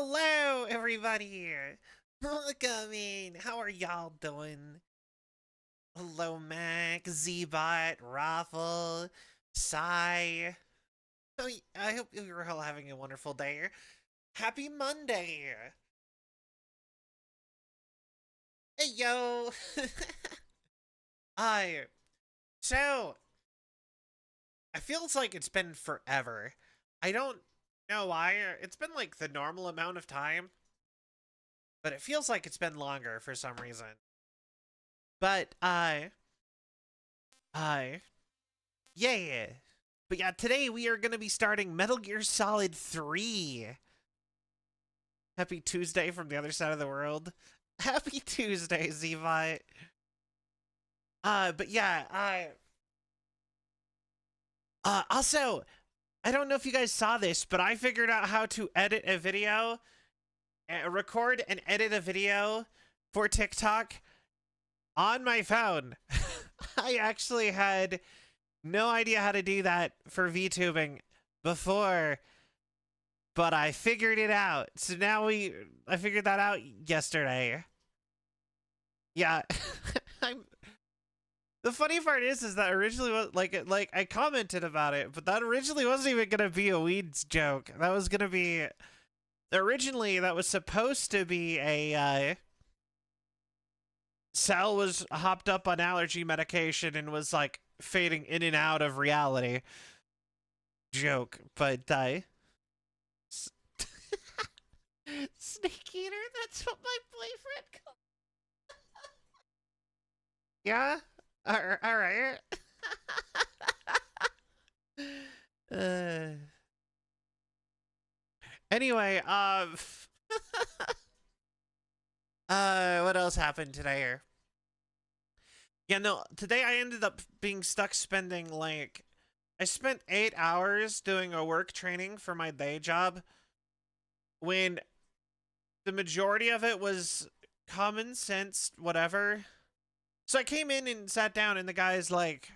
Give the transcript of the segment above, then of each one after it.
Hello, everybody. Welcome in. How are y'all doing? Hello, Mac, Zbot, Raffle, Sai. I hope you're all having a wonderful day. Happy Monday. Hey, yo. I. So, I feels like it's been forever. I don't know why. It's been like the normal amount of time, but it feels like it's been longer for some reason. But I, yeah. But yeah, today we are going to be starting Metal Gear Solid 3. Happy Tuesday from the other side of the world. Happy Tuesday, Zevite. But yeah, also, I don't know if you guys saw this, but I figured out how to edit a video, record and edit a video for TikTok on my phone. I actually had no idea how to do that for VTubing before, but I figured it out. So now I figured that out yesterday. Yeah. I'm The funny part is that originally was like I commented about it, but that originally wasn't even gonna be a weeds joke. That was gonna be originally that was supposed to be a Sal was hopped up on allergy medication and was like fading in and out of reality joke, but Snake Eater, that's what my boyfriend called. Yeah? All right. uh, anyway, what else happened today? Yeah, no, today I ended up being stuck spending like I spent 8 hours doing a work training for my day job when the majority of it was common sense whatever. So I came in and sat down and the guy's like,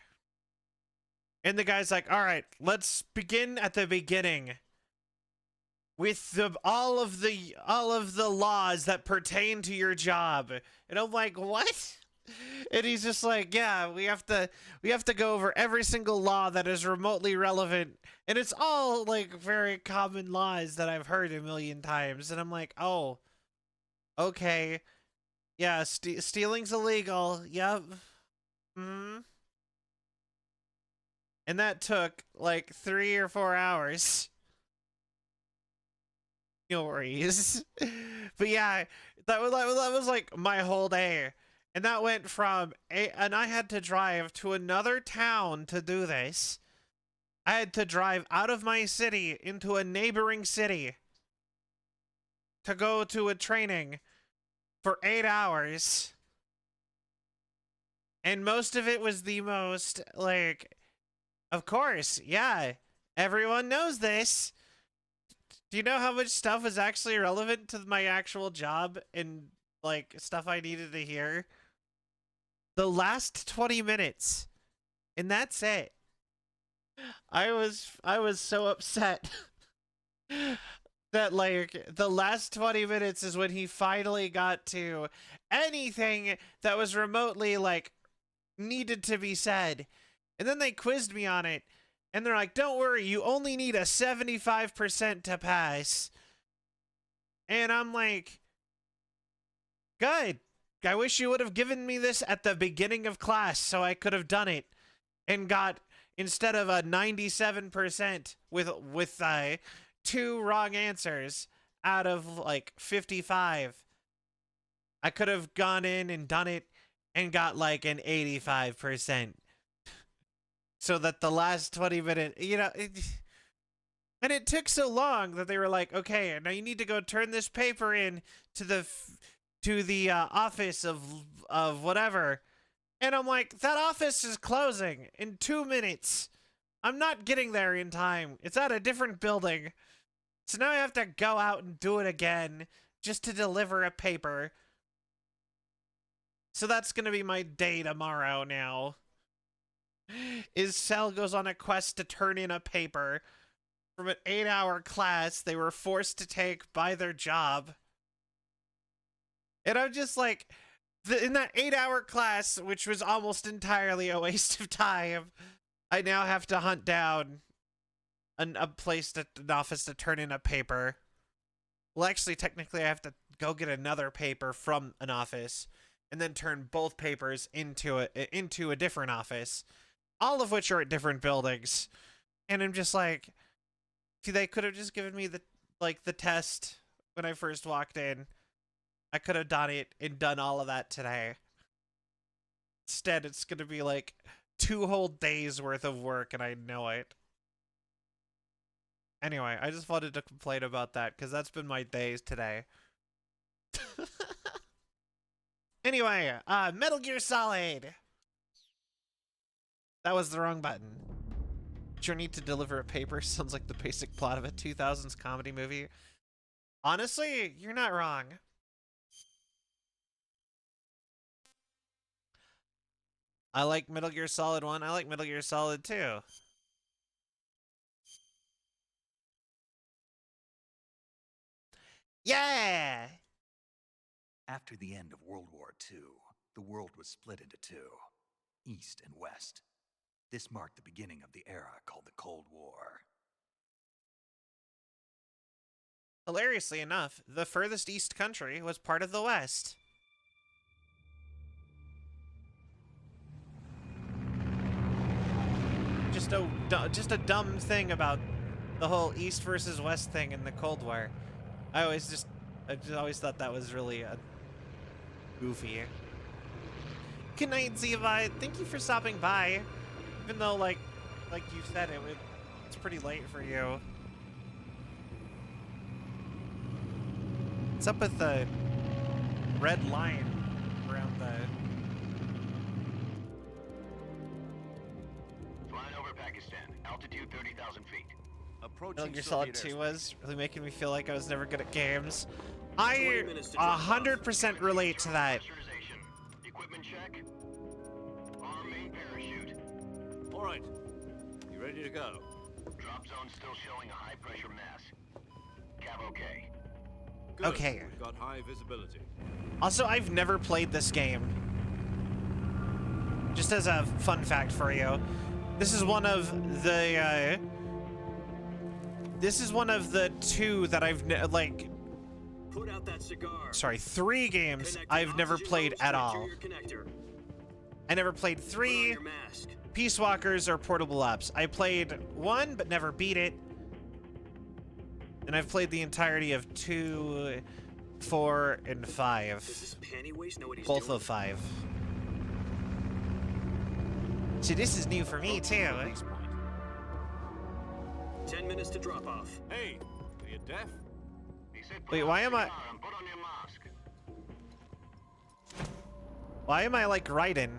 "All right, let's begin at the beginning with all of the laws that pertain to your job." And I'm like, "What?" And he's just like, "Yeah, we have to go over every single law that is remotely relevant, and it's all like very common laws that I've heard a million times." And I'm like, "Oh, okay, yeah, stealing's illegal. Yep." Hmm. And that took like 3 or 4 hours. No worries. But yeah, that was like my whole day. And that went and I had to drive to another town to do this. I had to drive out of my city into a neighboring city to go to a training for 8 hours. And most of it was the most, like, of course, yeah, everyone knows this. Do you know how much stuff was actually relevant to my actual job and, like, stuff I needed to hear? The last 20 minutes. And that's it. I was so upset that like the last 20 minutes is when he finally got to anything that was remotely like needed to be said. And then they quizzed me on it and they're like, "Don't worry, you only need a 75% to pass." And I'm like, "Good. I wish you would have given me this at the beginning of class so I could have done it and got instead of a 97% with two wrong answers out of like 55. I could have gone in and done it and got like an 85% so that the last 20 minutes, and it took so long that they were like, "Okay, now you need to go turn this paper in to the office of whatever." And I'm like, "That office is closing in 2 minutes. I'm not getting there in time. It's at a different building." So now I have to go out and do it again just to deliver a paper. So that's going to be my day tomorrow now. Is Cell goes on a quest to turn in a paper. from an 8-hour class they were forced to take by their job. And I'm just like, in that 8-hour class, which was almost entirely a waste of time, I now have to hunt down an office to turn in a paper. Well, actually, technically, I have to go get another paper from an office and then turn both papers into a different office, all of which are at different buildings. And I'm just like, they could have just given me the test when I first walked in. I could have done it and done all of that today. Instead, it's going to be like 2 whole days worth of work, and I know it. Anyway, I just wanted to complain about that because that's been my days today. Anyway, Metal Gear Solid. That was the wrong button. Journey to deliver a paper sounds like the basic plot of a 2000s comedy movie. Honestly, you're not wrong. I like Metal Gear Solid 1. I like Metal Gear Solid 2. Yeah! After the end of World War II, the world was split into 2, East and West. This marked the beginning of the era called the Cold War. Hilariously enough, the furthest east country was part of the West. Just a dumb thing about the whole East versus West thing in the Cold War. I always thought that was really goofy. Good night, Ziva. Thank you for stopping by. Even though, like you said, it's pretty late for you. What's up with the red line around the... Flying over Pakistan, altitude 30,000 feet. Metal Gear Solid 2 was really making me feel like I was never good at games. I 100% relate to that. Equipment check. Arm main parachute. All right. You ready to go? Drop zone still showing a high pressure mass. Cav okay. Good. Okay. We've got high visibility. Also, I've never played this game. Just as a fun fact for you, this is one of the 2 that I've Put out that cigar. sorry, 3 games I've never played at all. I never played 3 Peace Walkers or Portable Ops. I played 1 but never beat it. And I've played the entirety of 2, 4, and 5. Both of 5. See, this is new for me too. 10 minutes to drop off. Hey, are you deaf? Wait, why am I... Put on your mask. Why am I like Raiden?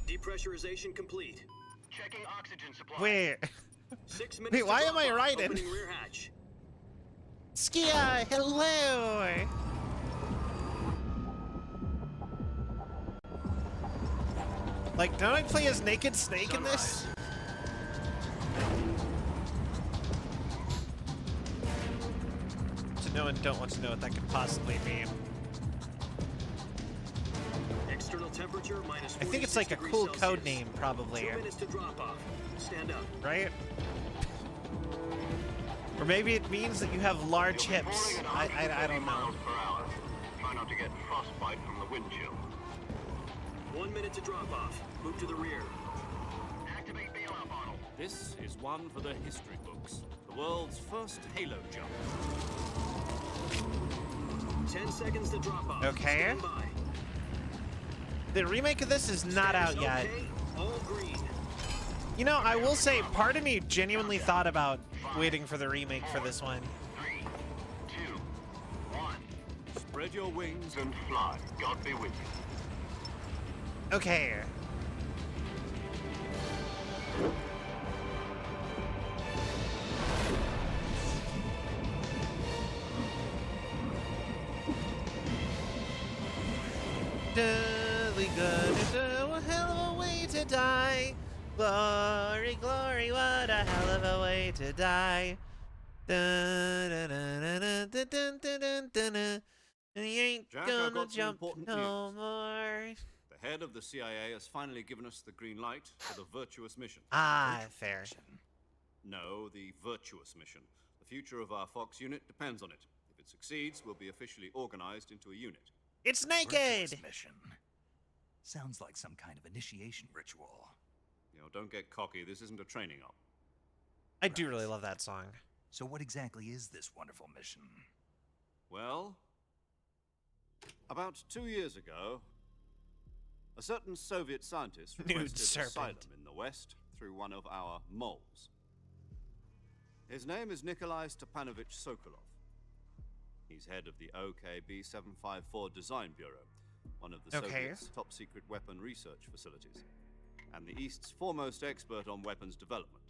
Depressurization complete. Checking oxygen supply. Wait. 6 minutes. Wait, why to am I drop off. Raiden? Opening rear hatch. Skia, hello! Like, don't I play as Naked Snake in this? To know and don't want to know what that could possibly mean. External temperature minus I think it's like a degrees cool Celsius. code name, probably. 2 minutes to drop off. Stand up. Right? Or maybe it means that you have large hips. I don't know. Miles per hour. Try not to get frostbite from the wind chill. 1 minute to drop off. Move to the rear. Activate bailout model. This is one for the history books. The world's first Halo jump. 10 seconds to drop off. Okay. Stand by. The remake of this is not out Status yet. okay. All green. You know, I will say, part of me genuinely thought about waiting for the remake for this one. 3, 2, 1. Spread your wings And fly. God be with you. Okay. We gonna do a hell of a way to die. Glory, glory, what a hell of a way to die. Dun, dun, dun, dun, dun, dun, dun, dun, dun, dun. And he ain't Jack, I've gonna got some jump important no news. more. The head of the CIA has finally given us the green light for the virtuous mission. Ah, fair. No, the virtuous mission. The future of our Fox unit depends on it. If it succeeds, we'll be officially organized into a unit. It's Virtuous naked. mission. Sounds like some kind of initiation ritual. You know, don't get cocky. This isn't a training op. I do really love that song. So what exactly is this wonderful mission? Well, about 2 years ago, a certain Soviet scientist Nude requested serpent. asylum in the West through one of our moles. His name is Nikolai Stepanovich Sokolov. He's head of the OKB 754 Design Bureau, one of the Okay. Soviet's top secret weapon research facilities, and the East's foremost expert on weapons development.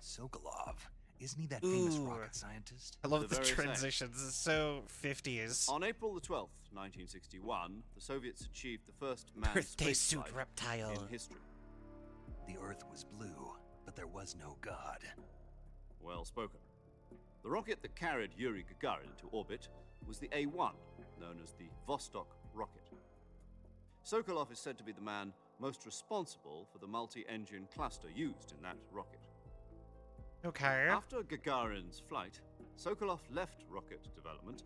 Sokolov. Isn't he that famous Ooh. rocket scientist? I love The the very same. transitions. It's so 50s. On April the 12th, 1961, the Soviets achieved the first manned Birthday space suit flight reptile. in history. The Earth was blue, but there was no God. Well spoken. The rocket that carried Yuri Gagarin into orbit was the A-1, known as the Vostok rocket. Sokolov is said to be the man most responsible for the multi-engine cluster used in that rocket. Okay. After Gagarin's flight, Sokolov left rocket development to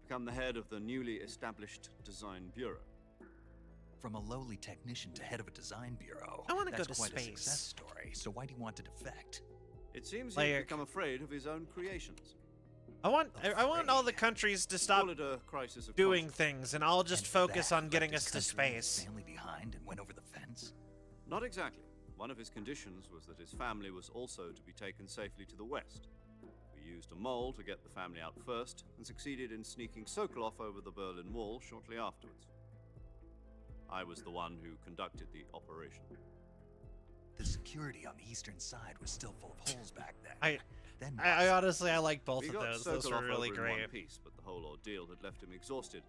become the head of the newly established Design Bureau. From a lowly technician to head of a design bureau. I wanna go That's to quite a space. success story. So why do you want to defect? It seems Like- he's become afraid of his own creations. I want all the countries to stop Call it a crisis of doing conscience. things, and I'll just And for focus that, on getting left us his to country and his space. family behind and went over the fence. Not exactly. One of his conditions was that his family was also to be taken safely to the west. We used a mole to get the family out first, and succeeded in sneaking Sokolov over the Berlin Wall shortly afterwards. I was the one who conducted the operation. The security on the eastern side was still full of holes back then. I Then honestly I like both We of got those. Those Sokolov were really over in one great. piece, but the whole ordeal had left him exhausted,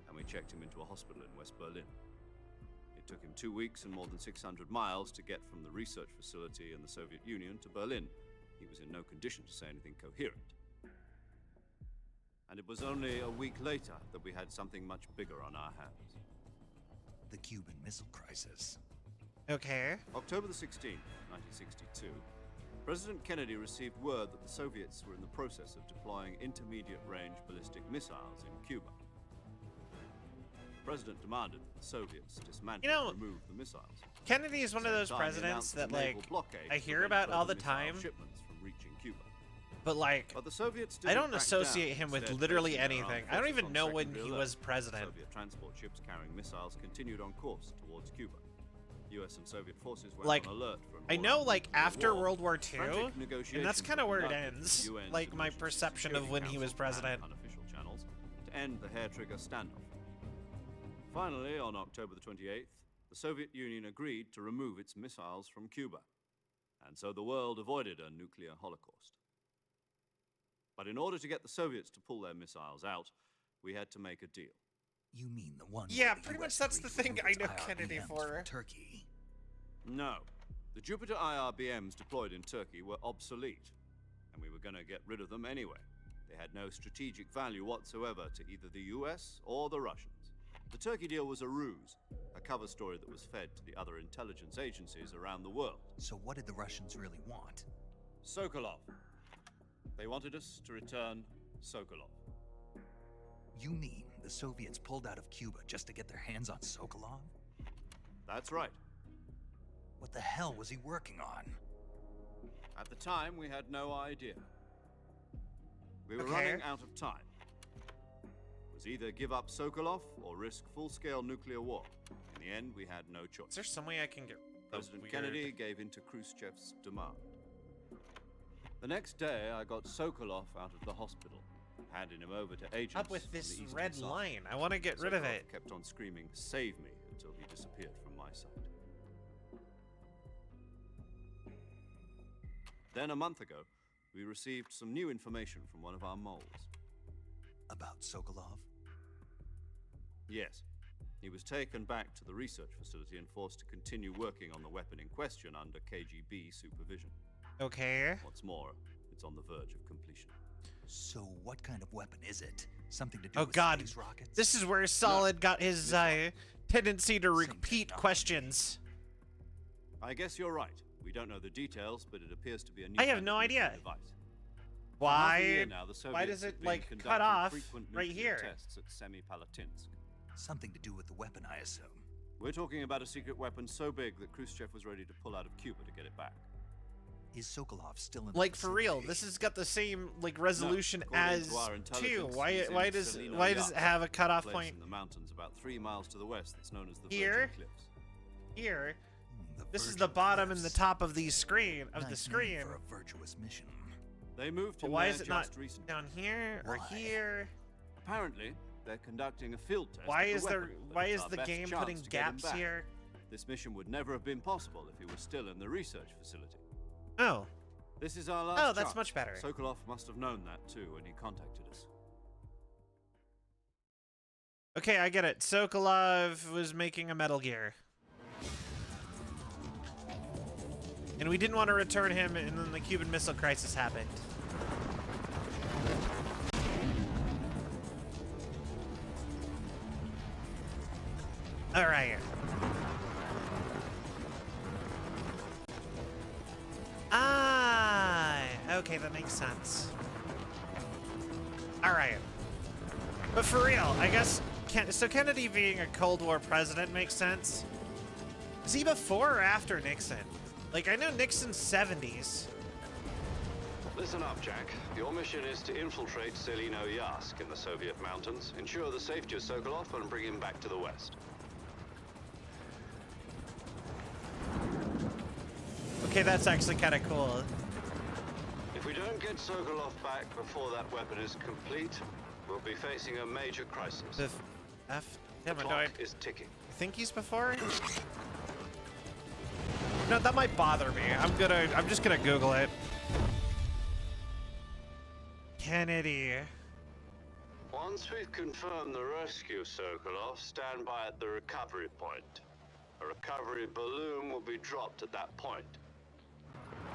and we checked him into a hospital in West Berlin. It took him 2 weeks and more than 600 miles to get from the research facility in the Soviet Union to Berlin. He was in no condition to say anything coherent. And it was only a week later that we had something much bigger on our hands. the Cuban Missile Crisis. Okay. October the 16th, 1962, President Kennedy received word that the Soviets were in the process of deploying intermediate-range ballistic missiles in Cuba. The president demanded that the Soviets dismantle and remove the missiles. Kennedy is one of those Same time, he presidents announced that, a naval like, blockade I to hear prevent about all further the missile time, shipments from reaching Cuba. but, like, But the Soviets I didn't don't back associate down, him with instead literally placing their anything. armed I don't forces even on know when secondary he alert. was president. Soviet transport ships carrying missiles continued on course towards Cuba. U.S. and Soviet forces were Like, on alert for an I know, all-out like, nuclear after war. World War Frantic II, and that's negotiations kind of were where it conducted with ends, the UN's like, my Emergency perception of Security when he was Council president. and unofficial channels to end the hair-trigger standoff. Finally, on October the 28th, the Soviet Union agreed to remove its missiles from Cuba, and so the world avoided a nuclear holocaust. But in order to get the Soviets to pull their missiles out, we had to make a deal. You mean the one? Yeah, where the pretty US much that's agreed the to thing remove I its know Kennedy IRBMs for. from Turkey. No. The Jupiter IRBMs deployed in Turkey were obsolete, and we were going to get rid of them anyway. They had no strategic value whatsoever to either the US or the Russians. The Turkey deal was a ruse, a cover story that was fed to the other intelligence agencies around the world. So what did the Russians really want? Sokolov. They wanted us to return Sokolov. You mean the Soviets pulled out of Cuba just to get their hands on Sokolov? That's right. What the hell was he working on? At the time, we had no idea. We were Okay. running out of time. It was either give up Sokolov or risk full-scale nuclear war. In the end, we had no Is choice. there some way I can get President weird- Kennedy gave in to Khrushchev's demand. The next day, I got Sokolov out of the hospital, handing him over to agents up with on this the eastern red side. line? I want to get rid of Sokolov it. kept on screaming, "Save me," until he disappeared from my sight. Then, a month ago, we received some new information from one of our moles. About Sokolov? Yes. He was taken back to the research facility and forced to continue working on the weapon in question under KGB supervision. Okay. What's more, it's on the verge of completion. So what kind of weapon is it? Something to do Oh with God, space rockets? this is where Solid got his tendency to repeat questions. I guess you're right. We don't know the details, but it appears to be a new I have kind no of nuclear idea. device. Why? year now, the Why Soviets does have it been like cut conducting off frequent right nuclear here? tests at Semipalatinsk. Something to do with the weapon, I assume. We're talking about a secret weapon so big that Khrushchev was ready to pull out of Cuba to get it back. Is Sokolov still in the Like for real, facility? this has got the same like resolution according as to our 2. intelligence, Why he's in does Selino it Yat, have a a cutoff place point in the mountains about 3 miles to the west that's known as the Here? Virgin Cliffs. here? The This is Virgin the bottom and the Cliffs. top of the screen Nice the name screen. for a virtuous mission. They moved But him why there is it not just recently. down here or Why? here? Apparently, they're conducting a field test. Why of the is there? weapon, but Why it's is our the best game chance putting to get him gaps back. here? This mission would never have been possible if he was still in the research facility. Oh, This is our last oh, that's chance. much better. Sokolov must have known that too when he contacted us. Okay, I get it. Sokolov was making a Metal Gear. And we didn't want to return him, and then the Cuban Missile Crisis happened. Alright. Ah, okay, that makes sense. Alright. But for real, I guess, so Kennedy being a Cold War president makes sense. Is he before or after Nixon? Like, I know Nixon's 70s. Listen up, Jack. Your mission is to infiltrate Selino Yask in the Soviet mountains, ensure the safety of Sokolov, and bring him back to the West. Okay, that's actually kind of cool. If we don't get Sokolov back before that weapon is complete, we'll be facing a major crisis. The The damn it, no, clock I is ticking. think he's before? No, that might bother me. I'm just gonna Google it. Kennedy. Once we've confirmed the rescue of Sokolov, stand by at the recovery point. A recovery balloon will be dropped at that point.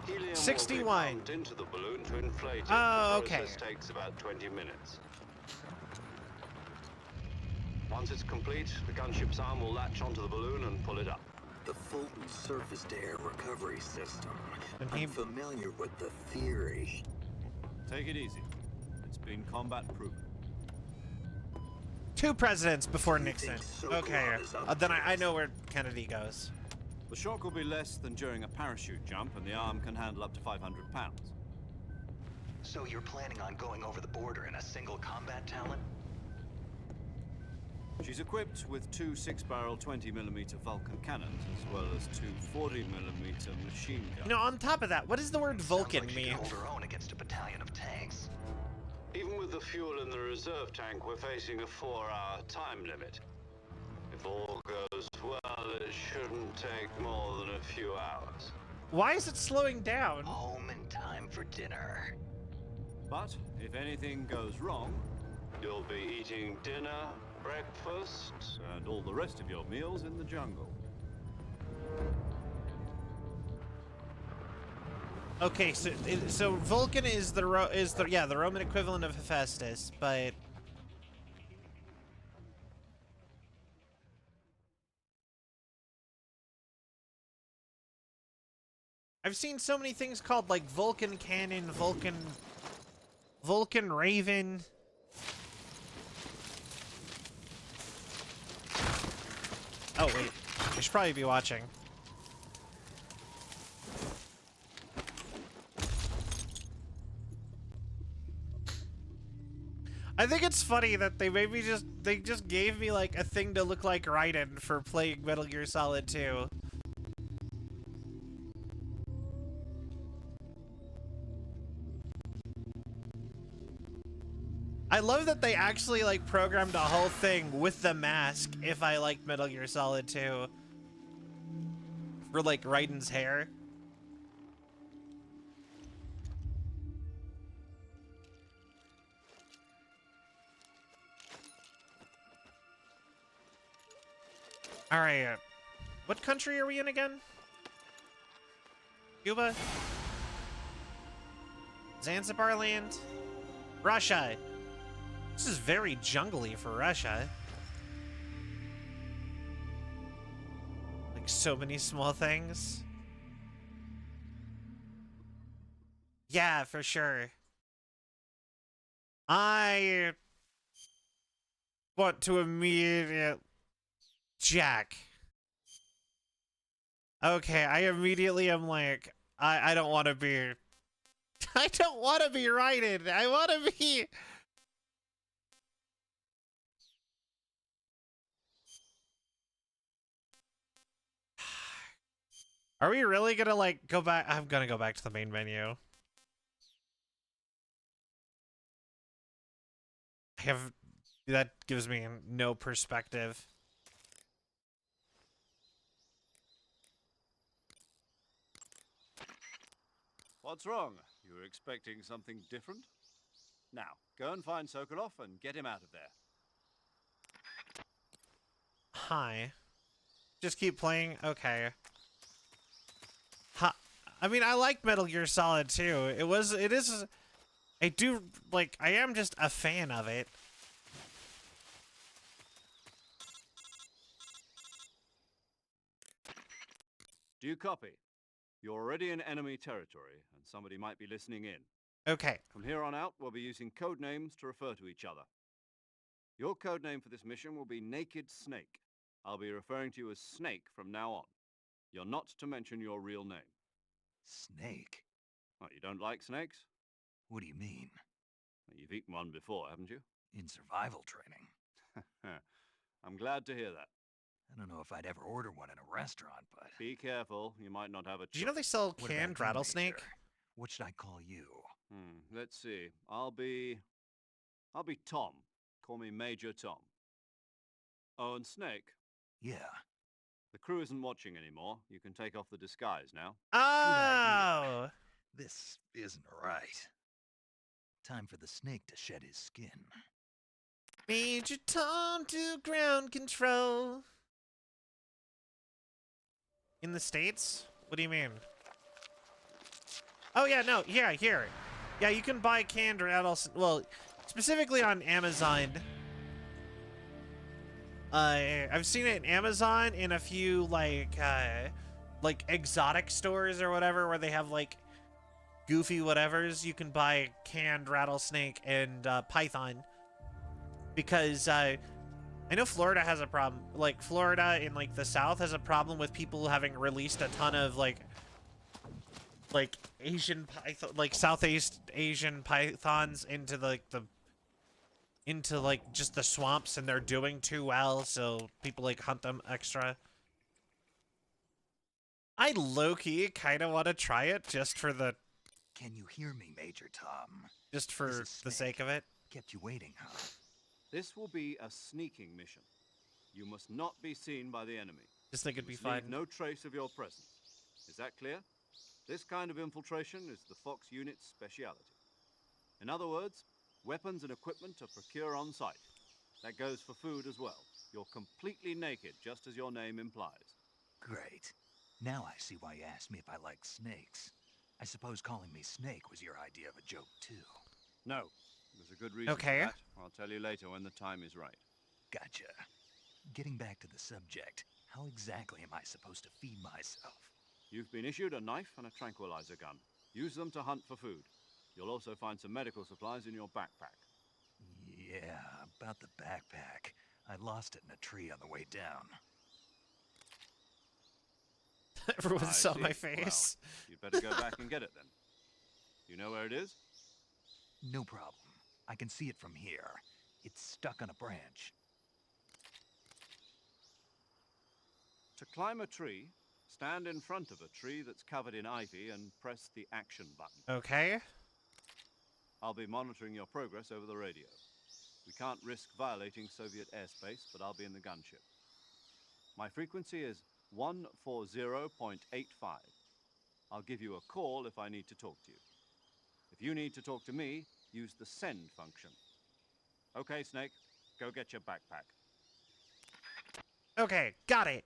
Helium 61. will be pumped into the balloon to inflate it. Oh, The okay. process takes about 20 minutes. Once it's complete, the gunship's arm will latch onto the balloon and pull it up. The Fulton surface-to-air recovery system. And he- I'm familiar with the theory. Take it easy. It's been combat proven. 2 presidents before You Nixon. think Sokolov Okay, is up then to I this? know where Kennedy goes. The shock will be less than during a parachute jump, and the arm can handle up to 500 pounds. So you're planning on going over the border in a single combat talent? She's equipped with 2 6-barrel 20mm Vulcan cannons, as well as 2 40mm machine guns. You know, on top of that, what does the word Vulcan Sounds like she mean? can hold her own against a battalion of tanks. Even with the fuel in the reserve tank, we're facing a 4-hour time limit. If all goes well, it shouldn't take more than a few hours. Why is it slowing down? Home in time for dinner. But if anything goes wrong, You'll be eating dinner, breakfast. and all the rest of your meals in the jungle. Okay, so Vulcan is the Roman equivalent of Hephaestus, but I've seen so many things called like Vulcan Cannon, Vulcan Raven. Oh wait, I should probably be watching. I think it's funny that they just gave me like a thing to look like Raiden for playing Metal Gear Solid 2. I love that they actually like programmed a whole thing with the mask if I liked Metal Gear Solid 2 for like Raiden's hair. All right. What country are we in again? Cuba? Zanzibar land? Russia. This is very jungly for Russia. Like so many small things. Yeah, for sure. I want to immediate Jack. Okay, I immediately am like, I don't want to be, I don't want to be righted. I want to be. Are we really gonna like go back? I'm gonna go back to the main menu. That gives me no perspective. What's wrong? You were expecting something different? Now, go and find Sokolov and get him out of there. Hi. Just keep playing? Okay. I mean, I like Metal Gear Solid too. It is, I do, like, I am just a fan of it. Do you copy? You're already in enemy territory, and somebody might be listening in. Okay. From here on out, we'll be using code names to refer to each other. Your code name for this mission will be Naked Snake. I'll be referring to you as Snake from now on. You're not to mention your real name. Snake? What, you don't like snakes? What do you mean? Well, you've eaten one before, haven't you? In survival training? I'm glad to hear that. I don't know if I'd ever order one in a restaurant, but... Be careful, you might not have a choice. Do you know they sell What canned about you, rattlesnake? Major? What should I call you? Let's see. I'll be Tom. Call me Major Tom. Oh, and Snake. Yeah. The crew isn't watching anymore. You can take off the disguise now. Oh! This isn't right. Time for the snake to shed his skin. Major Tom to ground control. In the States? What do you mean? Oh, yeah, no. Yeah, here. Yeah, you can buy canned rattlesnake. Well, specifically on Amazon. I've seen it in Amazon in a few, like exotic stores or whatever, where they have, like, goofy whatevers. You can buy canned rattlesnake and python. Because, I know Florida has a problem. Like, Florida in, like, the South has a problem with people having released a ton of, like Asian python, like Southeast Asian pythons into just the swamps, and they're doing too well, so people like hunt them extra. I low-key kind of want to try it just for the Can you hear me, Major Tom? just for This is the Snake. sake of it. Kept you waiting, huh? This will be a sneaking mission. You must not be seen by the enemy. Just think it'd You be must fun. leave no trace of your presence. Is that clear? This kind of infiltration is the Fox unit's speciality. In other words, weapons and equipment are procured on site. That goes for food as well. You're completely naked, just as your name implies. Great. Now I see why you asked me if I like snakes. I suppose calling me Snake was your idea of a joke, too. No, there's a good reason Okay. for that. I'll tell you later when the time is right. Gotcha. Getting back to the subject, how exactly am I supposed to feed myself? You've been issued a knife and a tranquilizer gun. Use them to hunt for food. You'll also find some medical supplies in your backpack. Yeah, about the backpack. I lost it in a tree on the way down. Everyone I saw see. my face. Well, you'd better go back and get it then. You know where it is? No problem. I can see it from here. It's stuck on a branch. To climb a tree, stand in front of a tree that's covered in ivy and press the action button. Okay. I'll be monitoring your progress over the radio. We can't risk violating Soviet airspace, but I'll be in the gunship. My frequency is 140.85. I'll give you a call if I need to talk to you. If you need to talk to me, use the send function. Okay, Snake, go get your backpack. Okay, got it.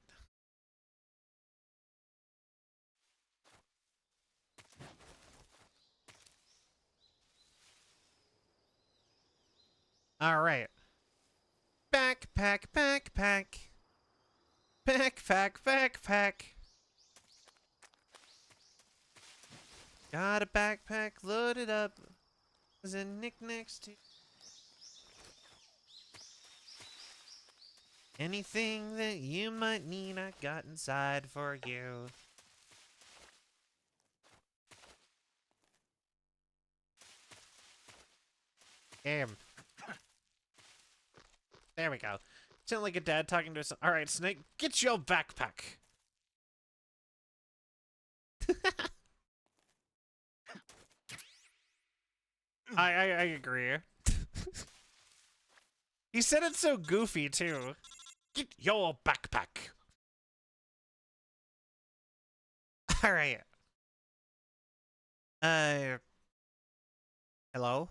All right. Backpack, backpack. Backpack, backpack. Got a backpack loaded up. There's a knickknacks to anything that you might need, I got inside for you. Damn. There we go. Sound like a dad talking to us. All right, Snake, get your backpack. I agree. He said it so goofy too. Get your backpack. All right. Hello?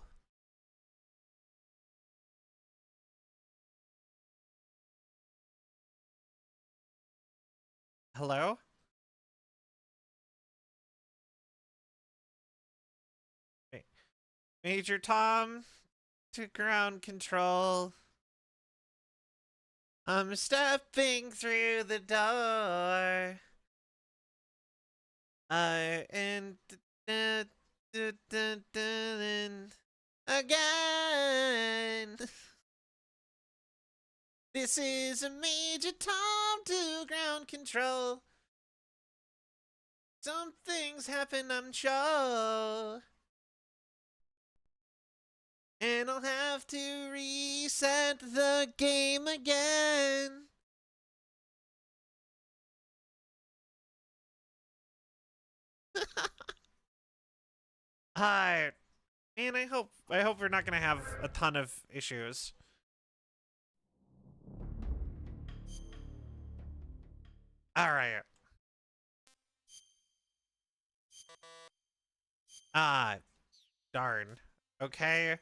Hello? Wait. Major Tom to ground control. I'm stepping through the door. And again. This is a Major Tom to ground control. Something's happened, I'm sure. And I'll have to reset the game again. Hi. Man, I hope we're not gonna have a ton of issues. Alright. Ah, darn. Okay.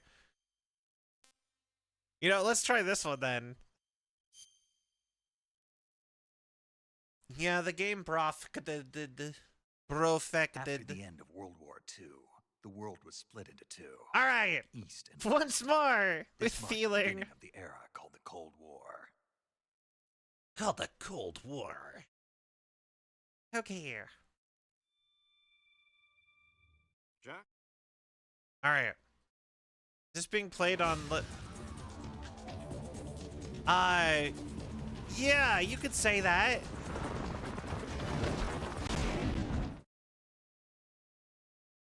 You know, let's try this one then. Yeah, the game After brofected. the end of World War II, the world was split into two. Alright. East and Once more with This marked the feeling. beginning of the era called the Cold War. Called the Cold War. Okay. Jack? Alright. Is this being played on yeah, you could say that.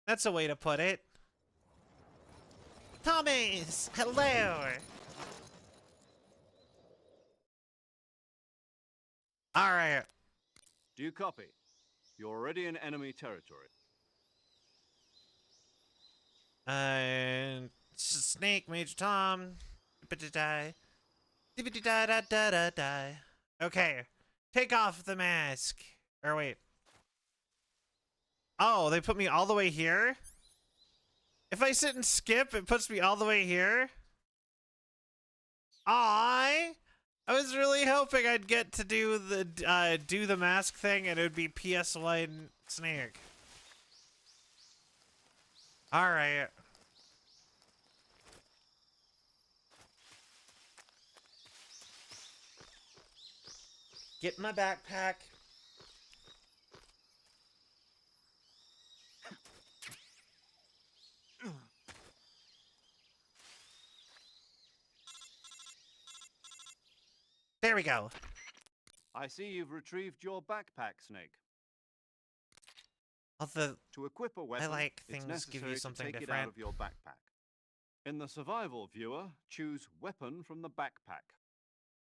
That's a way to put it. Thomas, hello. Alright. Do you copy? You're already in enemy territory. Snake, Major Tom. Dippity-die. Dippity-die-da-da-da-die. Okay. Take off the mask. Or wait. Oh, they put me all the way here? If I sit and skip, it puts me all the way here? I was really hoping I'd get to do the mask thing and it would be PS1 Snake. Alright. Get my backpack. There we go. I see you've retrieved your backpack, Snake. Although To equip a weapon, like it's things give you necessary something to take it different. out of your backpack. In the survival viewer, choose Weapon from the backpack.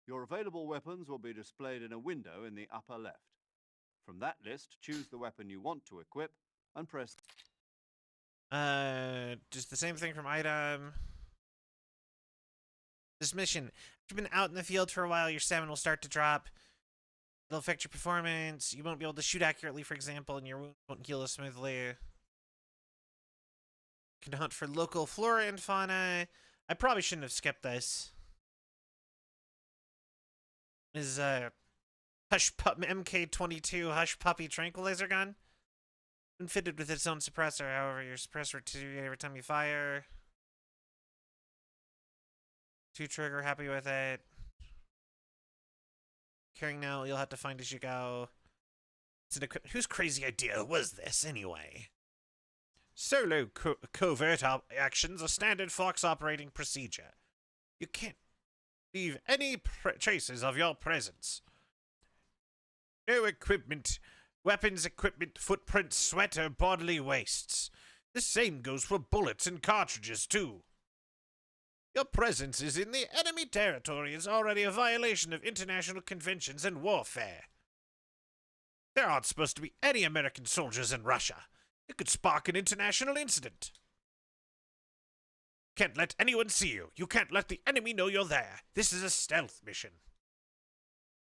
Your available weapons will be displayed in a window in the upper left. From that list, choose the weapon you want to equip and press. Just the same thing from item. This mission. If you've been out in the field for a while, your stamina will start to drop. It'll affect your performance. You won't be able to shoot accurately, for example, and your wounds won't heal as smoothly. You can hunt for local flora and fauna. I probably shouldn't have skipped this. MK22 Hush Puppy tranquilizer gun. And fitted with its own suppressor. However, your suppressor to every time you fire. 2 trigger, happy with it. Carrying now, you'll have to find as you go. It's an equipment. Whose crazy idea was this, anyway? Solo covert actions are standard Fox operating procedure. You can't leave any traces of your presence. No equipment, weapons, equipment, footprints, sweat, or bodily wastes. The same goes for bullets and cartridges, too. Your presence is in the enemy territory is already a violation of international conventions and warfare. There aren't supposed to be any American soldiers in Russia. It could spark an international incident. Can't let anyone see you. You can't let the enemy know you're there. This is a stealth mission.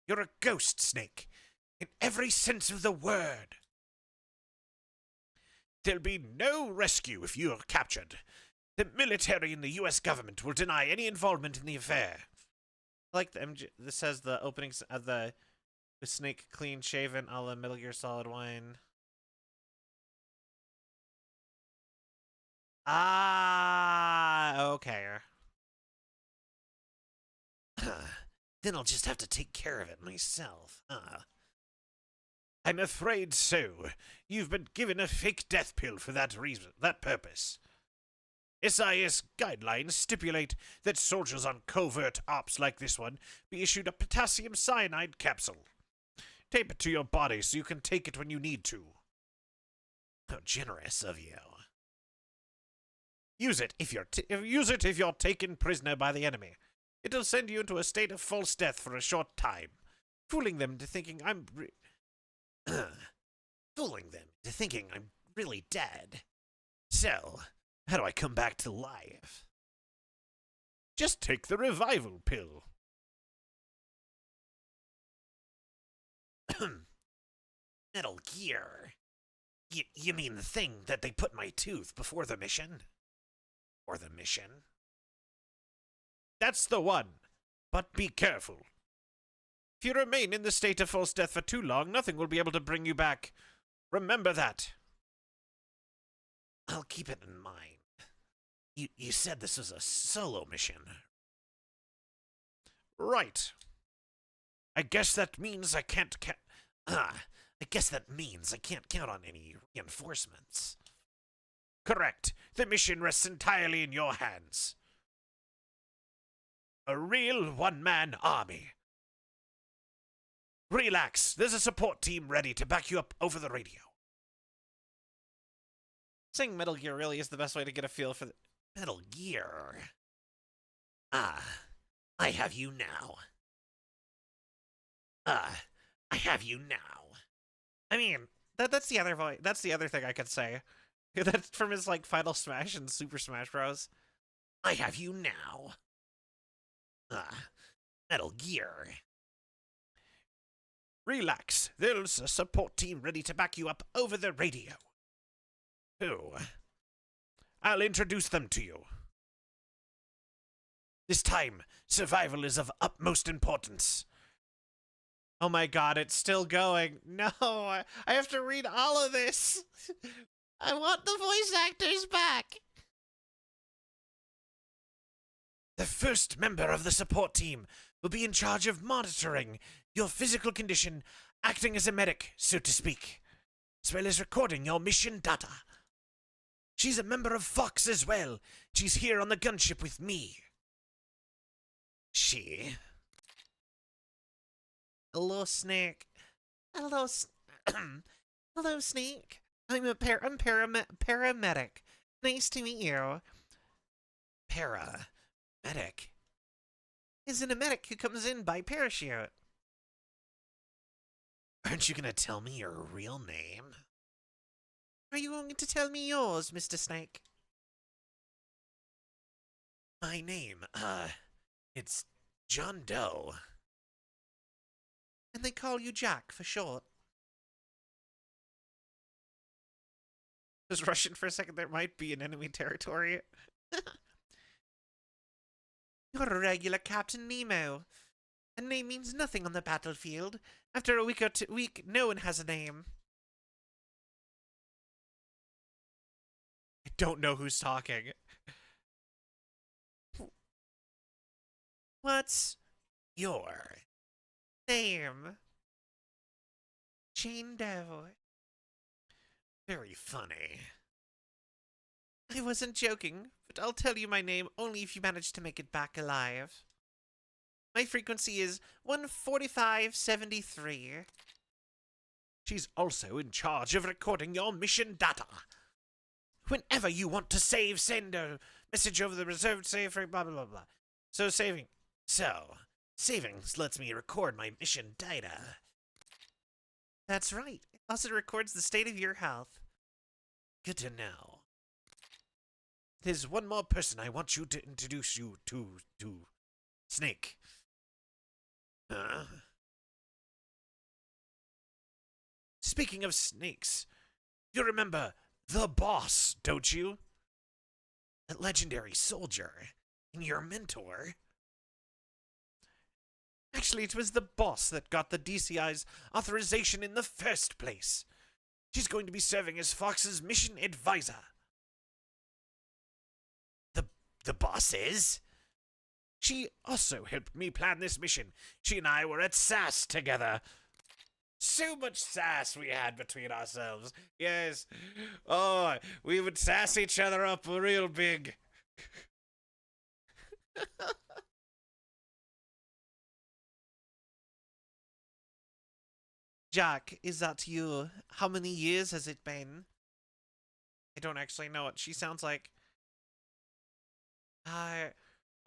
You're a ghost, Snake, in every sense of the word. There'll be no rescue if you're captured. The military and the U.S. government will deny any involvement in the affair. I like this says the openings of the Snake clean shaven a la Metal Gear Solid 1. Ah, okay. Then I'll just have to take care of it myself. I'm afraid so. You've been given a fake death pill for that reason, that purpose. SIS guidelines stipulate that soldiers on covert ops like this one be issued a potassium cyanide capsule. Tape it to your body so you can take it when you need to. How generous of you. Use it if you're taken prisoner by the enemy. It'll send you into a state of false death for a short time, fooling them into thinking I'm really dead. So, how do I come back to life? Just take the revival pill. Metal Gear. You mean the thing that they put in my tooth before the mission? Or the mission? That's the one. But be careful. If you remain in the state of false death for too long, nothing will be able to bring you back. Remember that. I'll keep it in mind. You said this was a solo mission. Right. I guess that means I can't count on any reinforcements. Correct. The mission rests entirely in your hands. A real one-man army. Relax. There's a support team ready to back you up over the radio. Saying Metal Gear really is the best way to get a feel for the Metal Gear. I have you now. I have you now. I mean, that's the other voice. That's the other thing I could say. That's from his Final Smash and Super Smash Bros. I have you now. Metal Gear. Relax. There's a support team ready to back you up over the radio. Who? I'll introduce them to you. This time, survival is of utmost importance. Oh my god, it's still going. No, I have to read all of this. I want the voice actors back. The first member of the support team will be in charge of monitoring your physical condition, acting as a medic, so to speak, as well as recording your mission data. She's a member of Fox as well. She's here on the gunship with me. She? Hello, Snake. Hello, hello, Snake. I'm a paramedic. Nice to meet you. Paramedic? Isn't a medic who comes in by parachute. Aren't you gonna tell me your real name? Are you going to tell me yours, Mr. Snake? My name, it's John Doe. And they call you Jack for short. I was Russian for a second. There might be an enemy territory. You're a regular Captain Nemo. A name means nothing on the battlefield. After a week, no one has a name. I don't know who's talking. What's your name? Jane Doe. Very funny. I wasn't joking, but I'll tell you my name only if you manage to make it back alive. My frequency is 14573. She's also in charge of recording your mission data. Whenever you want to send a message over the reserved save for blah blah blah blah. Savings lets me record my mission data. That's right. It also records the state of your health. Good to know. There's one more person I want you to introduce you to Snake. Speaking of snakes, you remember the boss, don't you? That legendary soldier and your mentor. Actually, it was the boss that got the DCI's authorization in the first place. She's going to be serving as Fox's mission advisor. The boss is? She also helped me plan this mission. She and I were at SAS together. So much sass we had between ourselves. Yes. Oh, we would sass each other up real big. Jack, is that you? How many years has it been? I don't actually know what she sounds like.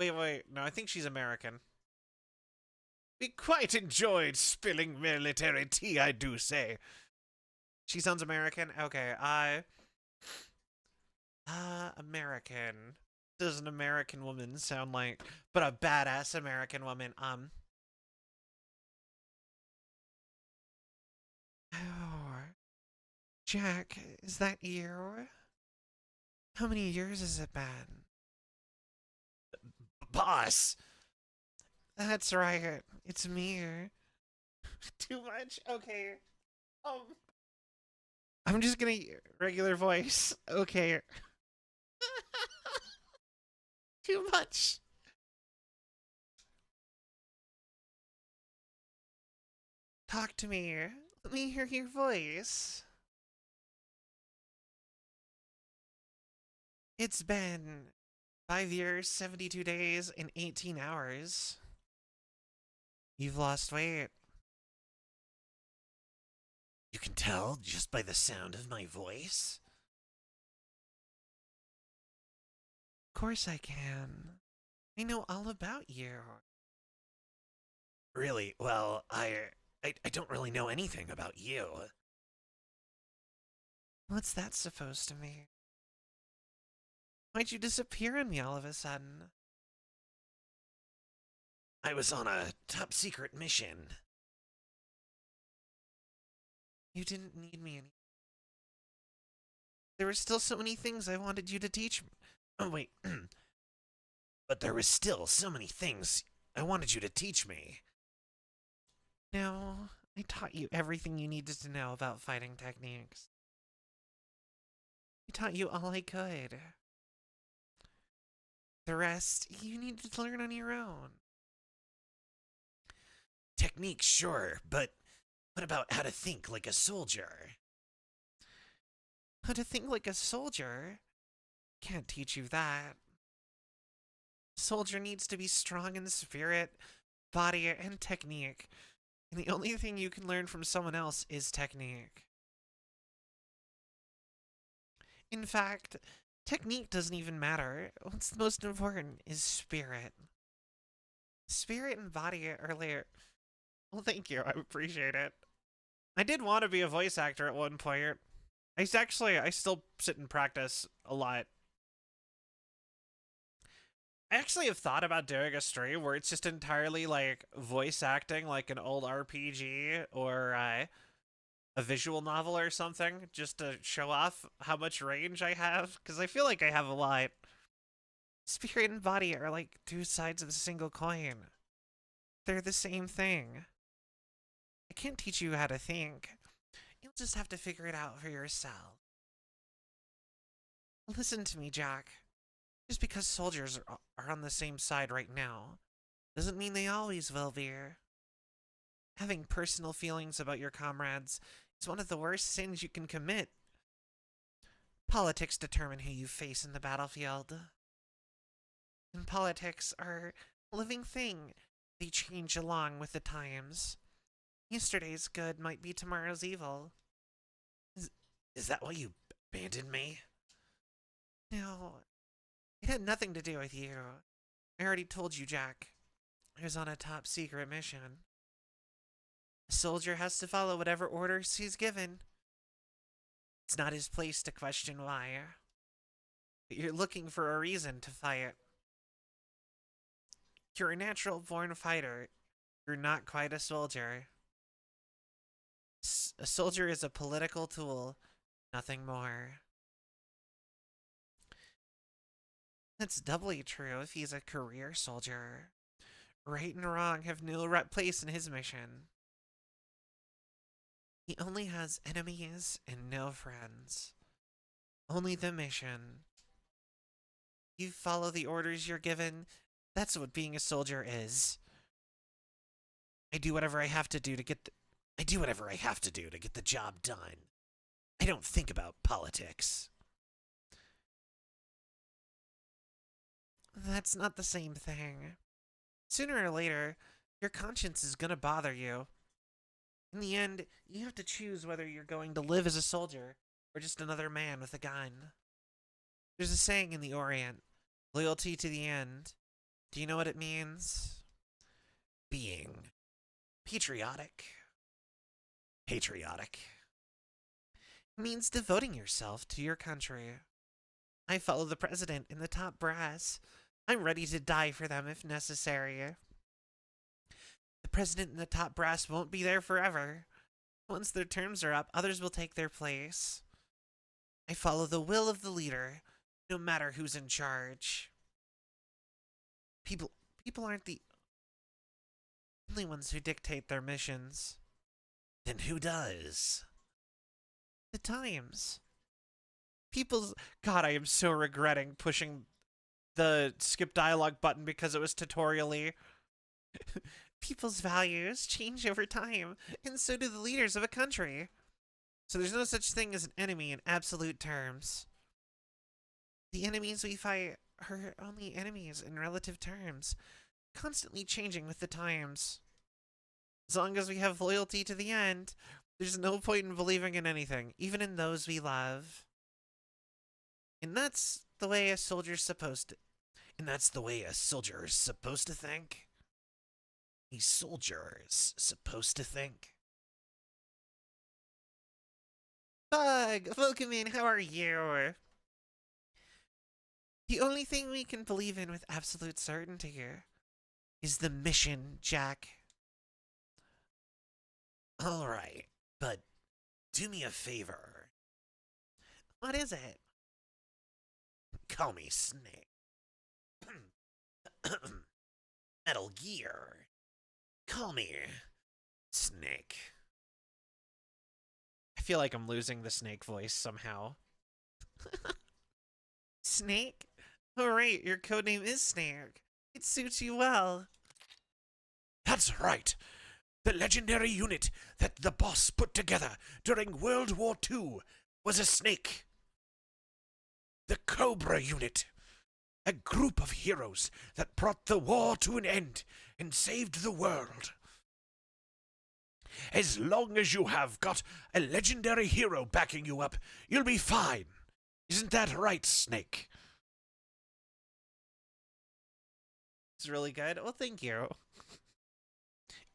Wait. No, I think she's American. We quite enjoyed spilling military tea, I do say. She sounds American? Okay, American. Does an American woman sound like, but a badass American woman, Oh, Jack, is that you? How many years has it been? Boss! That's right, it's me. Too much? Okay. I'm just gonna regular voice. Okay. Too much. Talk to me. Let me hear your voice. It's been 5 years, 72 days, and 18 hours. You've lost weight. You can tell just by the sound of my voice? Of course I can. I know all about you. Really? Well, I don't really know anything about you. What's that supposed to mean? Why'd you disappear on me all of a sudden? I was on a top secret mission. You didn't need me anymore. There were still so many things I wanted you to teach me. Oh, wait. But there was still so many things I wanted you to teach me. No, I taught you everything you needed to know about fighting techniques. I taught you all I could. The rest, you needed to learn on your own. Techniques, sure, but what about how to think like a soldier? How to think like a soldier? Can't teach you that. Soldier needs to be strong in spirit, body, and technique. And the only thing you can learn from someone else is technique. In fact, technique doesn't even matter. What's the most important is spirit. Spirit and body earlier. Well, thank you. I appreciate it. I did want to be a voice actor at one point. I still sit and practice a lot. I actually have thought about doing a stream where it's just entirely like voice acting, like an old RPG or a visual novel or something, just to show off how much range I have, because I feel like I have a lot. Spirit and body are like two sides of the single coin. they're the same thing. I can't teach you how to think. You'll just have to figure it out for yourself. Listen to me, Jack. Just because soldiers are on the same side right now, doesn't mean they always will be. Having personal feelings about your comrades is one of the worst sins you can commit. Politics determine who you face in the battlefield. And politics are a living thing. They change along with the times. Yesterday's good might be tomorrow's evil. Is that why you abandoned me? No, it had nothing to do with you. I already told you, Jack. I was on a top secret mission. A soldier has to follow whatever orders he's given. It's not his place to question why. But you're looking for a reason to fight. You're a natural-born fighter. You're not quite a soldier. A soldier is a political tool, nothing more. That's doubly true if he's a career soldier. Right and wrong have no place in his mission. He only has enemies and no friends. Only the mission. You follow the orders you're given. That's what being a soldier is. I do whatever I have to do to get the job done. I don't think about politics. That's not the same thing. Sooner or later, your conscience is gonna bother you. In the end, you have to choose whether you're going to live as a soldier or just another man with a gun. There's a saying in the Orient, loyalty to the end. Do you know what it means? Being patriotic. Patriotic. It means devoting yourself to your country. I follow the president in the top brass. I'm ready to die for them if necessary. The president and the top brass won't be there forever. Once their terms are up, others will take their place. I follow the will of the leader, no matter who's in charge. People aren't the only ones who dictate their missions. Then who does? The times. God, I am so regretting pushing the skip dialogue button because it was tutorially. People's values change over time, and so do the leaders of a country. So there's no such thing as an enemy in absolute terms. The enemies we fight are only enemies in relative terms, constantly changing with the times. As long as we have loyalty to the end, there's no point in believing in anything, even in those we love. And that's the way a soldier's supposed to. And that's the way a soldier is supposed to think. A soldier is supposed to think. Bug, welcome in, how are you? The only thing we can believe in with absolute certainty here is the mission, Jack. Alright, but do me a favor. What is it? Call me Snake. Metal Gear. Call me Snake. I feel like I'm losing the Snake voice somehow. Snake? Oh right, your codename is Snake. It suits you well. That's right. The legendary unit that the boss put together during World War II was a snake. The Cobra unit. A group of heroes that brought the war to an end and saved the world. As long as you have got a legendary hero backing you up, you'll be fine. Isn't that right, Snake? It's really good. Well, thank you.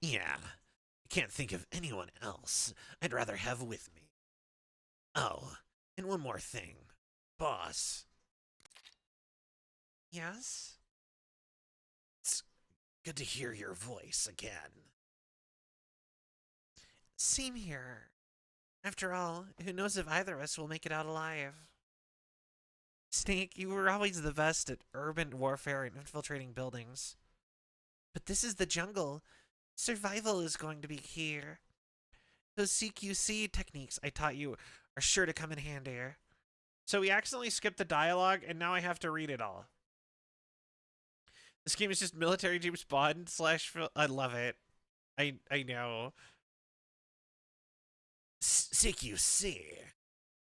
Yeah, I can't think of anyone else I'd rather have with me. Oh, and one more thing. Boss. Yes? It's good to hear your voice again. Same here. After all, who knows if either of us will make it out alive? Snake, you were always the best at urban warfare and infiltrating buildings. But this is the jungle. Survival is going to be here. Those CQC techniques I taught you are sure to come in handy. So we accidentally skipped the dialogue, and now I have to read it all. This game is just military James Bond slash... I love it. I know. CQC.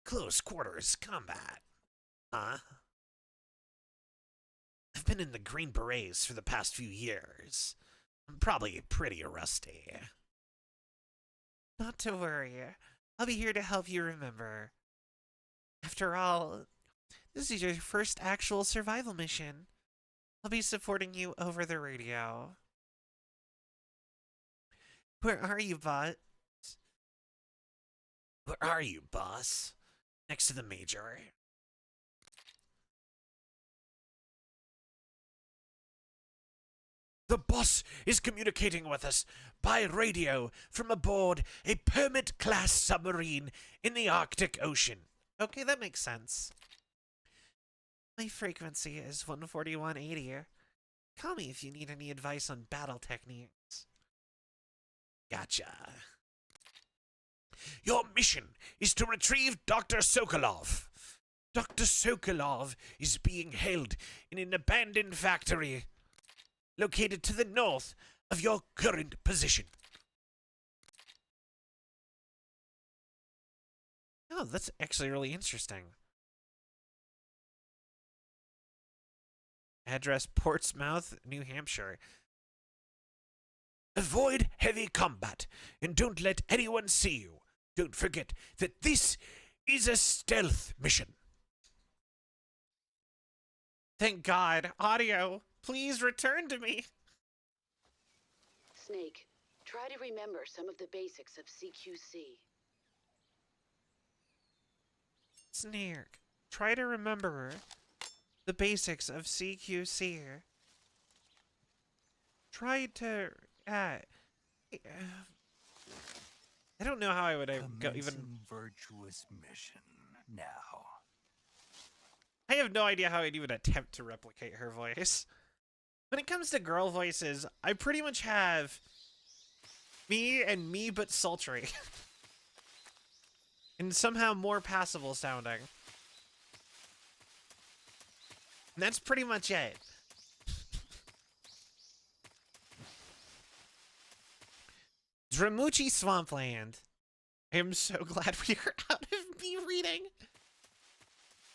Close quarters combat. Huh? I've been in the Green Berets for the past few years. I'm probably pretty rusty. Not to worry. I'll be here to help you remember. After all, this is your first actual survival mission. I'll be supporting you over the radio. Where are you, boss? Where are you, boss? Next to the Major. The boss is communicating with us by radio from aboard a Permit-class submarine in the Arctic Ocean. Okay, that makes sense. My frequency is 14180. Call me if you need any advice on battle techniques. Gotcha. Your mission is to retrieve Dr. Sokolov. Dr. Sokolov is being held in an abandoned factory located to the north of your current position. Oh, that's actually really interesting. Address Portsmouth, New Hampshire. Avoid heavy combat and don't let anyone see you. Don't forget that this is a stealth mission. Thank God. Audio, please return to me. Snake, try to remember some of the basics of CQC. Snake, try to remember the basics of CQC. Try to... I don't know how I would go even... virtuous mission now. I have no idea how I'd even attempt to replicate her voice. When it comes to girl voices, I pretty much have me and me but sultry. And somehow more passable sounding. And that's pretty much it. Dramuchi Swampland. I am so glad we are out of me reading.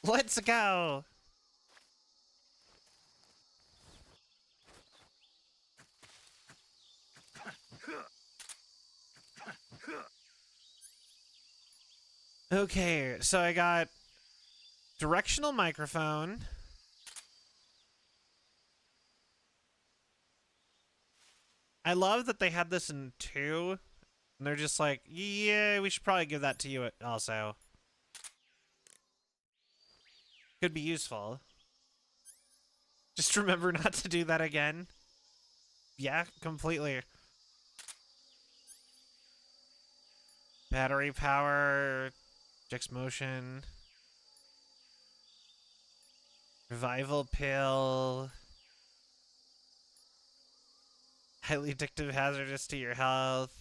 Let's go. Okay, so I got directional microphone. I love that they had this in 2. And they're just like, yeah, we should probably give that to you also. Could be useful. Just remember not to do that again. Yeah, completely. Battery power, Jix motion, revival pill, highly addictive, hazardous to your health.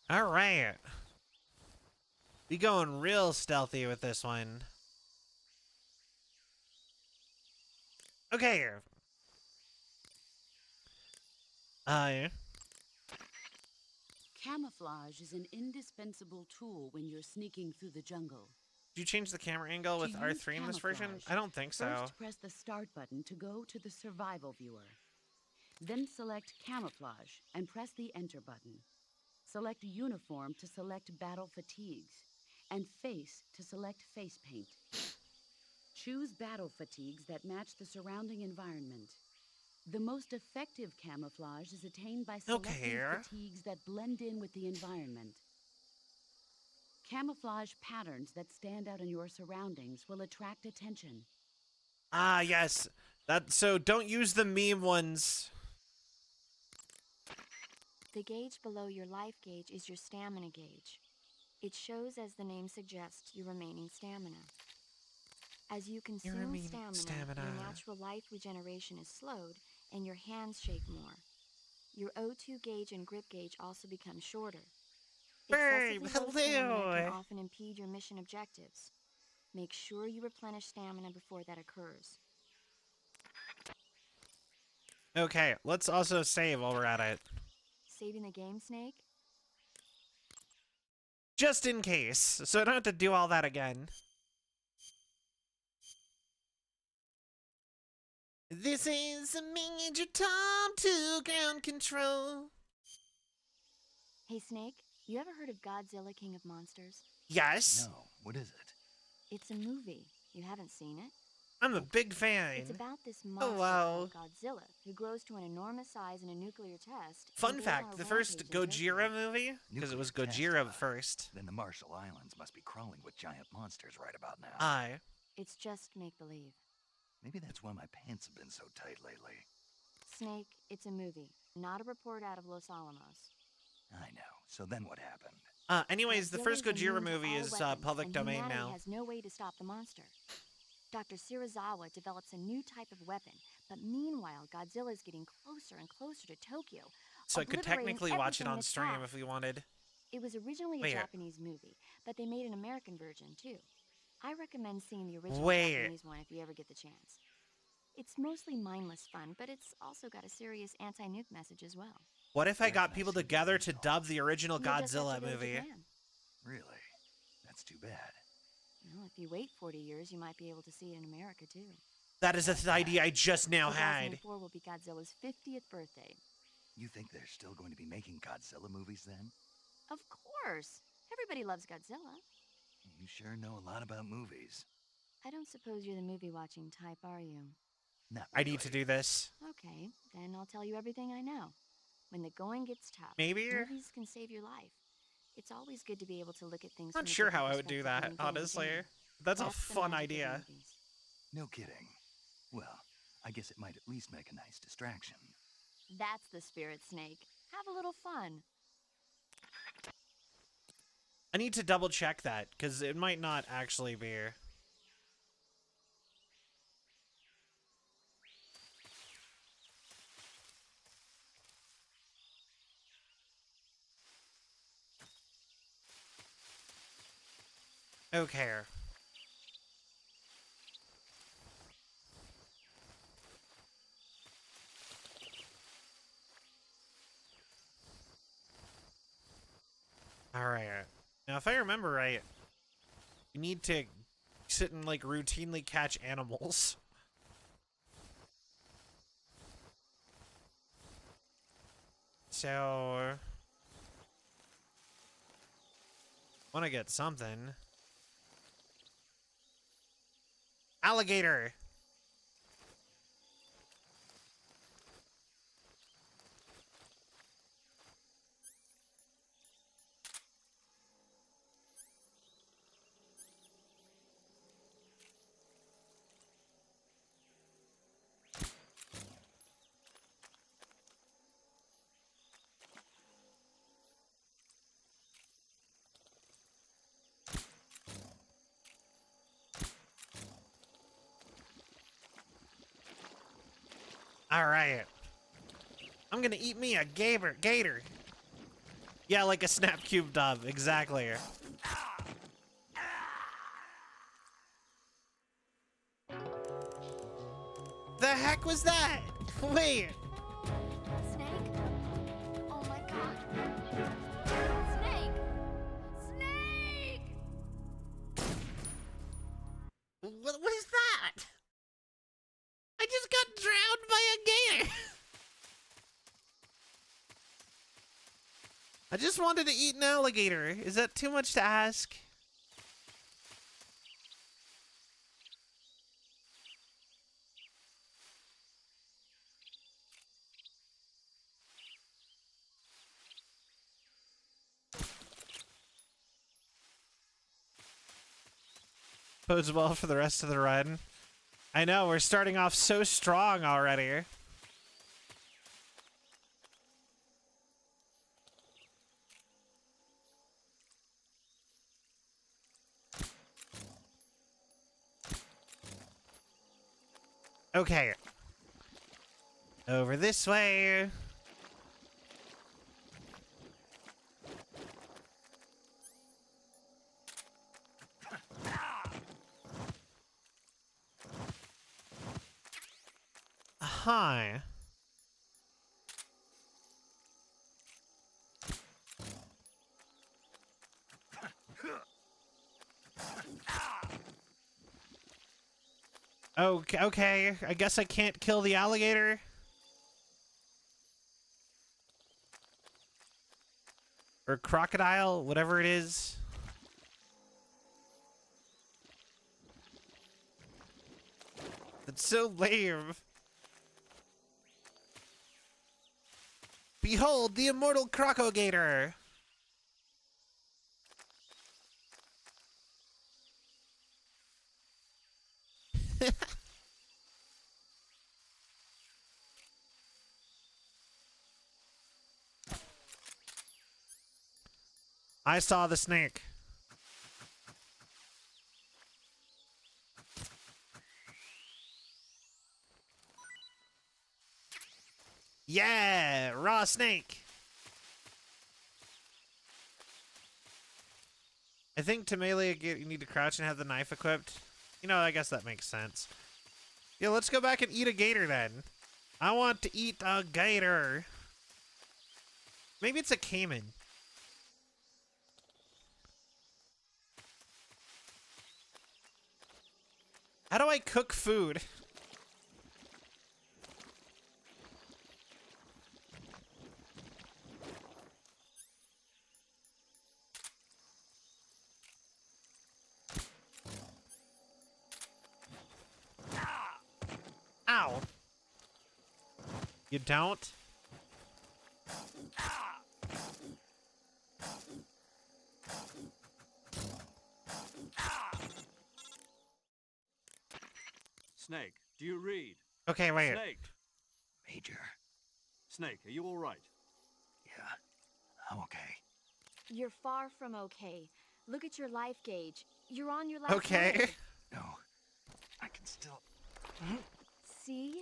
All right. We going real stealthy with this one. Okay. Camouflage is an indispensable tool when you're sneaking through the jungle. Did you change the camera angle with To use R3 in this version? camouflage, I don't think so. First, press the start button to go to the survival viewer. Then select camouflage and press the enter button. Select uniform to select battle fatigues, and face to select face paint. Choose battle fatigues that match the surrounding environment. The most effective camouflage is attained by selecting fatigues that blend in with the environment. Camouflage patterns that stand out in your surroundings will attract attention. Ah, yes. So don't use the meme ones. The gauge below your life gauge is your stamina gauge. It shows, as the name suggests, your remaining stamina. As you Your consume remaining stamina, stamina. your natural life regeneration is slowed, and your hands shake more. Your O2 gauge and grip gauge also become shorter. Babe, Excessively low stamina hello. can often impede your mission objectives. Make sure you replenish stamina before that occurs. Okay, let's also save while we're at it. Saving the game, Snake? Just in case, so I don't have to do all that again. This is a Major Tom to ground control. Hey, Snake, you ever heard of Godzilla King of Monsters? Yes, No, what is it? It's a movie. You haven't seen it? I'm a big fan. It's about this monster Hello. called Godzilla, who grows to an enormous size in a nuclear test. and Fun goes fact, on a the first rampage in Tokyo. Gojira movie, because it was Nuclear test, Gojira huh? first. Then the Marshall Islands must be crawling with giant monsters right about now. Aye. It's just make-believe. Maybe that's why my pants have been so tight lately. Snake, it's a movie, not a report out of Los Alamos. I know. So then what happened? Anyways, the first Godzilla's Gojira immune to movie all is weapons, public and domain humanity now. has no way to stop the monster. Dr. Shirazawa develops a new type of weapon, but meanwhile, Godzilla is getting closer and closer to Tokyo. So I could obliterating technically watch it everything in on its stream path. if we wanted. It was originally a Wait. Japanese movie, but they made an American version too. I recommend seeing the original Wait. Japanese one if you ever get the chance. It's mostly mindless fun, but it's also got a serious anti-nuke message as well. What if I Where got can I people see the together to original? dub the original You'll just have Godzilla to go to movie? Japan. Really? That's too bad. Well, if you wait 40 years, you might be able to see it in America too. That is the idea I just now had. 2004 will be Godzilla's 50th birthday. You think they're still going to be making Godzilla movies then? Of course. Everybody loves Godzilla. You sure know a lot about movies. I don't suppose you're the movie-watching type, are you? Not I need to really. do this. Okay, then I'll tell you everything I know. When the going gets tough, Maybe? movies can save your life. It's always good to be able to look at things I'm from not a sure different how I would do perspective that, when you go in the honestly. game. That's a the fun magic of idea. movies. No kidding. Well, I guess it might at least make a nice distraction. That's the spirit, Snake. Have a little fun. I need to double check that, because it might not actually be. Okay. Alright. Now, if I remember right, you need to sit and, like, routinely catch animals. So... want to get something. Alligator! Alright. I'm gonna eat me a gator. Yeah, like a Snap Cube dub, exactly. The heck was that? Wait. Snake? Oh my god. Snake! Snake! What is that? I just got drowned by a gator. I just wanted to eat an alligator. Is that too much to ask? Bodes well for the rest of the run. I know, we're starting off so strong already. Okay. Over this way. Hi. Okay, okay. I guess I can't kill the alligator. Or crocodile, whatever it is. That's so lame. Behold, the immortal Crocogator! I saw the snake. Yeah, raw snake. I think to melee you need to crouch and have the knife equipped. You know, I guess that makes sense. Yeah, let's go back and eat a gator then. I want to eat a gator. Maybe it's a caiman. How do I cook food? Ow. You don't? Snake, do you read? Okay, wait. Snake! Major. Snake, are you all right? Yeah, I'm okay. You're far from okay. Look at your life gauge. You're on your last Okay. leg. No, I can still... See?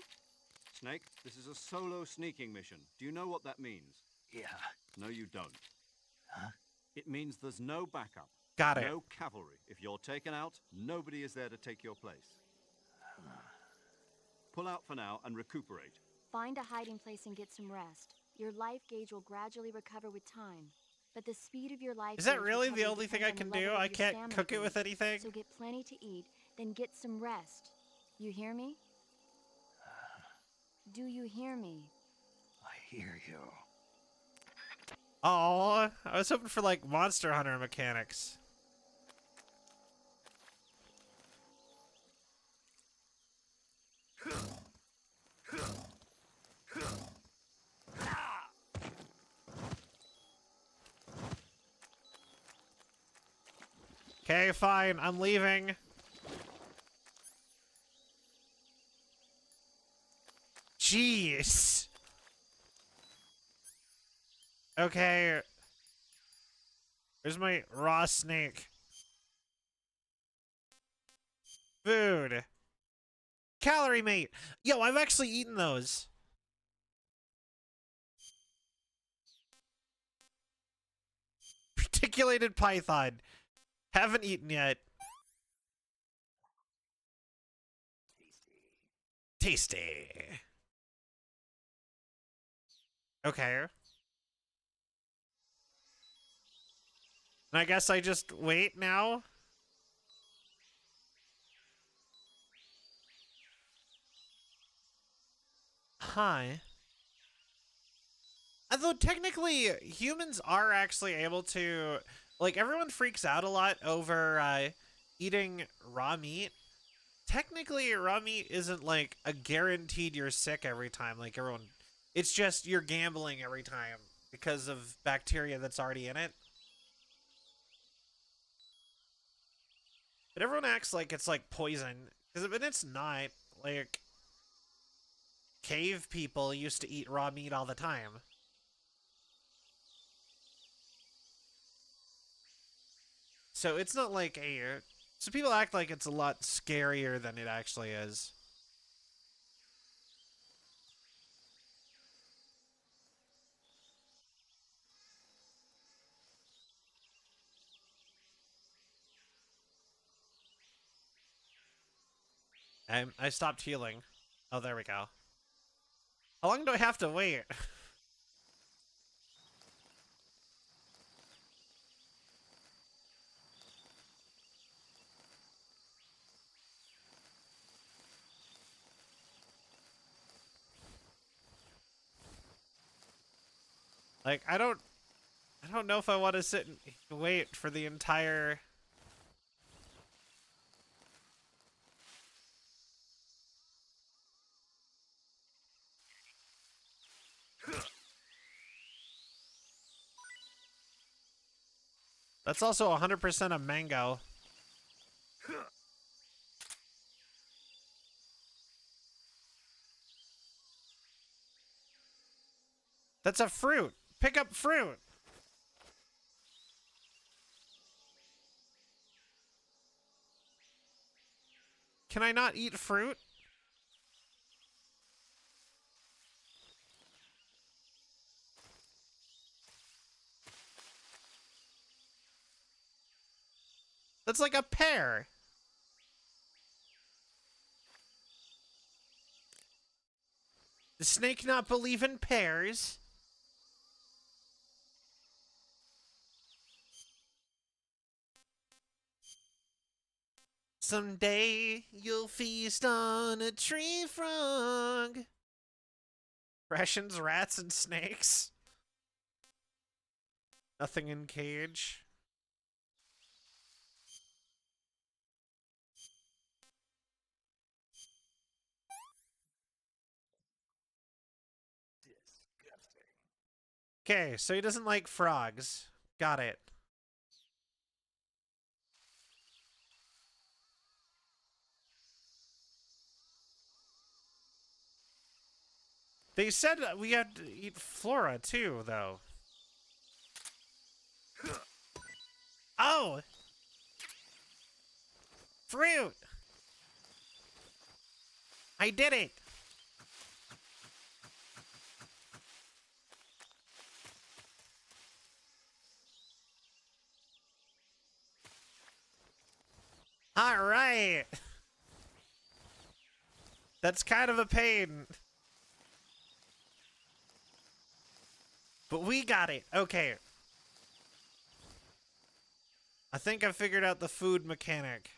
Snake, this is a solo sneaking mission. Do you know what that means? Yeah. No, you don't. Huh? It means there's no backup. Got it. No cavalry. If you're taken out, nobody is there to take your place. Pull out for now and recuperate. Find a hiding place and get some rest. Your life gauge will gradually recover with time. But the speed of your life Is that gauge really the recovery only thing I depends on can the do? level I of your can't stamina cook it with gauge. anything? So get plenty to eat, then get some rest. You hear me? Do you hear me? I hear you. Oh, I was hoping for like Monster Hunter mechanics. Okay, fine. I'm leaving. Jeez. Okay. Where's my raw snake? Food. Calorie mate. Yo, I've actually eaten those. Reticulated python. Haven't eaten yet. Tasty. Okay. And I guess I just wait now? Hi. Although technically humans are actually able to, like, everyone freaks out a lot over eating raw meat. Technically raw meat isn't like a guaranteed you're sick every time, like everyone, it's just you're gambling every time because of bacteria that's already in it. But everyone acts like it's like poison, because it's not. Like, cave people used to eat raw meat all the time. So it's not like a... So people act like it's a lot scarier than it actually is. I stopped healing. Oh, there we go. How long do I have to wait? Like, I don't know if I want to sit and wait for the entire... That's also 100% a mango. That's a fruit. Pick up fruit. Can I not eat fruit? That's like a pear. Does Snake not believe in pears? Someday you'll feast on a tree frog. Rations, rats, and snakes. Nothing in cage. Okay, so he doesn't like frogs. Got it. They said we had to eat flora too, though. Oh! Fruit! I did it! Alright! That's kind of a pain. But we got it. Okay. I think I figured out the food mechanic.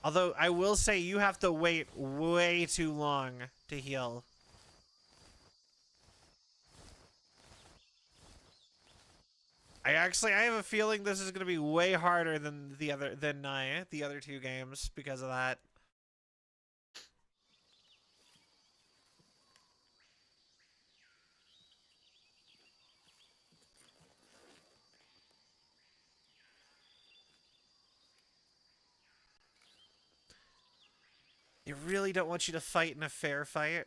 Although, I will say you have to wait way too long to heal. I have a feeling this is going to be way harder than the other two games because of that. They really don't want you to fight in a fair fight.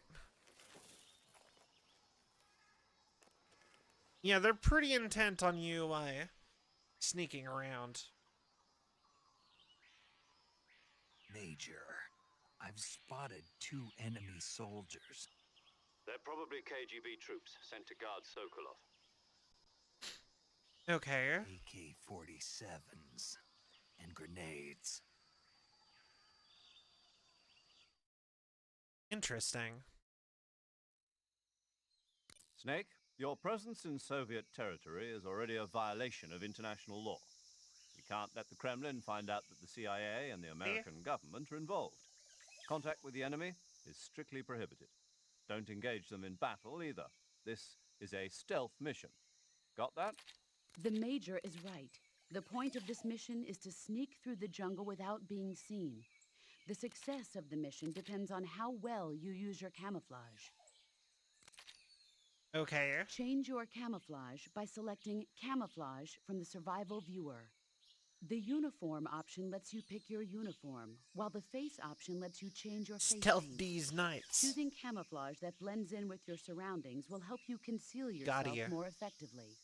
Yeah, they're pretty intent on you sneaking around. Major, I've spotted 2 enemy soldiers. They're probably KGB troops sent to guard Sokolov. Okay. AK-47s and grenades. Interesting. Snake, your presence in Soviet territory is already a violation of international law. We can't let the Kremlin find out that the CIA and the American government are involved. Contact with the enemy is strictly prohibited. Don't engage them in battle either. This is a stealth mission. Got that? The Major is right. The point of this mission is to sneak through the jungle without being seen. The success of the mission depends on how well you use your camouflage. Okay. Change your camouflage by selecting Camouflage from the Survival Viewer. The Uniform option lets you pick your uniform, while the Face option lets you change your face Stealth paint. these nights. Choosing camouflage that blends in with your surroundings will help you conceal yourself more effectively.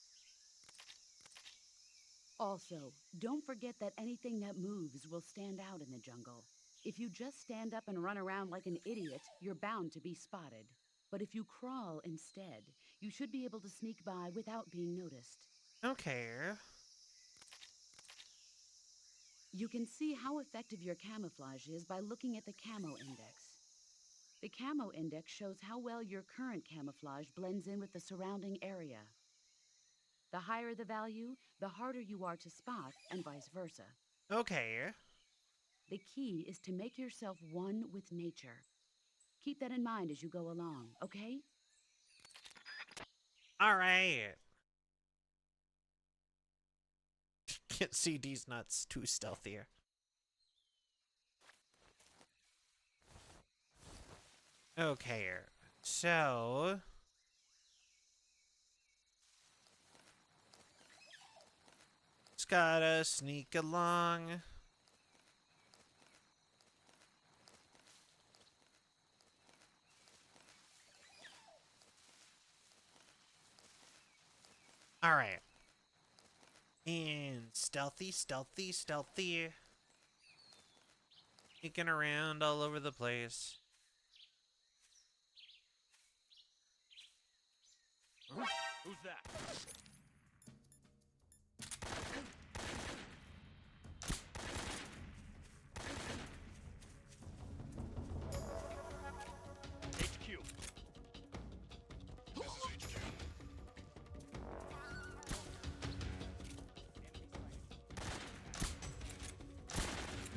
Also, don't forget that anything that moves will stand out in the jungle. If you just stand up and run around like an idiot, you're bound to be spotted. But if you crawl instead, you should be able to sneak by without being noticed. Okay. You can see how effective your camouflage is by looking at the camo index. The camo index shows how well your current camouflage blends in with the surrounding area. The higher the value, the harder you are to spot, and vice versa. Okay. The key is to make yourself one with nature. Keep that in mind as you go along, okay? All right. Can't see these nuts. Too stealthy. Okay. So... just gotta sneak along. All right. And stealthy, stealthy, stealthy. Sneaking around all over the place. Huh? Who's that? HQ. This is HQ.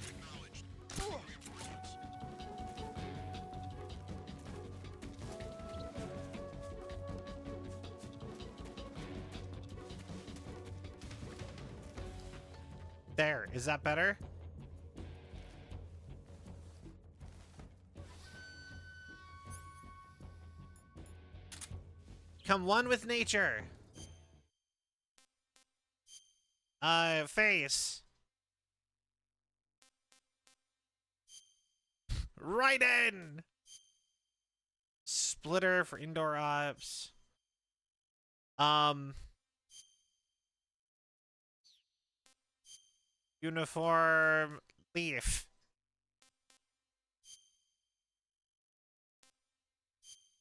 Acknowledged. Reinforcements. There. Is that better? Come one with nature. Face. Right in. Splitter for indoor ops. Uniform leaf.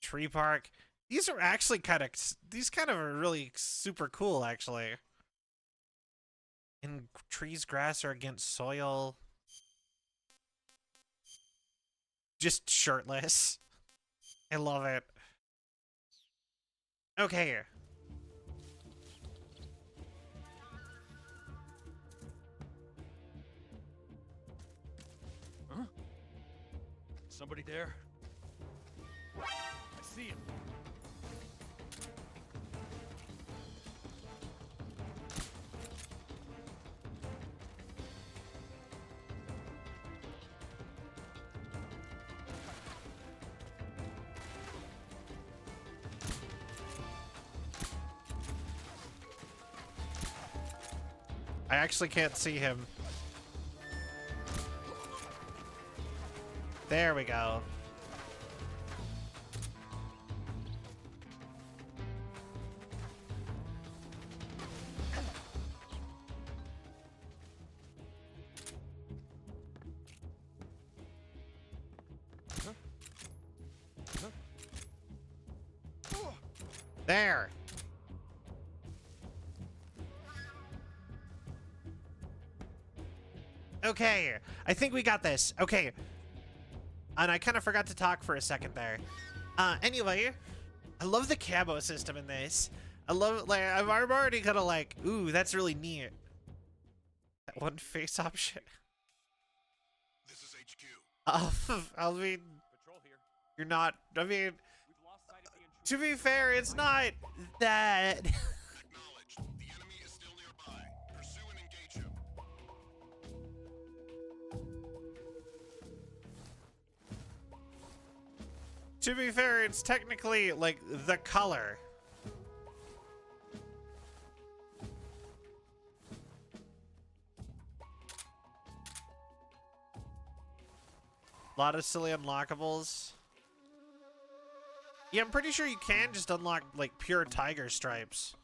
Tree park. These are actually these kind of are really super cool, actually. And trees, grass are against soil. Just shirtless. I love it. Okay. Huh? Somebody there? I see him. I actually can't see him. There we go. There. Okay, I think we got this. Okay. And I kind of forgot to talk for a second there. Anyway, I love the camo system in this. I love, like, I'm already kind of like, ooh, that's really neat. That one face option. This is HQ. I mean, Patrol here. you're not, I mean, We've lost sight of the intruder. to be fair, it's not that. Acknowledged. The enemy is still nearby. Pursue and engage him. To be fair, it's technically, like, the color. A lot of silly unlockables. Yeah, I'm pretty sure you can just unlock, like, pure tiger stripes.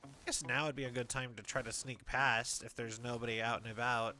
I guess now would be a good time to try to sneak past if there's nobody out and about.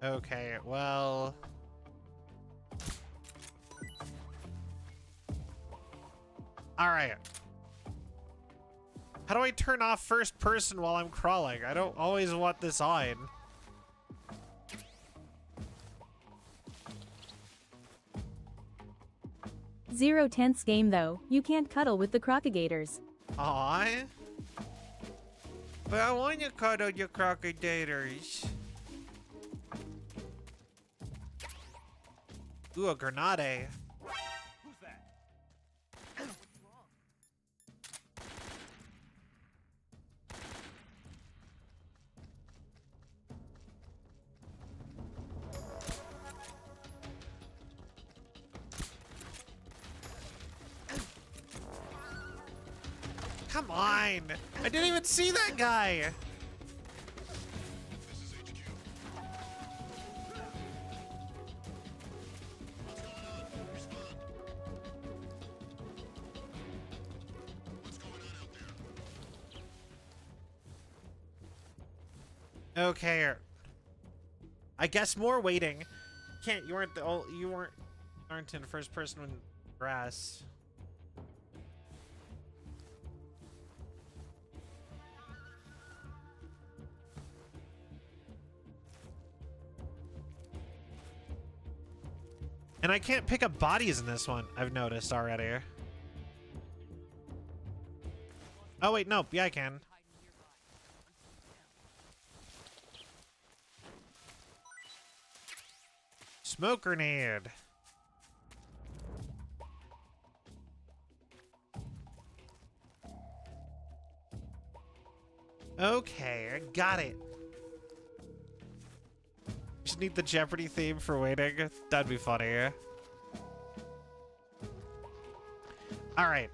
Okay, well... Alright. How do I turn off first person while I'm crawling? I don't always want this on. Zero tense game though. You can't cuddle with the crocodigators. Aw. But I want to cuddle your crocodilators. Ooh, a grenade. Who's that? Come on! I didn't even see that guy! This is HQ. What's going on? Respond. What's going on out there? Okay. I guess more waiting. You aren't in first person when grass. And I can't pick up bodies in this one, I've noticed already. Oh wait, nope, yeah I can. Smoke grenade. Okay, I got it. Just need the Jeopardy theme for waiting. That'd be funny. All right.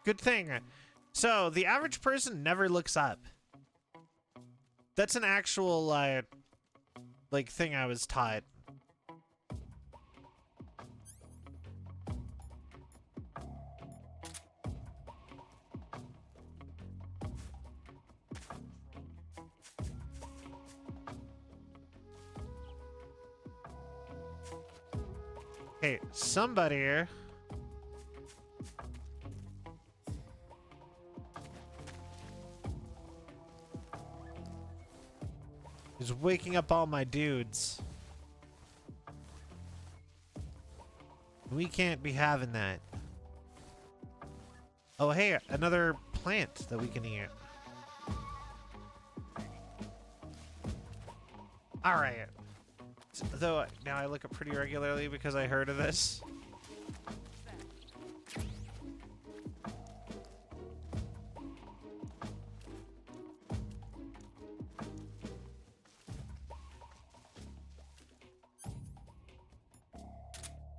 Good thing. So, the average person never looks up. That's an actual, like, thing I was taught. Hey, somebody... is waking up all my dudes. We can't be having that. Oh, hey, another plant that we can eat. All right. Though now I look up pretty regularly because I heard of this.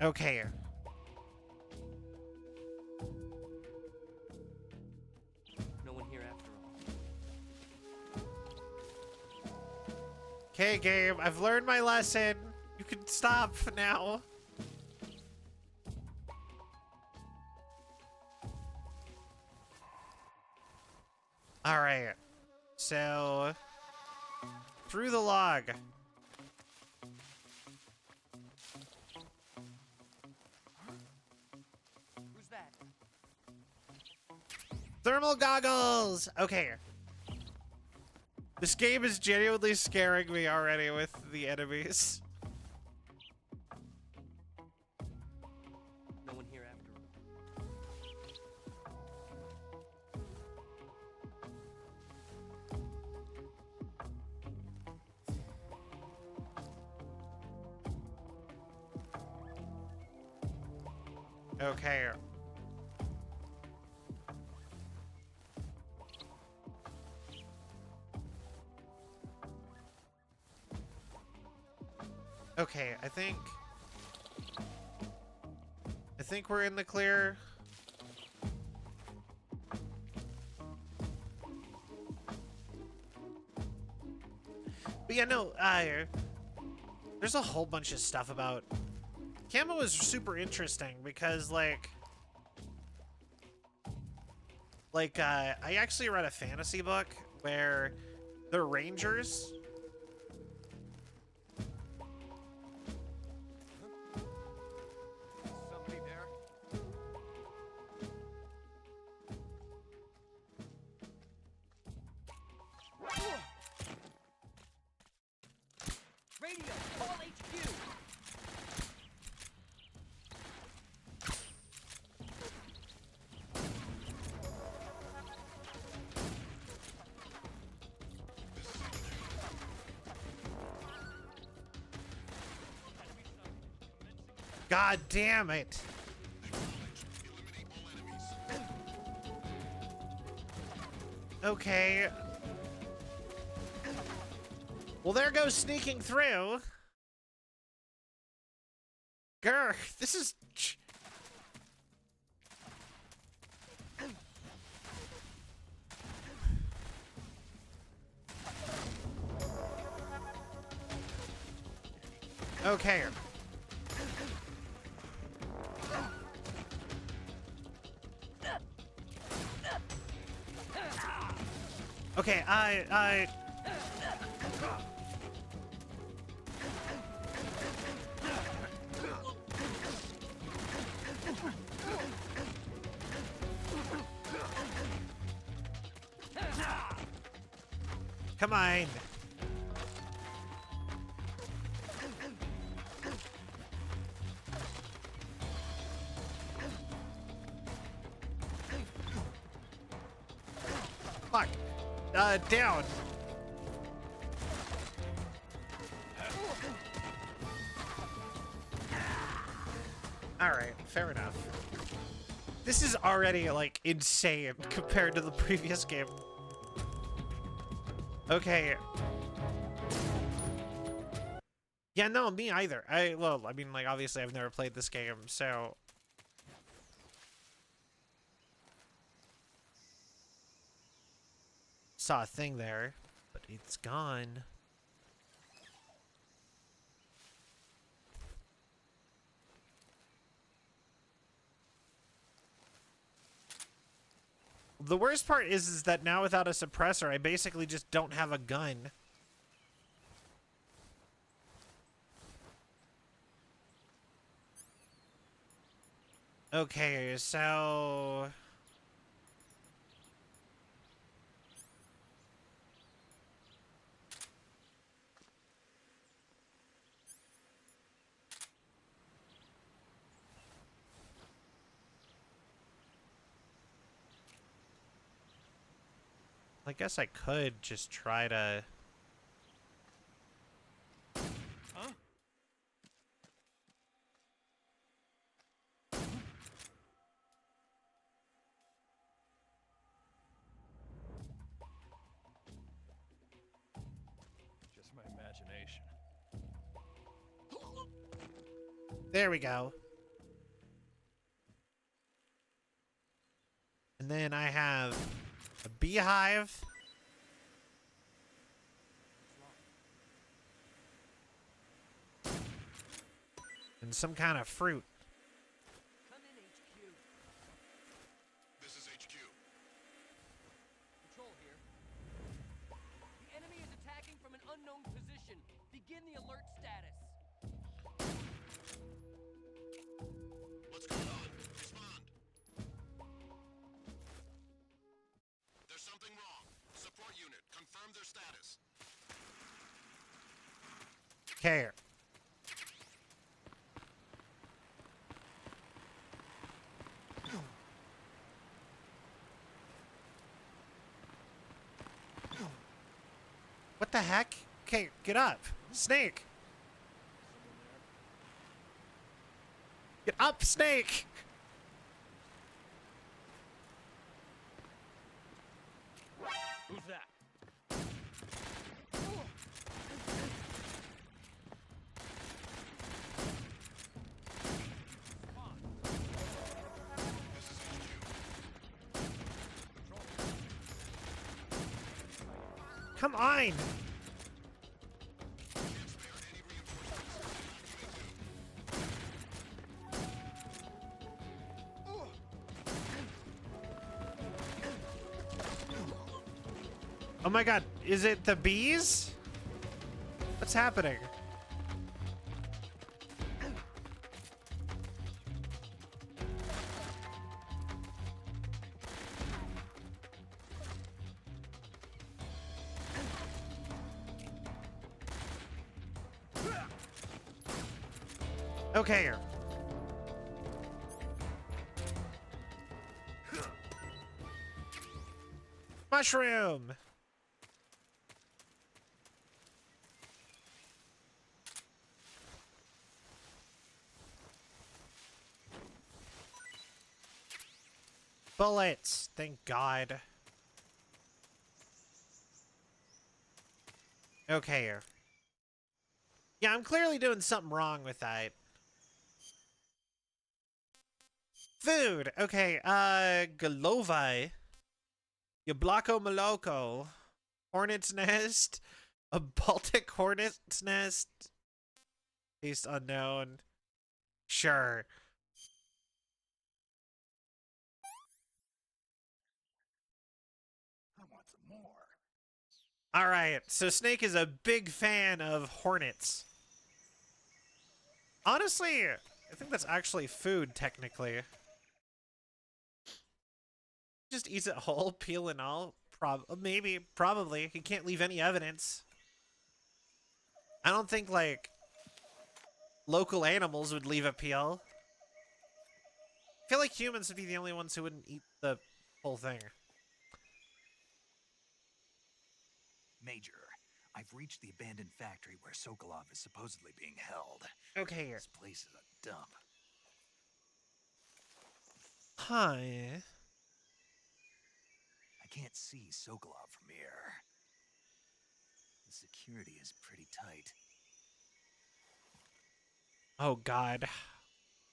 Okay. No one here after all. Okay, game. I've learned my lesson. You can stop now. All right. So, through the log. Who's that? Thermal goggles. Okay. This game is genuinely scaring me already with the enemies. No one here after all. Okay. Okay, I think we're in the clear. But yeah, no, there's a whole bunch of stuff about Camo is super interesting because like I actually read a fantasy book where the Rangers Somebody there? Radio, call HQ. God damn it. Eliminate all enemies. Okay. Well, there goes sneaking through. Grr, this is... Okay. Okay, come on. Fuck. Down. Alright, fair enough. This is already, like, insane compared to the previous game. Okay. Yeah, no, me either. Well, I mean, like, obviously I've never played this game, so... Saw a thing there, but it's gone. The worst part is that now without a suppressor, I basically just don't have a gun. Okay, so... I guess I could just try to... Huh? Just my imagination. There we go. And then I have a beehive. And some kind of fruit. Come in, HQ. This is HQ. Control here. The enemy is attacking from an unknown position. Begin the alert status. What's going on? Respond. There's something wrong. Support unit, confirm their status. Okay. What the heck? Okay, get up. Snake. Get up, Snake. Who's that? Come on. Oh my god, is it the bees? What's happening? Okay. Mushroom. Bullets. Thank God. Okay. Yeah, I'm clearly doing something wrong with that. Food. Okay, Galovai. Yablako Maloko. Hornet's Nest. A Baltic Hornet's Nest. Taste unknown. Sure. I want some more. Alright, so Snake is a big fan of hornets. Honestly, I think that's actually food, technically. Just eats it whole, peel and all. Maybe, probably. He can't leave any evidence. I don't think, like, local animals would leave a peel. I feel like humans would be the only ones who wouldn't eat the whole thing. Major, I've reached the abandoned factory where Sokolov is supposedly being held. Okay. This place is a dump. Hi. I can't see Sokolov from here. The security is pretty tight. Oh God.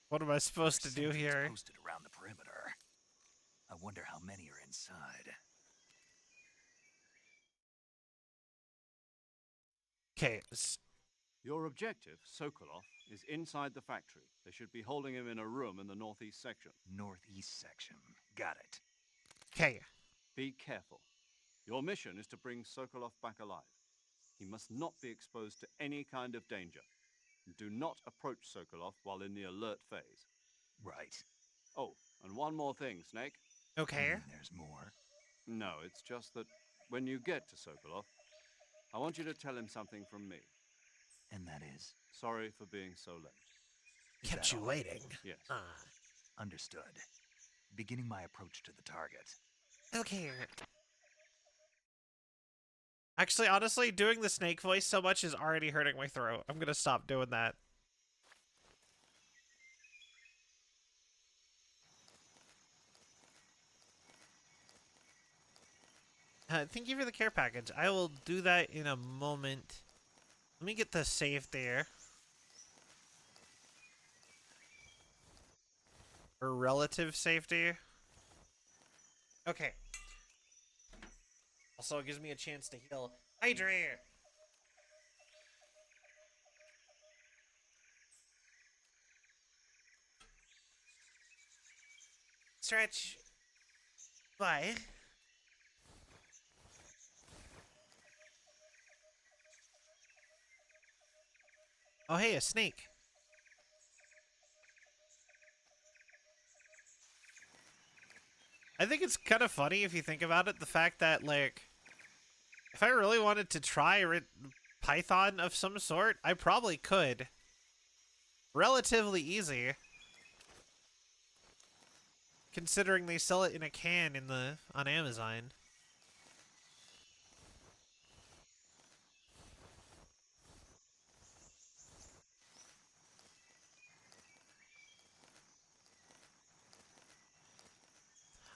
What am I supposed to do here? Posted around the perimeter. I wonder how many are inside. Okay. Your objective, Sokolov, is inside the factory. They should be holding him in a room in the northeast section. Northeast section. Got it. Okay. Be careful. Your mission is to bring Sokolov back alive. He must not be exposed to any kind of danger. Do not approach Sokolov while in the alert phase. Right. Oh, and one more thing, Snake. Okay. There's more. No, it's just that when you get to Sokolov, I want you to tell him something from me. And that is? Sorry for being so late. Kept you waiting. Yes. Understood. Beginning my approach to the target. Okay. Actually, honestly, doing the Snake voice so much is already hurting my throat. I'm gonna stop doing that. Thank you for the care package. I will do that in a moment. Let me get the save there. For relative safety. Okay. Also, it gives me a chance to heal. Hydrate! Stretch. Bye. Oh, hey, a snake. I think it's kind of funny if you think about it, the fact that, like, if I really wanted to try Python of some sort, I probably could. Relatively easy. Considering they sell it in a can on Amazon.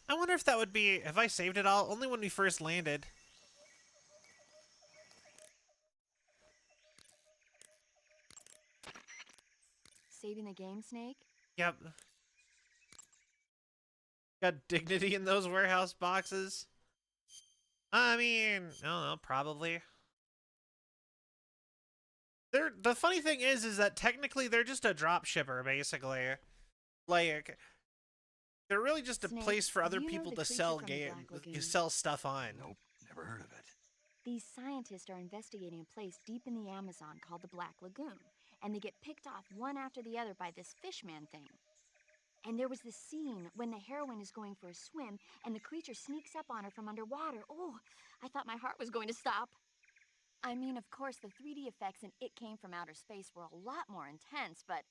I wonder if that would be, if I saved it all, only when we first landed. Saving the game, Snake? Yep. Got dignity in those warehouse boxes. I mean, I don't know, probably. The funny thing is that technically they're just a drop shipper, basically. Like, they're really just a Snake, place for other do you know people the to creature sell from the Black Lagoon? sell stuff on. Nope, never heard of it. These scientists are investigating a place deep in the Amazon called the Black Lagoon, and they get picked off one after the other by this fishman thing. And there was this scene when the heroine is going for a swim and the creature sneaks up on her from underwater. Oh, I thought my heart was going to stop. I mean, of course, the 3D effects in It Came from Outer Space were a lot more intense, but...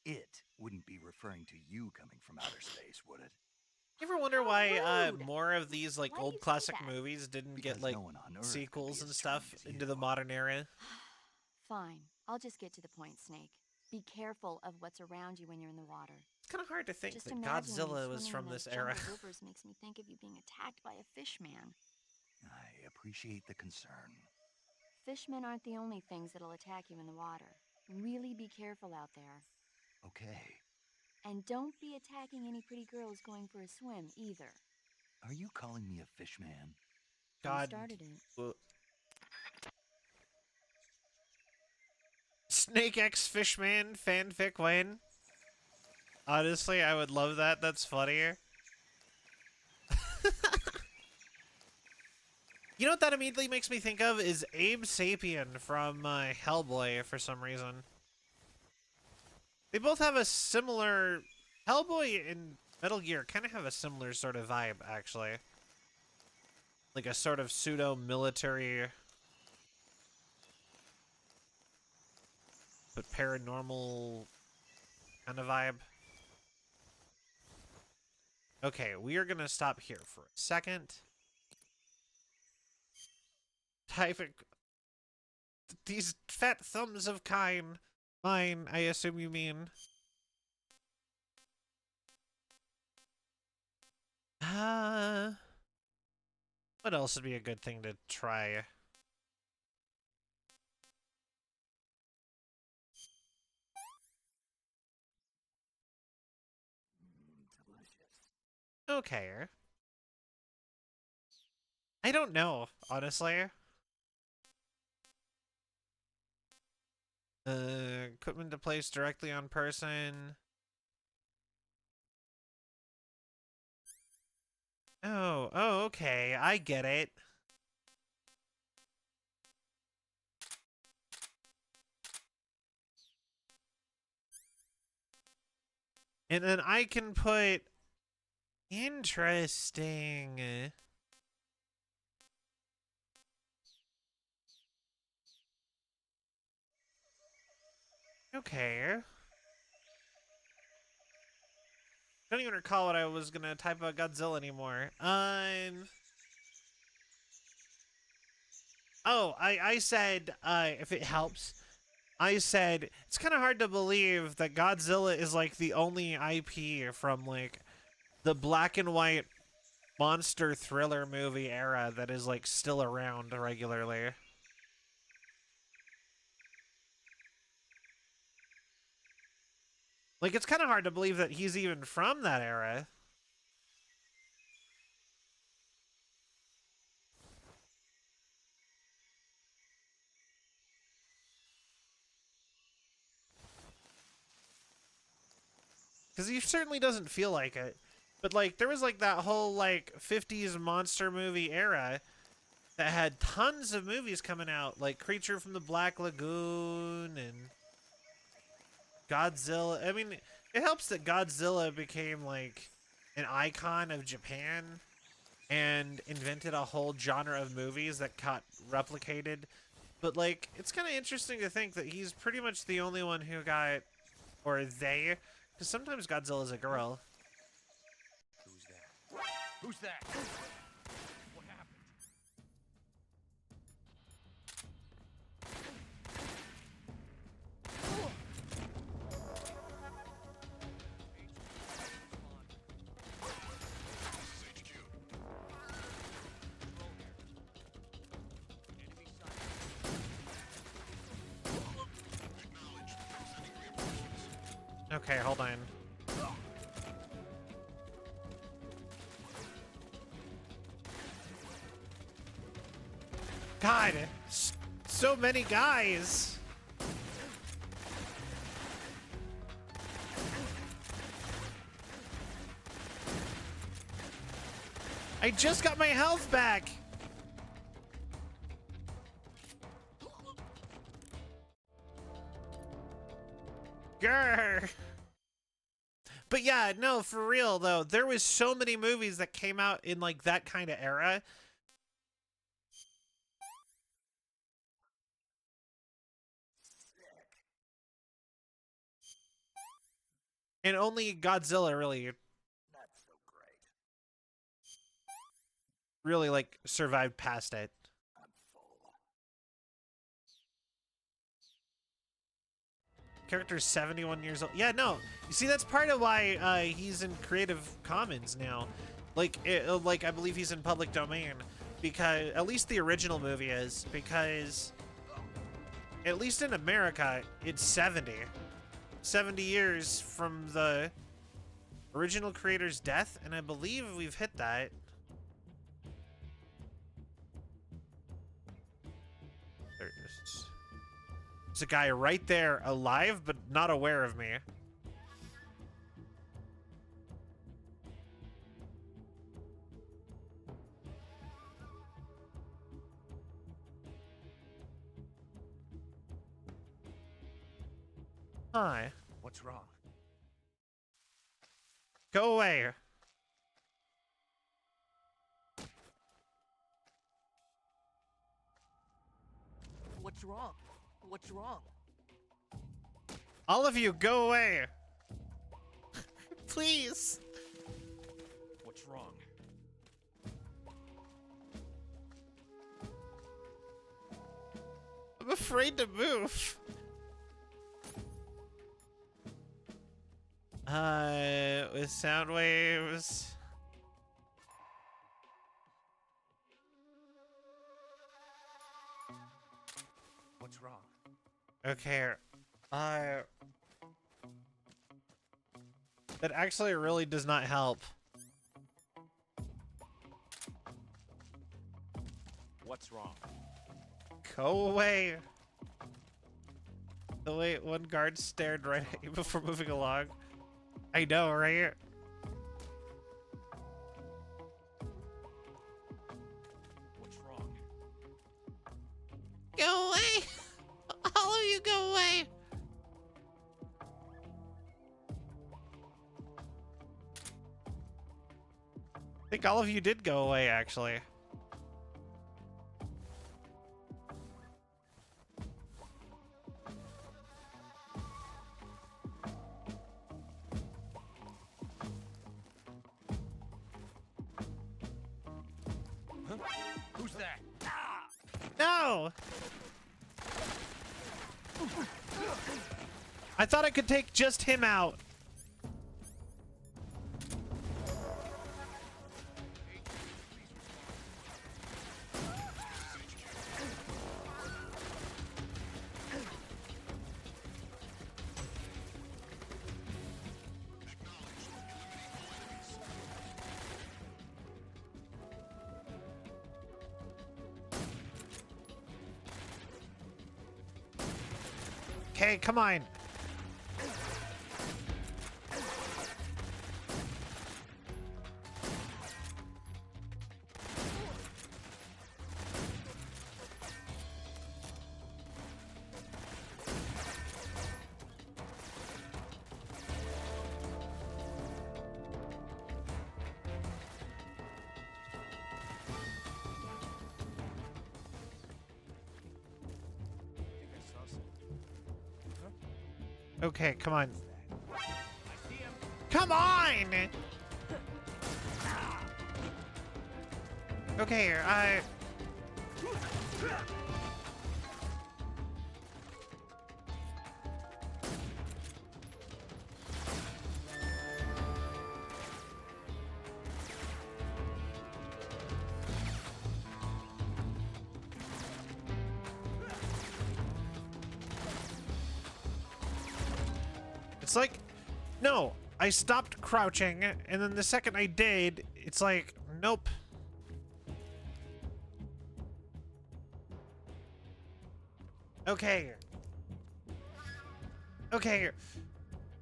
It wouldn't be referring to you coming from outer space, would it? You ever wonder why rude. more of these like Why do old you say classic that? movies didn't Because get like no one on Earth could sequels be and as stuff strong as into the you. modern era? Fine, I'll just get to the point, Snake. Be careful of what's around you when you're in the water. It's kind of hard to think Just that imagining you Godzilla was swimming from in this those era. jungle rivers makes me think of you being attacked by a fishman. I appreciate the concern. Fishmen aren't the only things that'll attack you in the water. Really be careful out there. Okay. And don't be attacking any pretty girls going for a swim, either. Are you calling me a fish man? You God. started it. Well, Snake X Fishman fanfic Wayne. Honestly, I would love that. That's funnier. You know what that immediately makes me think of is Abe Sapien from Hellboy for some reason. They both have a similar... Hellboy and Metal Gear kind of have a similar sort of vibe, actually. Like a sort of pseudo-military... but paranormal kind of vibe. Okay, we are gonna stop here for a second. Typing these fat thumbs of mine, I assume you mean. What else would be a good thing to try? Okay. I don't know, honestly. Equipment to place directly on person. Oh, okay. I get it. And then I can put... Interesting. Okay. Don't even recall what I was gonna type about Godzilla anymore. Oh, I said, if it helps, I said, it's kind of hard to believe that Godzilla is, like, the only IP from, like, the black and white monster thriller movie era that is, like, still around regularly. Like, it's kind of hard to believe that he's even from that era. Because he certainly doesn't feel like it. But, like, there was, like, that whole, like, 50s monster movie era that had tons of movies coming out. Like, Creature from the Black Lagoon and Godzilla. I mean, it helps that Godzilla became, like, an icon of Japan and invented a whole genre of movies that got replicated. But, like, it's kind of interesting to think that he's pretty much the only one who got, or they, because sometimes Godzilla's a girl. Who's that? Who's that? What happened? Okay, hold on. God, so many guys. I just got my health back. Grr. But yeah, no, for real though, there was so many movies that came out in like that kind of era. And only Godzilla really like survived past it. Character's 71 years old. Yeah, no. You see, that's part of why he's in Creative Commons now. Like, like I believe he's in public domain, because at least the original movie is, because at least in America it's 70 years from the original creator's death, and I believe we've hit that. There's a guy right there, alive, but not aware of me. Hi. What's wrong? Go away. What's wrong? What's wrong? All of you, go away. Please. What's wrong? I'm afraid to move. With sound waves. What's wrong? Okay. That actually really does not help. What's wrong? Go away. The way one guard stared right at you before moving along. I know, right? What's wrong? Go away! All of you go away! I think all of you did go away, actually. Huh? Who's that? No! I thought I could take just him out. Okay, come on. Okay, come on. Come on! Okay, it's like, no, I stopped crouching, and then the second I did, it's like, nope. Okay. Okay.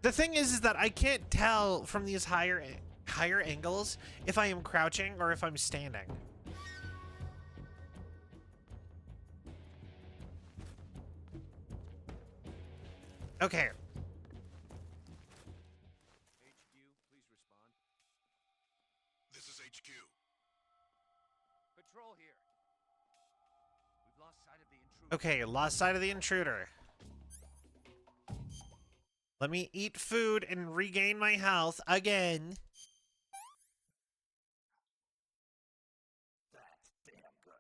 The thing is that I can't tell from these higher angles if I am crouching or if I'm standing. Okay. HQ. Patrol here. We've lost sight of the intruder. Okay, lost sight of the intruder. Let me eat food and regain my health again. That's damn good.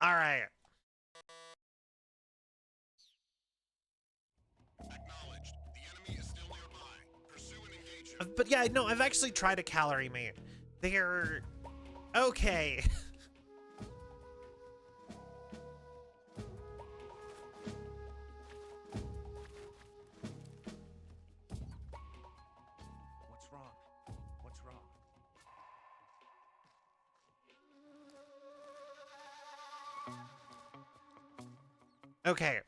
All right. Acknowledged. The enemy is still nearby. Pursue and engage him. But yeah, no, I've actually tried a calorie mate. They're okay. What's wrong? What's wrong? Okay.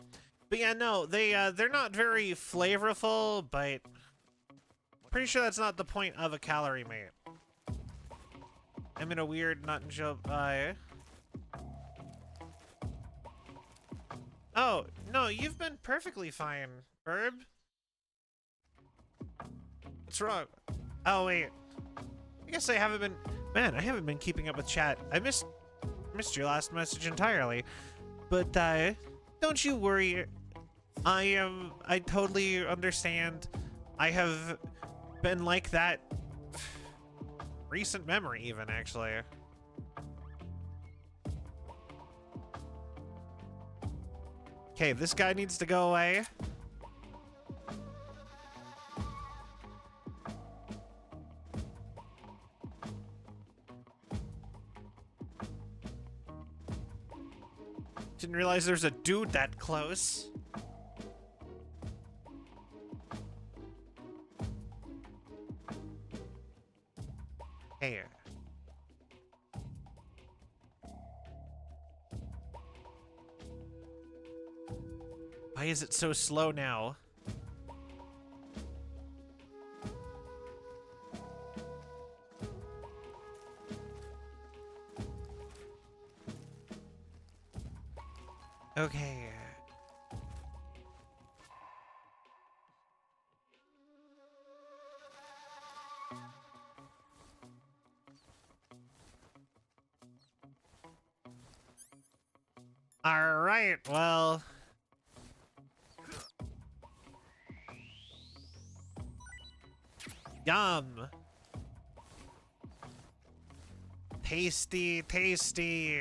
But yeah, no, they're not very flavorful, but pretty sure that's not the point of a calorie mate. I'm in a weird nut and joke. Oh, no, you've been perfectly fine, Herb. What's wrong? Oh, wait. I guess I haven't been... Man, I haven't been keeping up with chat. I missed your last message entirely. But, don't you worry. I totally understand. I have been like that recent memory even, actually. Okay, this guy needs to go away. Didn't realize there's a dude that close. Hey. Why is it so slow now? Okay. All right, well. Yum. Tasty, tasty.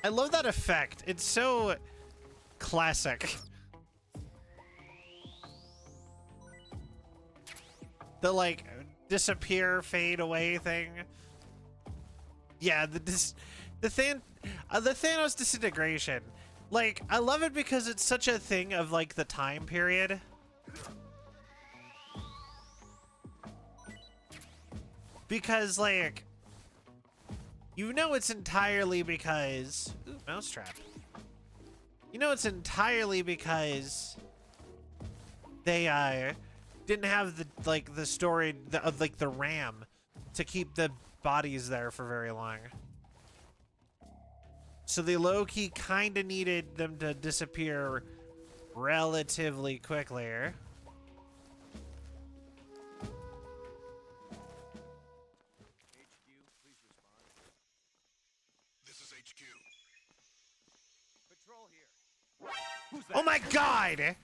I love that effect. It's so classic. The like disappear, fade away thing. Yeah, the Thanos disintegration. Like, I love it because it's such a thing of like the time period. Because like, you know, it's entirely because, ooh, mousetrap. You know, it's entirely because they didn't have the storage of like the RAM to keep the bodies there for very long. So they low-key kind of needed them to disappear relatively quickly. HQ, please respond. This is HQ. Patrol here. Who's that? Oh my god!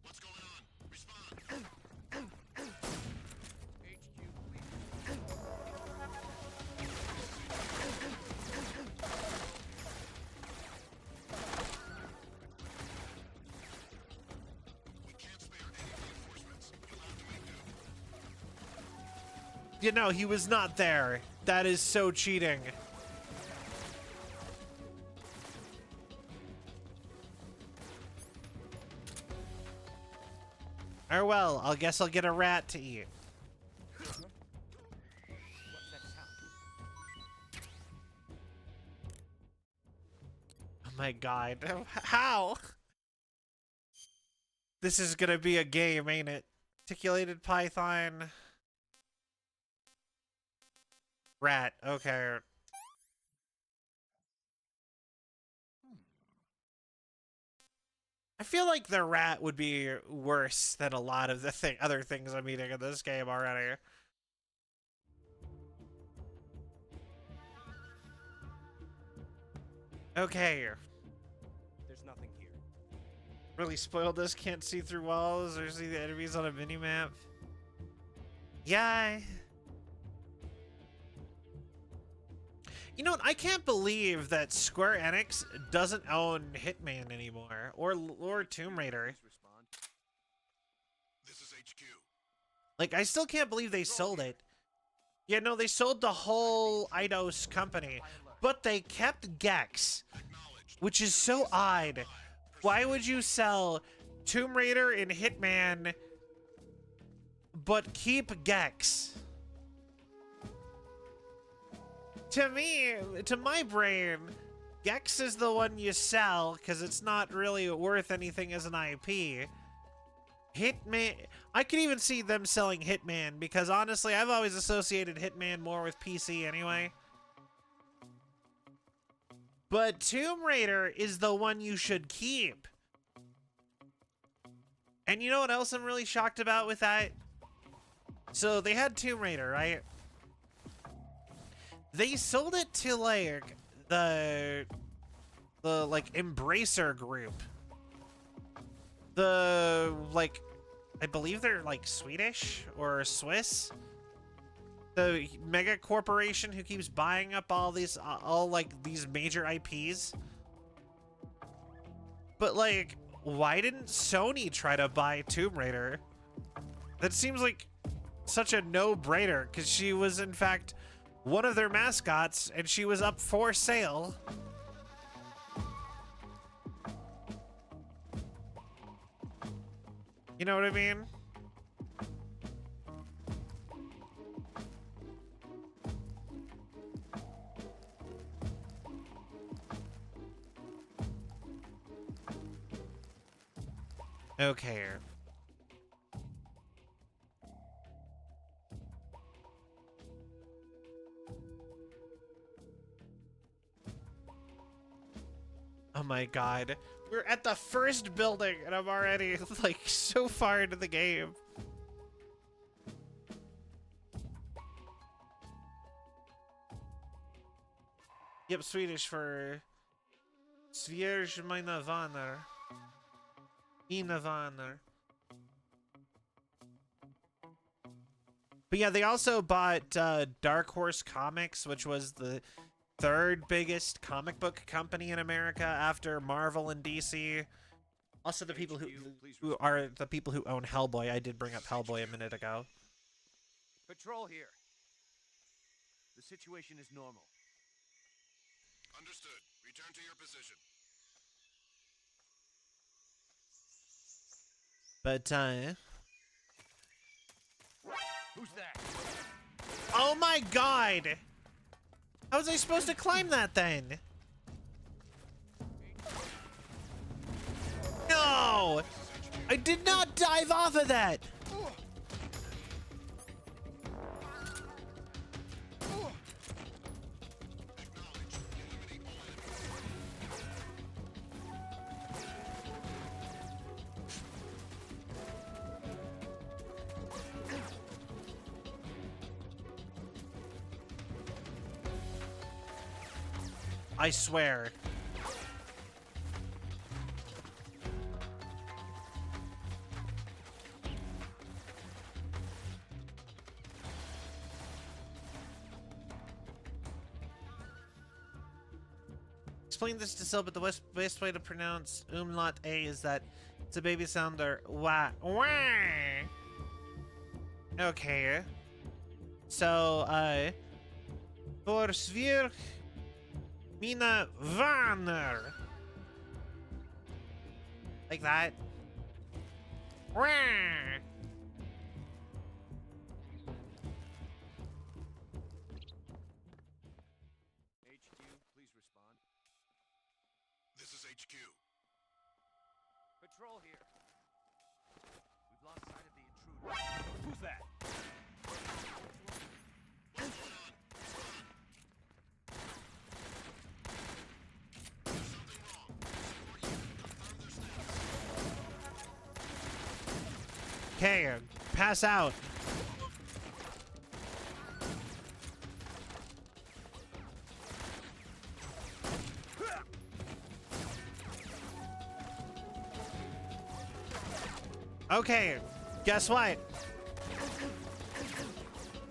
What's going on? Respond. HQ, please. We can't spare any reinforcements. You'll have to make do. You know, he was not there. That is so cheating. Or well, I guess I'll get a rat to eat. What's that sound? Oh my god. How? This is gonna be a game, ain't it? Articulated python. Rat, okay. I feel like the rat would be worse than a lot of the other things I'm eating in this game already. Okay. There's nothing here. Really spoiled this. Can't see through walls or see the enemies on a minimap. Yeah. You know what? I can't believe that Square Enix doesn't own Hitman anymore, or Tomb Raider. This is HQ. Like, I still can't believe they sold it. Yeah, no, they sold the whole Eidos company, but they kept Gex, which is so odd. Why would you sell Tomb Raider and Hitman, but keep Gex? To me, to my brain, Gex is the one you sell because it's not really worth anything as an IP. Hitman, I could even see them selling Hitman because honestly, I've always associated Hitman more with PC anyway. But Tomb Raider is the one you should keep. And you know what else I'm really shocked about with that? So they had Tomb Raider, right? They sold it to like the like Embracer group. The like, I believe they're like Swedish or Swiss. The mega corporation who keeps buying up all these these major IPs. But like, why didn't Sony try to buy Tomb Raider? That seems like such a no-brainer because she was in fact one of their mascots and she was up for sale. You know what I mean? Okay. Oh my god. We're at the first building and I'm already like so far into the game. Yep, Swedish for Svierge mina vänner. Mina vänner. But yeah, they also bought Dark Horse Comics, which was the third biggest comic book company in America after Marvel and DC. Also the people who are the people who own Hellboy. I did bring up Hellboy a minute ago. Patrol here. The situation is normal. Understood. Return to your position. But Who's that? oh my god! How was I supposed to climb that then? No! I did not dive off of that! I swear. Explain this to Sil, but the best way to pronounce umlaut A is that it's a baby sounder. Wah. Wah. Okay. So, for Svierg mina vänner. Like that. Wah. HQ, please respond. This is HQ. Patrol here. We've lost sight of the intruder. Who's that? Okay, pass out. Okay, guess what?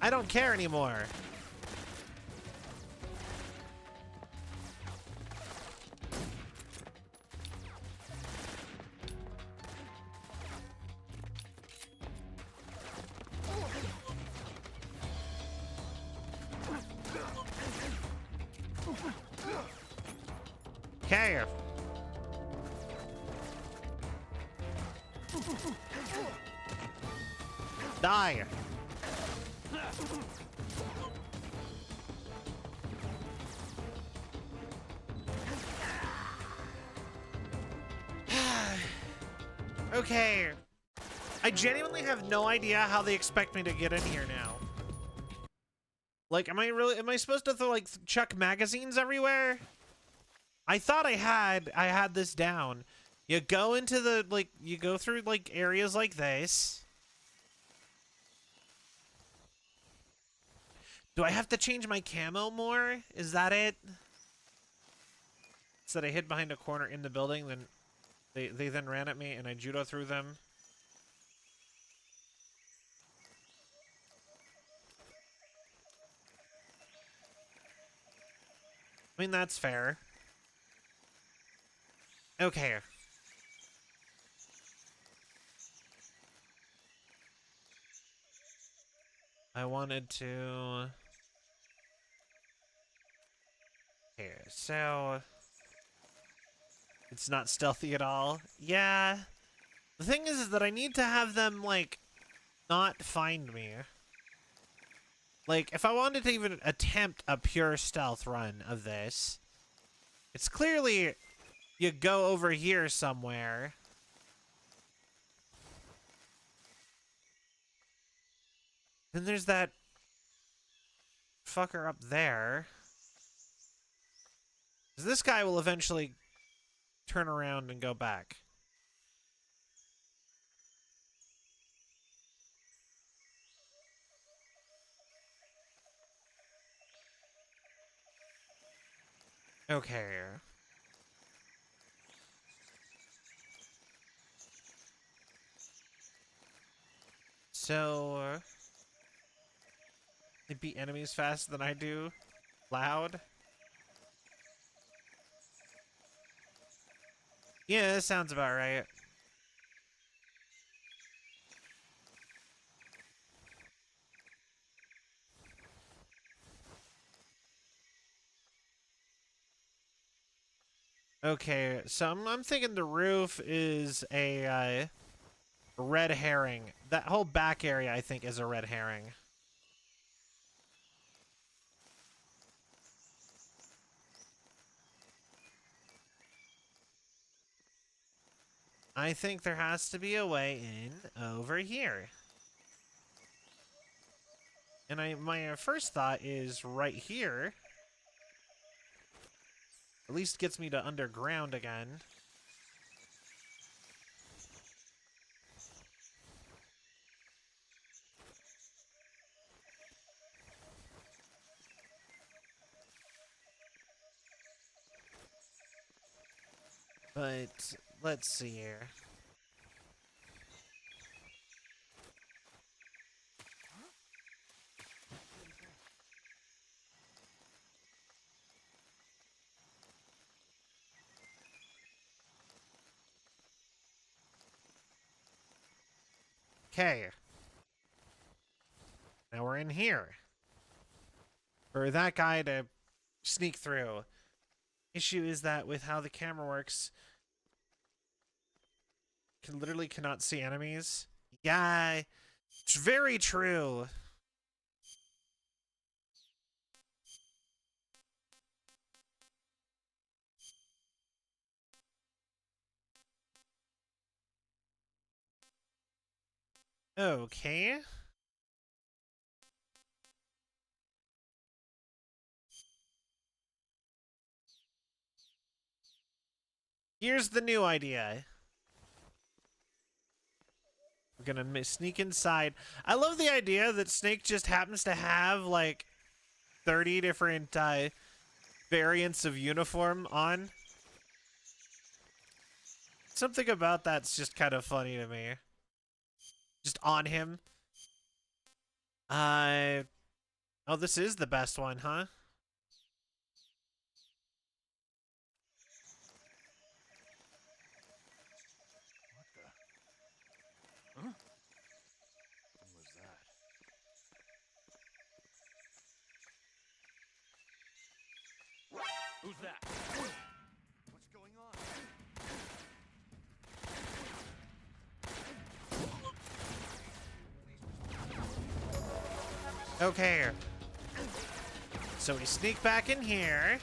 I don't care anymore. Okay. Die. Okay. I genuinely have no idea how they expect me to get in here now. Like, am I supposed to throw, like, chuck magazines everywhere? I thought I had this down. You go into the, like, you go through, like, areas like this. Do I have to change my camo more? Is that it? So that I hid behind a corner in the building, then they then ran at me and I judo through them. I mean, that's fair. Okay. I wanted to... Here, so... It's not stealthy at all. Yeah. The thing is that I need to have them, like, not find me. Like, if I wanted to even attempt a pure stealth run of this, it's clearly you go over here somewhere. Then there's that fucker up there. 'Cause this guy will eventually turn around and go back. Okay. So, they beat enemies faster than I do. Loud. Yeah, that sounds about right. Okay, so I'm thinking the roof is a red herring. That whole back area, I think, is a red herring. I think there has to be a way in over here. And my first thought is right here. At least gets me to underground again. But let's see here. Okay. Now we're in here. For that guy to sneak through. Issue is that with how the camera works, literally cannot see enemies. Yeah, it's very true. Okay. Here's the new idea. gonna sneak inside. I love the idea that Snake just happens to have like 30 different variants of uniform on. Something about that's just kind of funny to me. Just on him. Oh, this is the best one, huh? Huh? What was that? Who's that? What's going on? Okay. So we sneak back in here.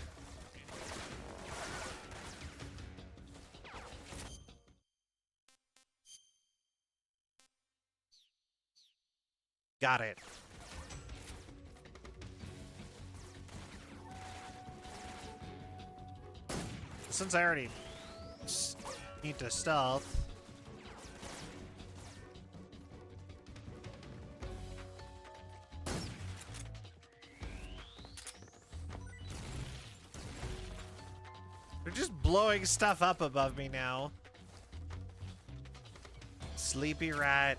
Got it. Since I already need to stealth. They're just blowing stuff up above me now. Sleepy rat.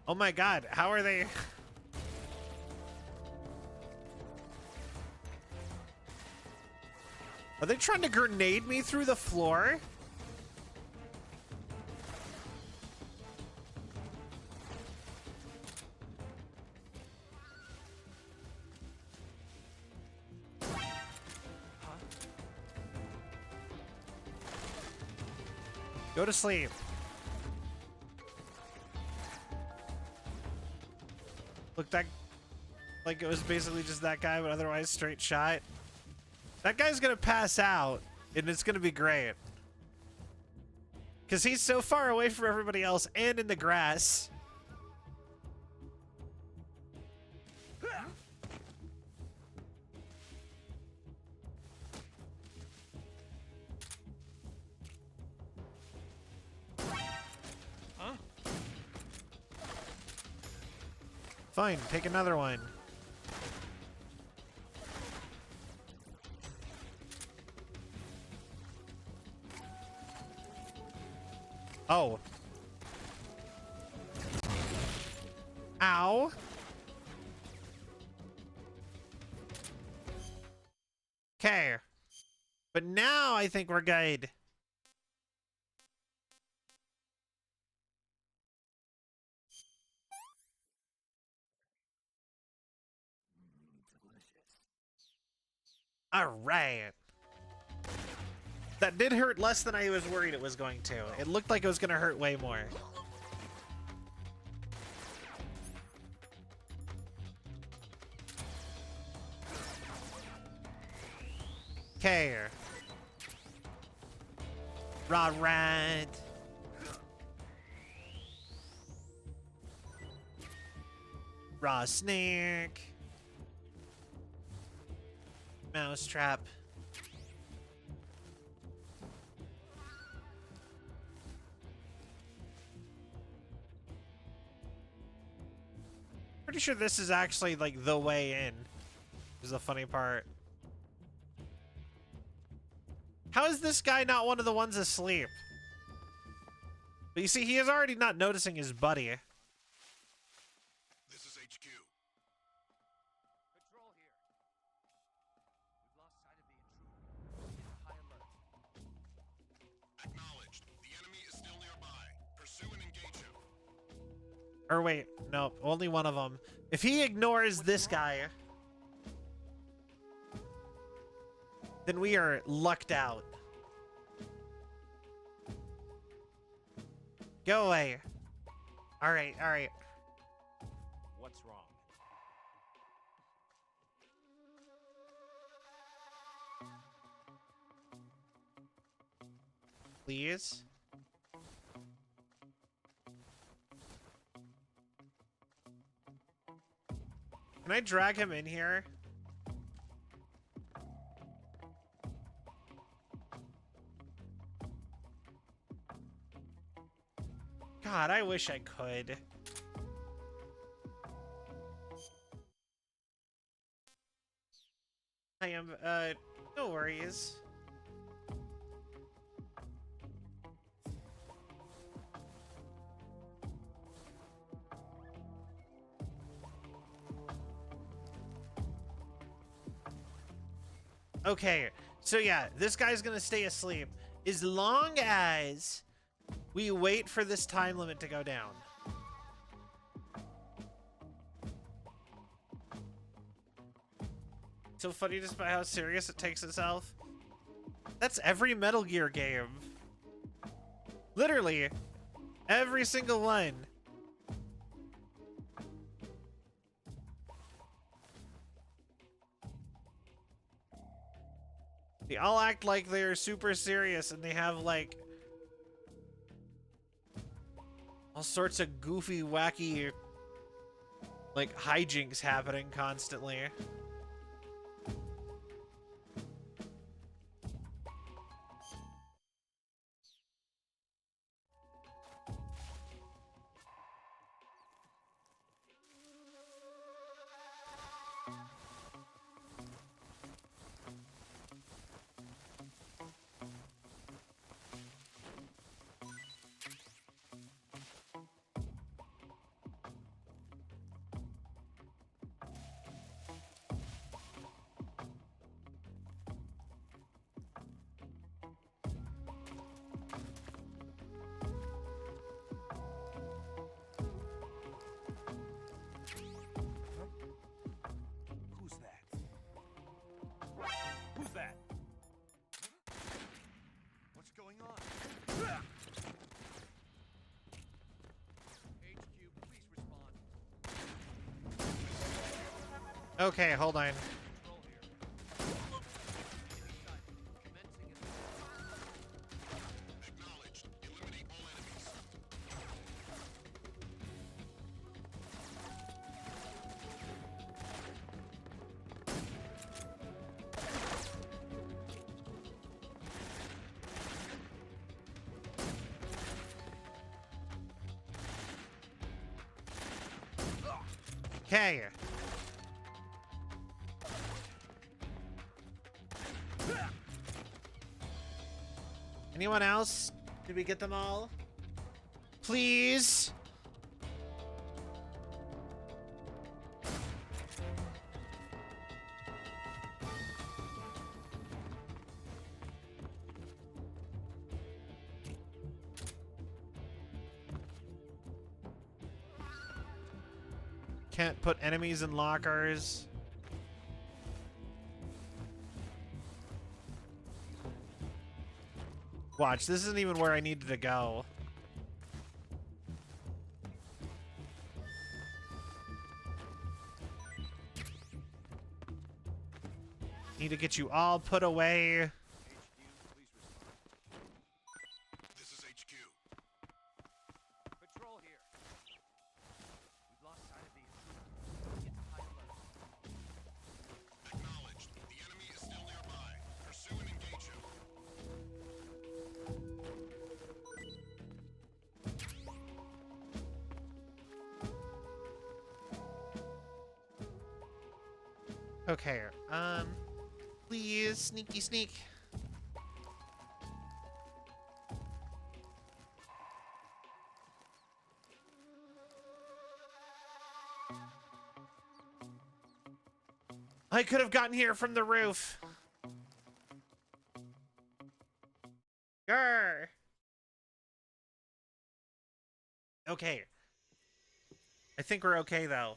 Oh my god, how are they? Are they trying to grenade me through the floor? Go to sleep. Looked like it was basically just that guy, but otherwise straight shot. That guy's gonna pass out, and it's gonna be great. Because he's so far away from everybody else and in the grass. Huh? Fine, take another one. Oh. Ow. Okay. But now I think we're good. All right. That did hurt less than I was worried it was going to. It looked like it was going to hurt way more. Okay. Raw rat. Raw snake. Mousetrap. Pretty sure this is actually like the way in. Is the funny part. How is this guy not one of the ones asleep? But you see, he is already not noticing his buddy. This is HQ. Patrol here. We've lost sight of the intruder. High alert. Acknowledged. The enemy is still nearby. Pursue and engage him. Or wait, no, only one of them. If he ignores this guy, then we are lucked out. Go away. All right, all right. What's wrong? Please. Can I drag him in here? God, I wish I could. I am, no worries. Okay, so yeah, this guy's gonna stay asleep as long as we wait for this time limit to go down. So funny just by how serious it takes itself. That's every Metal Gear game. Literally, every single one. They all act like they're super serious and they have like all sorts of goofy, wacky, like hijinks happening constantly. Who's that? Who's that? What's going on? HQ, please respond. Okay, hold on. Control here. Inside. Commencing an Acknowledged. Eliminate all enemies. Okay. Anyone else? Did we get them all? Please? Can't put enemies in lockers. Watch, this isn't even where I needed to go. Need to get you all put away. This is HQ. patrol here. We've lost sight of the intruder. Get to high alert. Acknowledged. The enemy is still nearby. Pursue and engage him. Okay, please, sneaky sneak. I could have gotten here from the roof. Grr. Okay. I think we're okay though.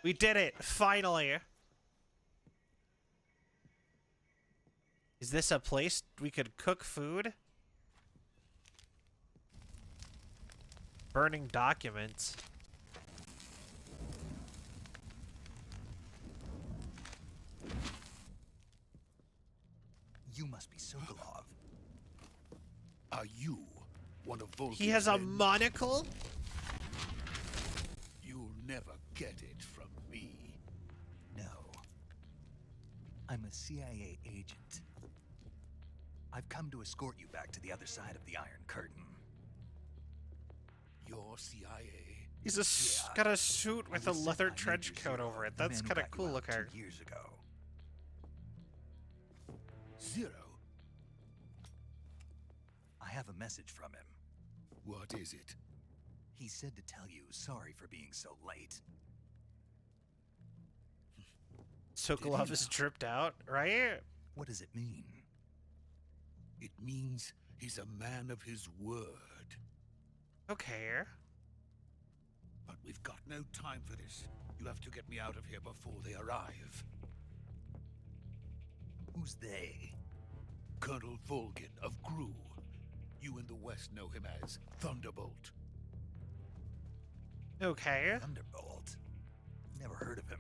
We did it, finally. Is this a place we could cook food? Burning documents. You must be Sokolov. Are you one of Volky's He has a men? monocle? You'll never get it from me. No. I'm a CIA agent. I've come to escort you back to the other side of the Iron Curtain. Your CIA? He's got a suit with a leather trench coat over it. That's kind of cool looking. 2 years ago. Zero? I have a message from him. What is it? He said to tell you sorry for being so late. Sokolov is dripped out, right? What does it mean? It means he's a man of his word. Okay. But we've got no time for this. You have to get me out of here before they arrive. Who's they? Colonel Volgin of Gru. You in the West know him as Thunderbolt. Okay. Thunderbolt? Never heard of him.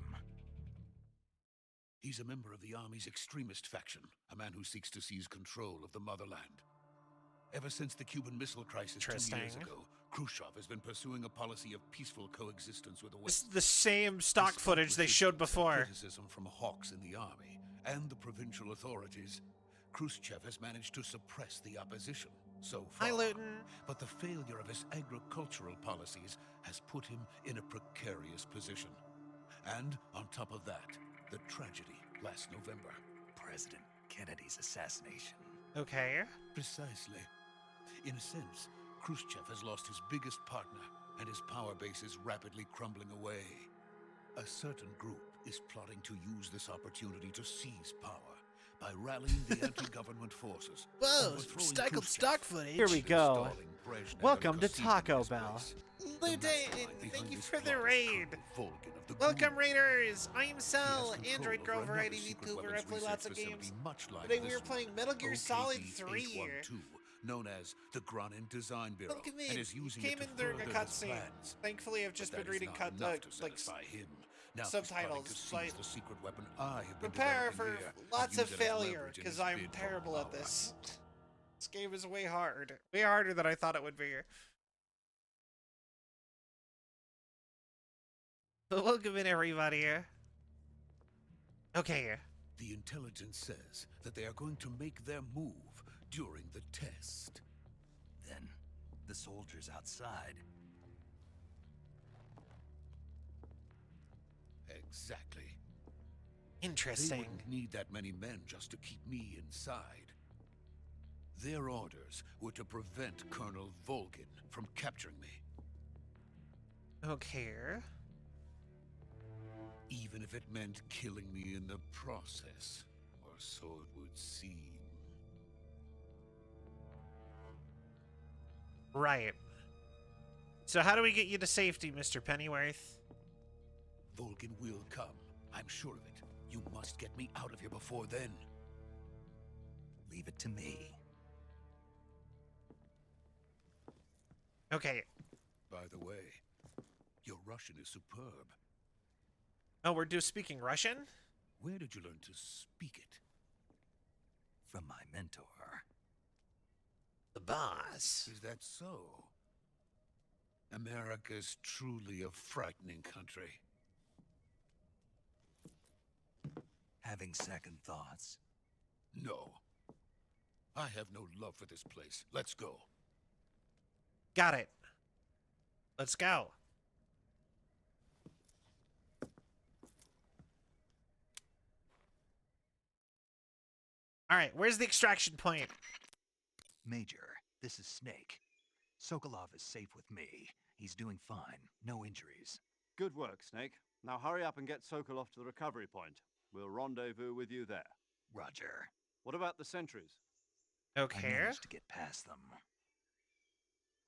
He's a member of the Army's extremist faction, a man who seeks to seize control of the motherland. Ever since the Cuban Missile Crisis 2 years ago, Khrushchev has been pursuing a policy of peaceful coexistence with the This West. is the same stock footage they showed before. Criticism from hawks in the army and the provincial authorities, Khrushchev has managed to suppress the opposition so far. Hi, Luton. But the failure of his agricultural policies has put him in a precarious position. And on top of that, the tragedy last November. President Kennedy's assassination. Okay. Precisely. In a sense, Khrushchev has lost his biggest partner, and his power base is rapidly crumbling away. A certain group is plotting to use this opportunity to seize power by rallying the anti-government forces. Whoa, overthrowing recycled Khrushchev, stock footage. Here we go. installing Brezhnev Welcome and to Kosygin in Taco his Bell. place. Luton, The mastermind thank behind you this for the plot is raid. Colonel Volgin of the Welcome, Gru. Raiders! I am He Cell, has control Android over Grover, another IDV secret Cooper, I weapons play lots of research games. facility much like Today we this were playing one, Metal Gear Solid OKB 3. 812, known as the Granin Design Bureau, Welcome and in. is using Came it to in during a further his cutscene. plans. Thankfully, I've But just that been is reading not enough to like satisfy him. Now subtitles, he's so I plotting to seize the secret weapon I have been prepare developing for here, lots and of use it as failure leverage in because his I'm bid for terrible at power. this. This game is way hard. Way harder than I thought it would be. But welcome in, everybody. Okay. The intelligence says that they are going to make their move during the test. Then, the soldiers outside. Exactly. They Interesting. wouldn't need that many men just to keep me inside. Their orders were to prevent Colonel Volgin from capturing me, Okay. even if it meant killing me in the process, or so it would seem. Right. So how do we get you to safety, Mr. Pennyworth? Volgin will come. I'm sure of it. You must get me out of here before then. Leave it to me. Okay. By the way, your Russian is superb. Oh, we're speaking Russian? Where did you learn to speak it? From my mentor. The boss. Is that so? America's truly a frightening country. Having second thoughts. No. I have no love for this place. Let's go. Got it. Let's go. All right, where's the extraction point? Major, this is Snake. Sokolov is safe with me. He's doing fine. No injuries. Good work, Snake. Now hurry up and get Sokolov to the recovery point. We'll rendezvous with you there. Roger. What about the sentries? I Okay. managed to get past them.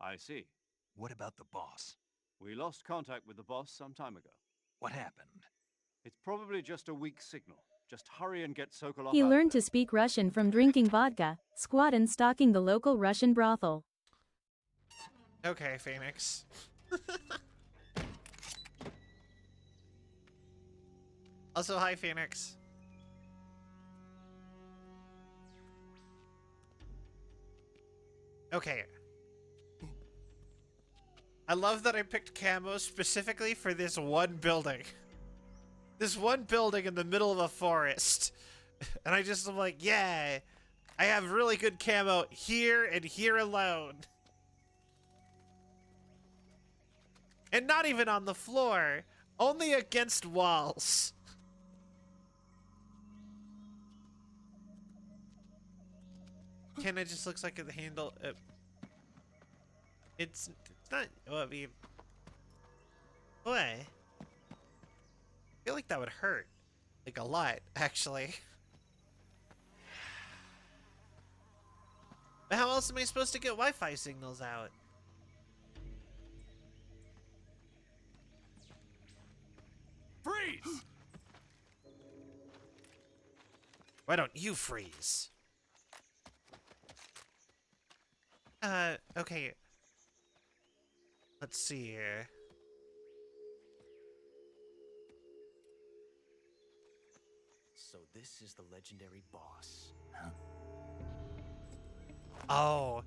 I see. What about the boss? We lost contact with the boss some time ago. What happened? It's probably just a weak signal. Just hurry and get Sokolov He out learned there. to speak Russian from drinking vodka, squat and stalking the local Russian brothel. Okay, Phoenix. Also, hi, Phoenix. Okay. I love that I picked camo specifically for this one building. This one building in the middle of a forest. And I just am like, yeah, I have really good camo here and here alone. And not even on the floor, only against walls. Kinda just looks like the handle. It's not. Well, I mean, boy, I feel like that would hurt, like a lot, actually. But how else am I supposed to get Wi-Fi signals out? Freeze! Why don't you freeze? Okay. Let's see here. So this is the legendary boss. Oh,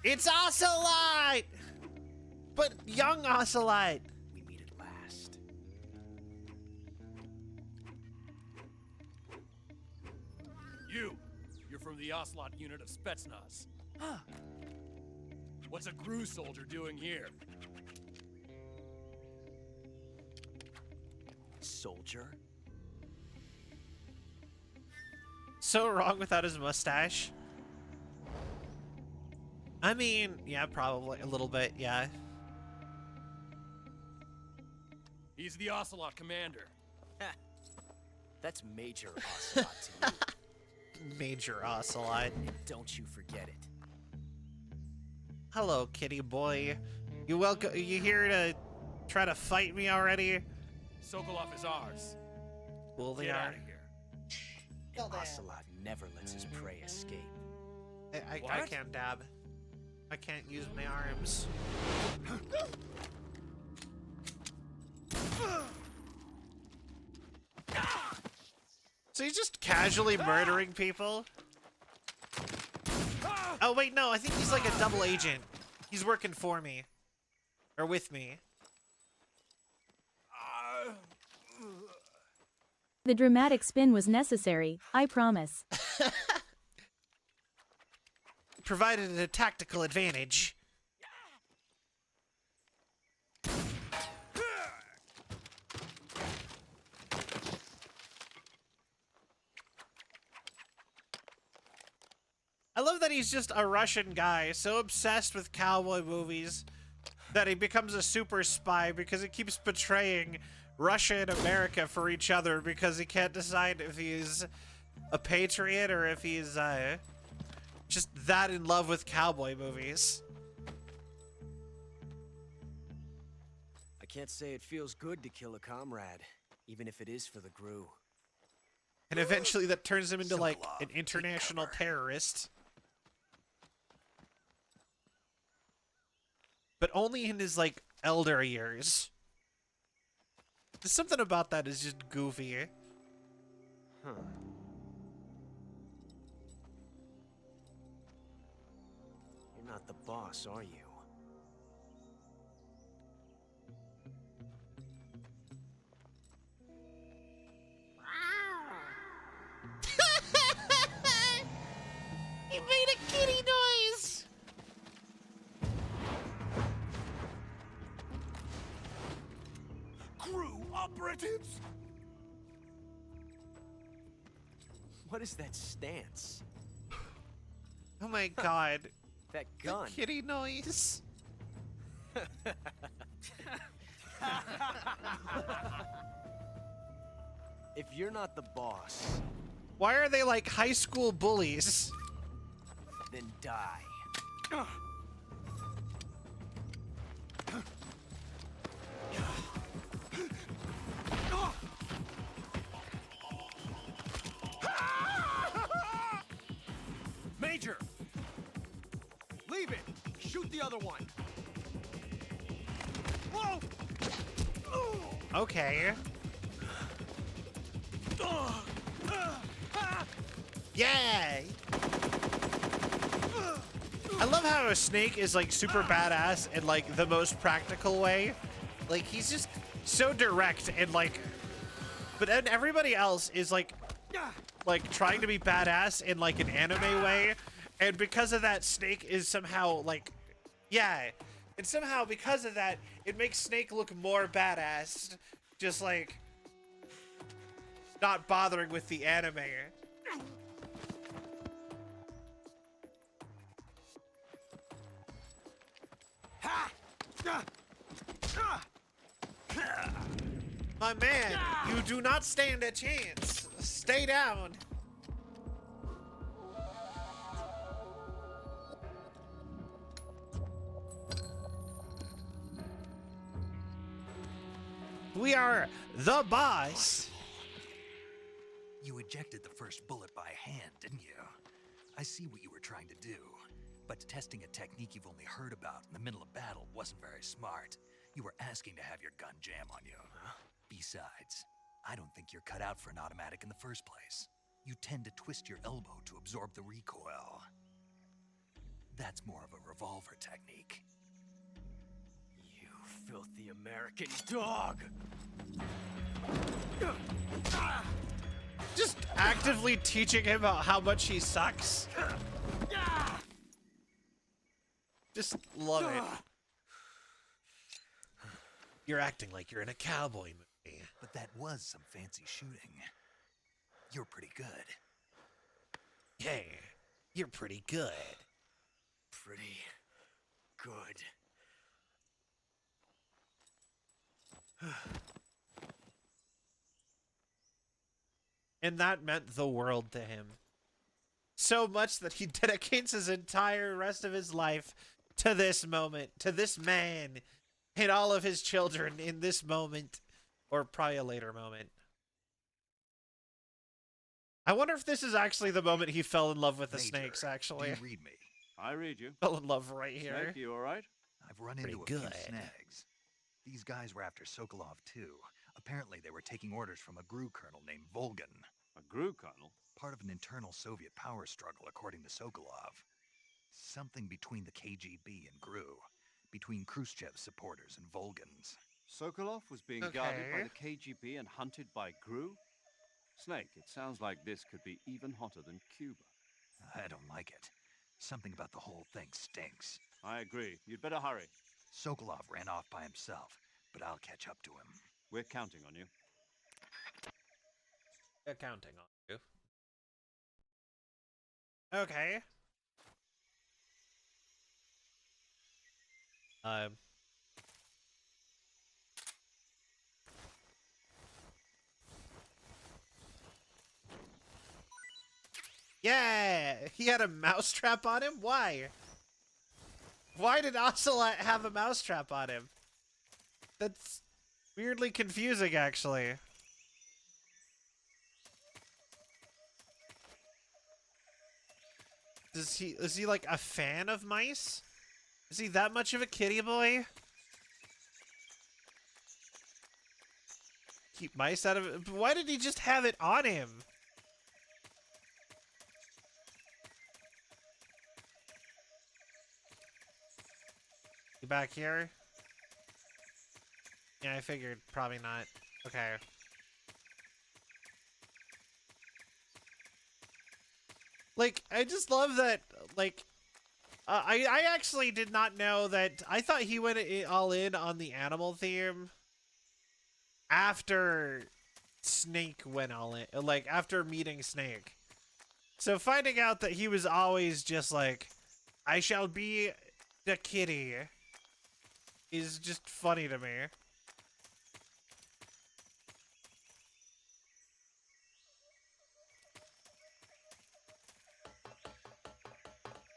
it's Ocelot! But young Ocelot! We meet at last. You're from the Ocelot unit of Spetsnaz. Huh. What's a GRU soldier doing here? Soldier? So wrong without his mustache. I mean, yeah, probably a little bit, yeah. He's the Ocelot commander. That's Major Ocelot to you. Major Ocelot. And don't you forget it. Hello, kitty boy. You here to try to fight me already? Sokolov is ours. Well, they Get are. out of here. And Ocelot never lets his prey escape. I What? can't dab. I can't use my arms. So he's just casually murdering people? Oh wait, no, I think he's like a double agent. He's working for me. Or with me. The dramatic spin was necessary, I promise. Provided a tactical advantage. I love that he's just a Russian guy, so obsessed with cowboy movies that he becomes a super spy because he keeps betraying Russia and America for each other because he can't decide if he's a patriot or if he's just that in love with cowboy movies. I can't say it feels good to kill a comrade, even if it is for the GRU. And eventually that turns him into like Sokolov, an take international cover. terrorist. But only in his like elder years. There's something about that is just goofy. Huh. You're not the boss, are you? He made a kitty noise! GRU operatives? What is that stance? Oh my god. That The gun? kitty noise. If you're not the boss, Why are they like high school bullies? then die. Major! Leave it! Shoot the other one! Whoa! Okay. Yay! I love how a snake is like super badass in like the most practical way. Like he's just so direct and like, but then everybody else is like trying to be badass in like an anime way, and because of that, Snake is somehow like, yeah, And somehow, because of that, it makes Snake look more badass. Just like not bothering with the anime. My man, you do not stand a chance. Stay down. We are the boss. You ejected the first bullet by hand, didn't you? I see what you were trying to do, but testing a technique you've only heard about in the middle of battle wasn't very smart. You were asking to have your gun jam on you. Besides, I don't think you're cut out for an automatic in the first place. You tend to twist your elbow to absorb the recoil. That's more of a revolver technique. You filthy American dog! Just actively teaching him about how much he sucks. Just love it. You're acting like you're in a cowboy movie. But that was some fancy shooting. You're pretty good. Hey, you're pretty good. Pretty good. And that meant the world to him. So much that he dedicates his entire rest of his life to this moment, to this man, and all of his children in this moment, or probably a later moment. I wonder if this is actually the moment he fell in love with the Major, snakes, actually. Do you read me? I read you. Fell in love right here. Snake, you all right? I've run Pretty into a good. few snags. These guys were after Sokolov too. Apparently they were taking orders from a GRU colonel named Volgan. A GRU colonel? Part of an internal Soviet power struggle, according to Sokolov. Something between the KGB and GRU. Between Khrushchev's supporters and Volgan's. Sokolov was being guarded by the KGB and hunted by GRU? Snake, it sounds like this could be even hotter than Cuba. I don't like it. Something about the whole thing stinks. I agree. You'd better hurry. Sokolov ran off by himself, but I'll catch up to him. We're counting on you. They're counting on you. Okay. Yeah, he had a mousetrap on him? Why? Why did Ocelot have a mousetrap on him? That's weirdly confusing, actually. Is he like a fan of mice? Is he that much of a kitty boy? Keep mice out of it. Why did he just have it on him? You back here? Yeah, I figured probably not. Okay. Like, I just love that, like, I actually did not know that. I thought he went all in on the animal theme after Snake went all in, like, after meeting Snake. So finding out that he was always just like, I shall be the kitty, is just funny to me.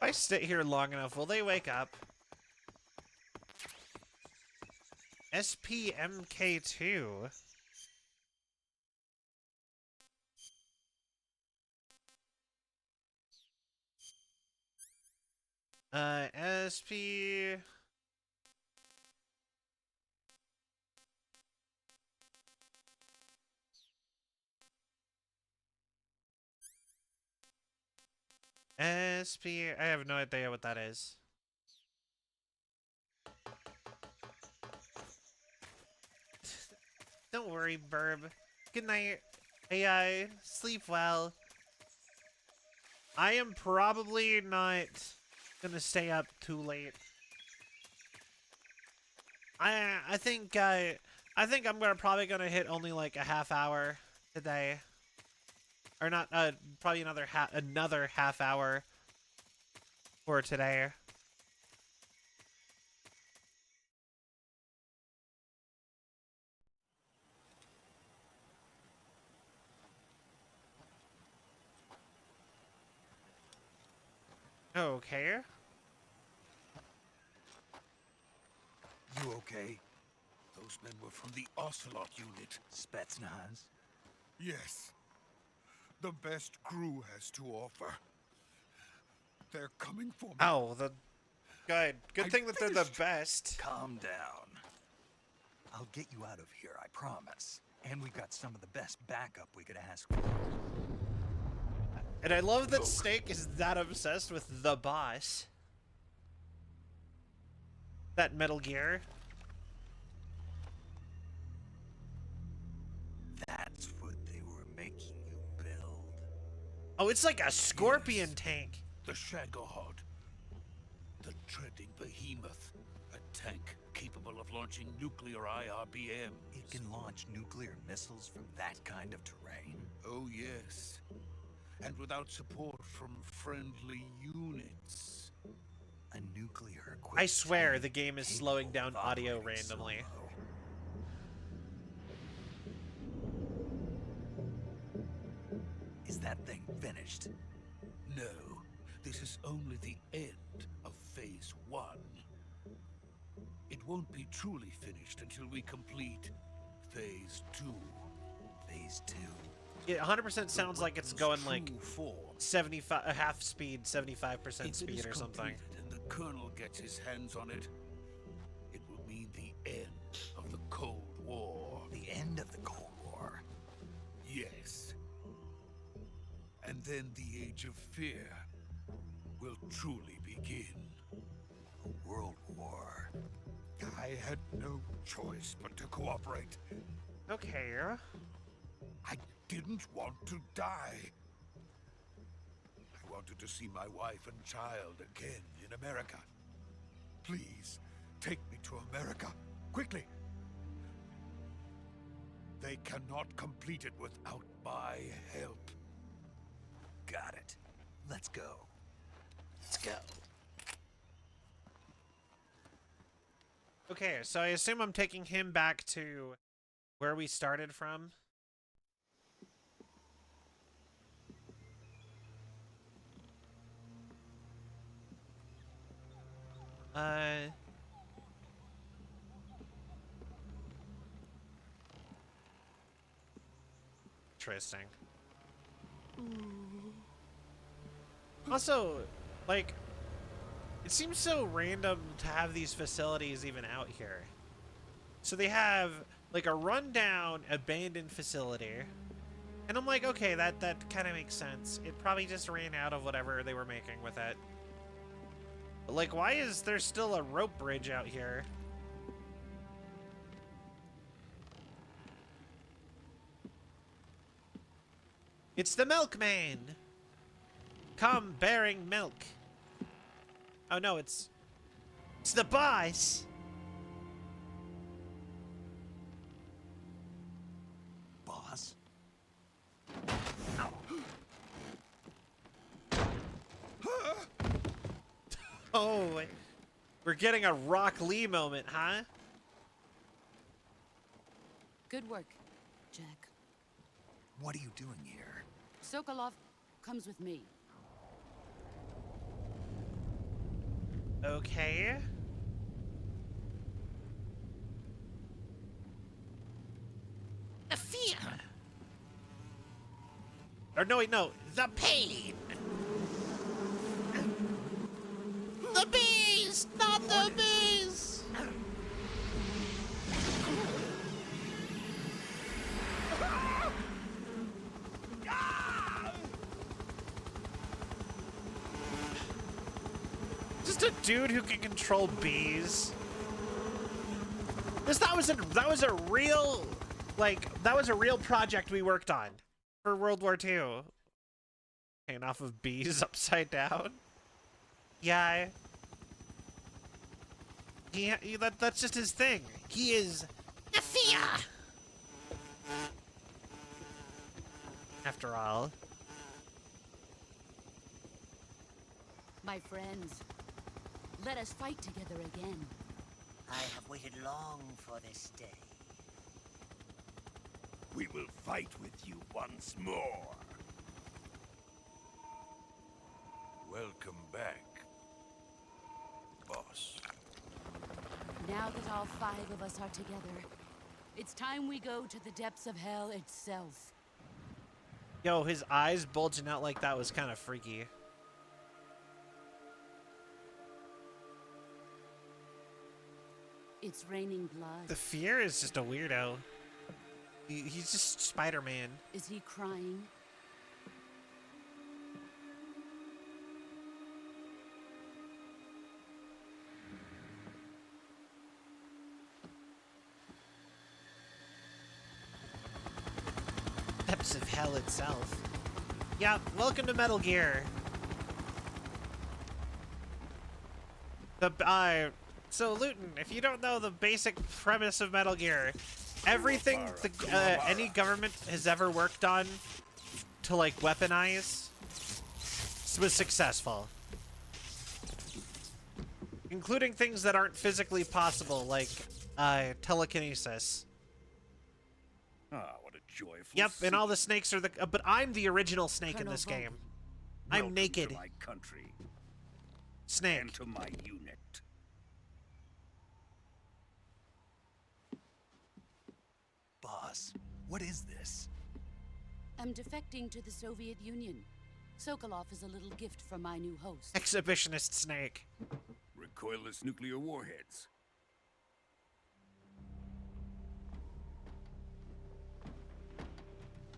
If I sit here long enough, will they wake up? SPMK2. SP... SP... I have no idea what that is. Don't worry, Burb. Good night, AI. Sleep well. I am probably not gonna stay up too late. I think I'm probably gonna hit only like a half hour today, or not. Probably another half hour for today. Okay. You okay? Those men were from the Ocelot unit. Spetsnaz? Yes. The best crew has to offer. They're coming for me. Oh, good thing that they're the best. Calm down. I'll get you out of here, I promise. And we've got some of the best backup we could ask for. And I love that Snake is that obsessed with the boss. That Metal Gear. That's what they were making you build. Oh, it's like a scorpion tank. The Shagohod. The treading behemoth. A tank capable of launching nuclear IRBM. It can launch nuclear missiles from that kind of terrain? Oh, yes. And without support from friendly units. A nuclear equipped I swear tank the game is capable slowing down of audio operating randomly. solo. Is that thing finished? No, this is only the end of Phase 1. It won't be truly finished until we complete Phase 2. Phase 2? It 100% sounds like it's going like Form. 75, half speed, 75% If it speed is or something. completed and the Colonel gets his hands on it, it will mean the end of the Cold War. The end of the Cold War? Yes. And then the Age of Fear will truly begin. A world war. I had no choice but to cooperate. Okay. I didn't want to die. I wanted to see my wife and child again in America. Please, take me to America, quickly. They cannot complete it without my help. Got it. Let's go. Let's go. Okay, so I assume I'm taking him back to where we started from. Interesting. Also, like, it seems so random to have these facilities even out here. So they have, like, a rundown, abandoned facility. And I'm like, okay, that kind of makes sense. It probably just ran out of whatever they were making with it. But, like, why is there still a rope bridge out here? It's the milkman! Come bearing milk. Oh no, it's the boss! Boss? Oh, we're getting a Rock Lee moment, huh? Good work, Jack. What are you doing here? Sokolov comes with me. Okay. The fear. Or no, wait, no. The pain. The bees, not the bees. Just a dude who can control bees. That was a real, like, that was a real project we worked on for World War II. Hanging off of bees upside down. Yeah. That's just his thing. He is the fear. After all. My friends, let us fight together again. I have waited long for this day. We will fight with you once more. Welcome back, boss. Now that all 5 of us are together, it's time we go to the depths of hell itself. Yo, his eyes bulging out like that was kind of freaky. It's raining blood. The fear is just a weirdo. He's just Spider-Man. Is he crying? Depths of hell itself. Yeah, welcome to Metal Gear. So Luton, if you don't know the basic premise of Metal Gear, everything any government has ever worked on to like weaponize was successful. Including things that aren't physically possible, like telekinesis. Ah, what a joyful Yep, scene. and all the snakes are the but I'm the original snake in this game. I'm Welcome naked. to my country. Snake. And to my unit. Boss, what is this? I'm defecting to the Soviet Union. Sokolov is a little gift from my new host. Exhibitionist snake. Recoilless nuclear warheads.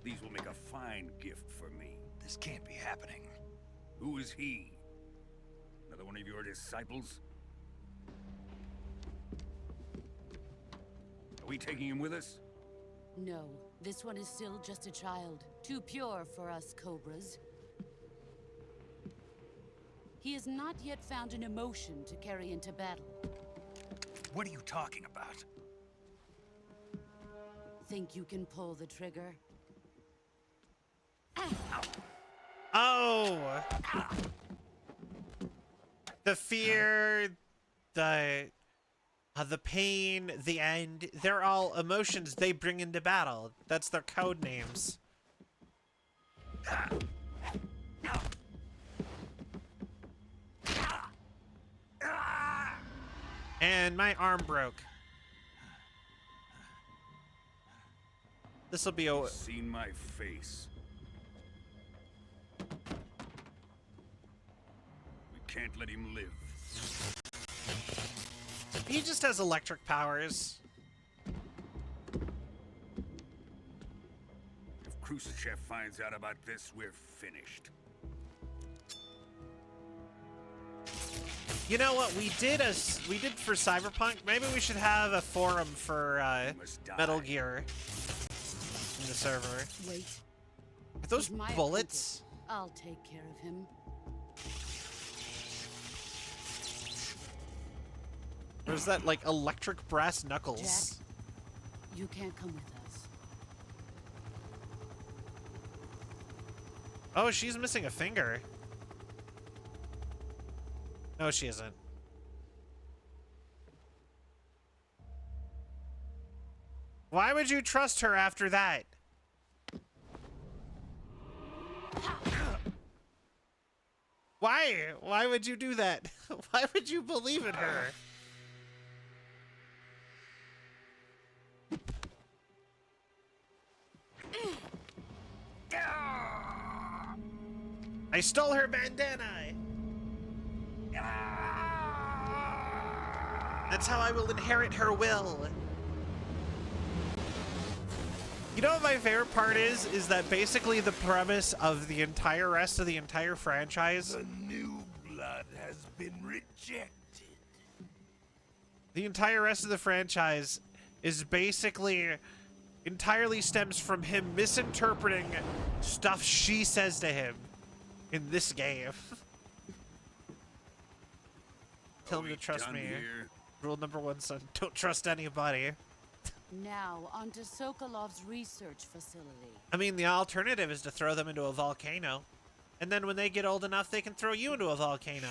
These will make a fine gift for me. This can't be happening. Who is he? Another one of your disciples? Are we taking him with us? No, this one is still just a child. Too pure for us Cobras. He has not yet found an emotion to carry into battle. What are you talking about? Think you can pull the trigger? Oh! The fear, the pain, the end, they're all emotions they bring into battle. That's their code names. And my arm broke. This'll be a... Seen my face. We can't let him live. He just has electric powers. If Khrushchev finds out about this, we're finished. You know what we did for Cyberpunk? Maybe we should have a forum for Metal Gear in the server. Wait. Are those He's my bullets? apprentice. I'll take care of him. Or is that like electric brass knuckles? Jack, you can't come with us. Oh, she's missing a finger. No, she isn't. Why would you trust her after that? Why? Why would you do that? Why would you believe in her? I stole her bandana! That's how I will inherit her will. You know what my favorite part is? Is that basically the premise of the entire rest of the entire franchise? The new blood has been rejected. The entire rest of the franchise is basically entirely stems from him misinterpreting stuff she says to him in this game. Tell him to trust me. Here? Rule number 1, son. Don't trust anybody. Now, on to Sokolov's research facility. I mean, the alternative is to throw them into a volcano. And then when they get old enough, they can throw you into a volcano.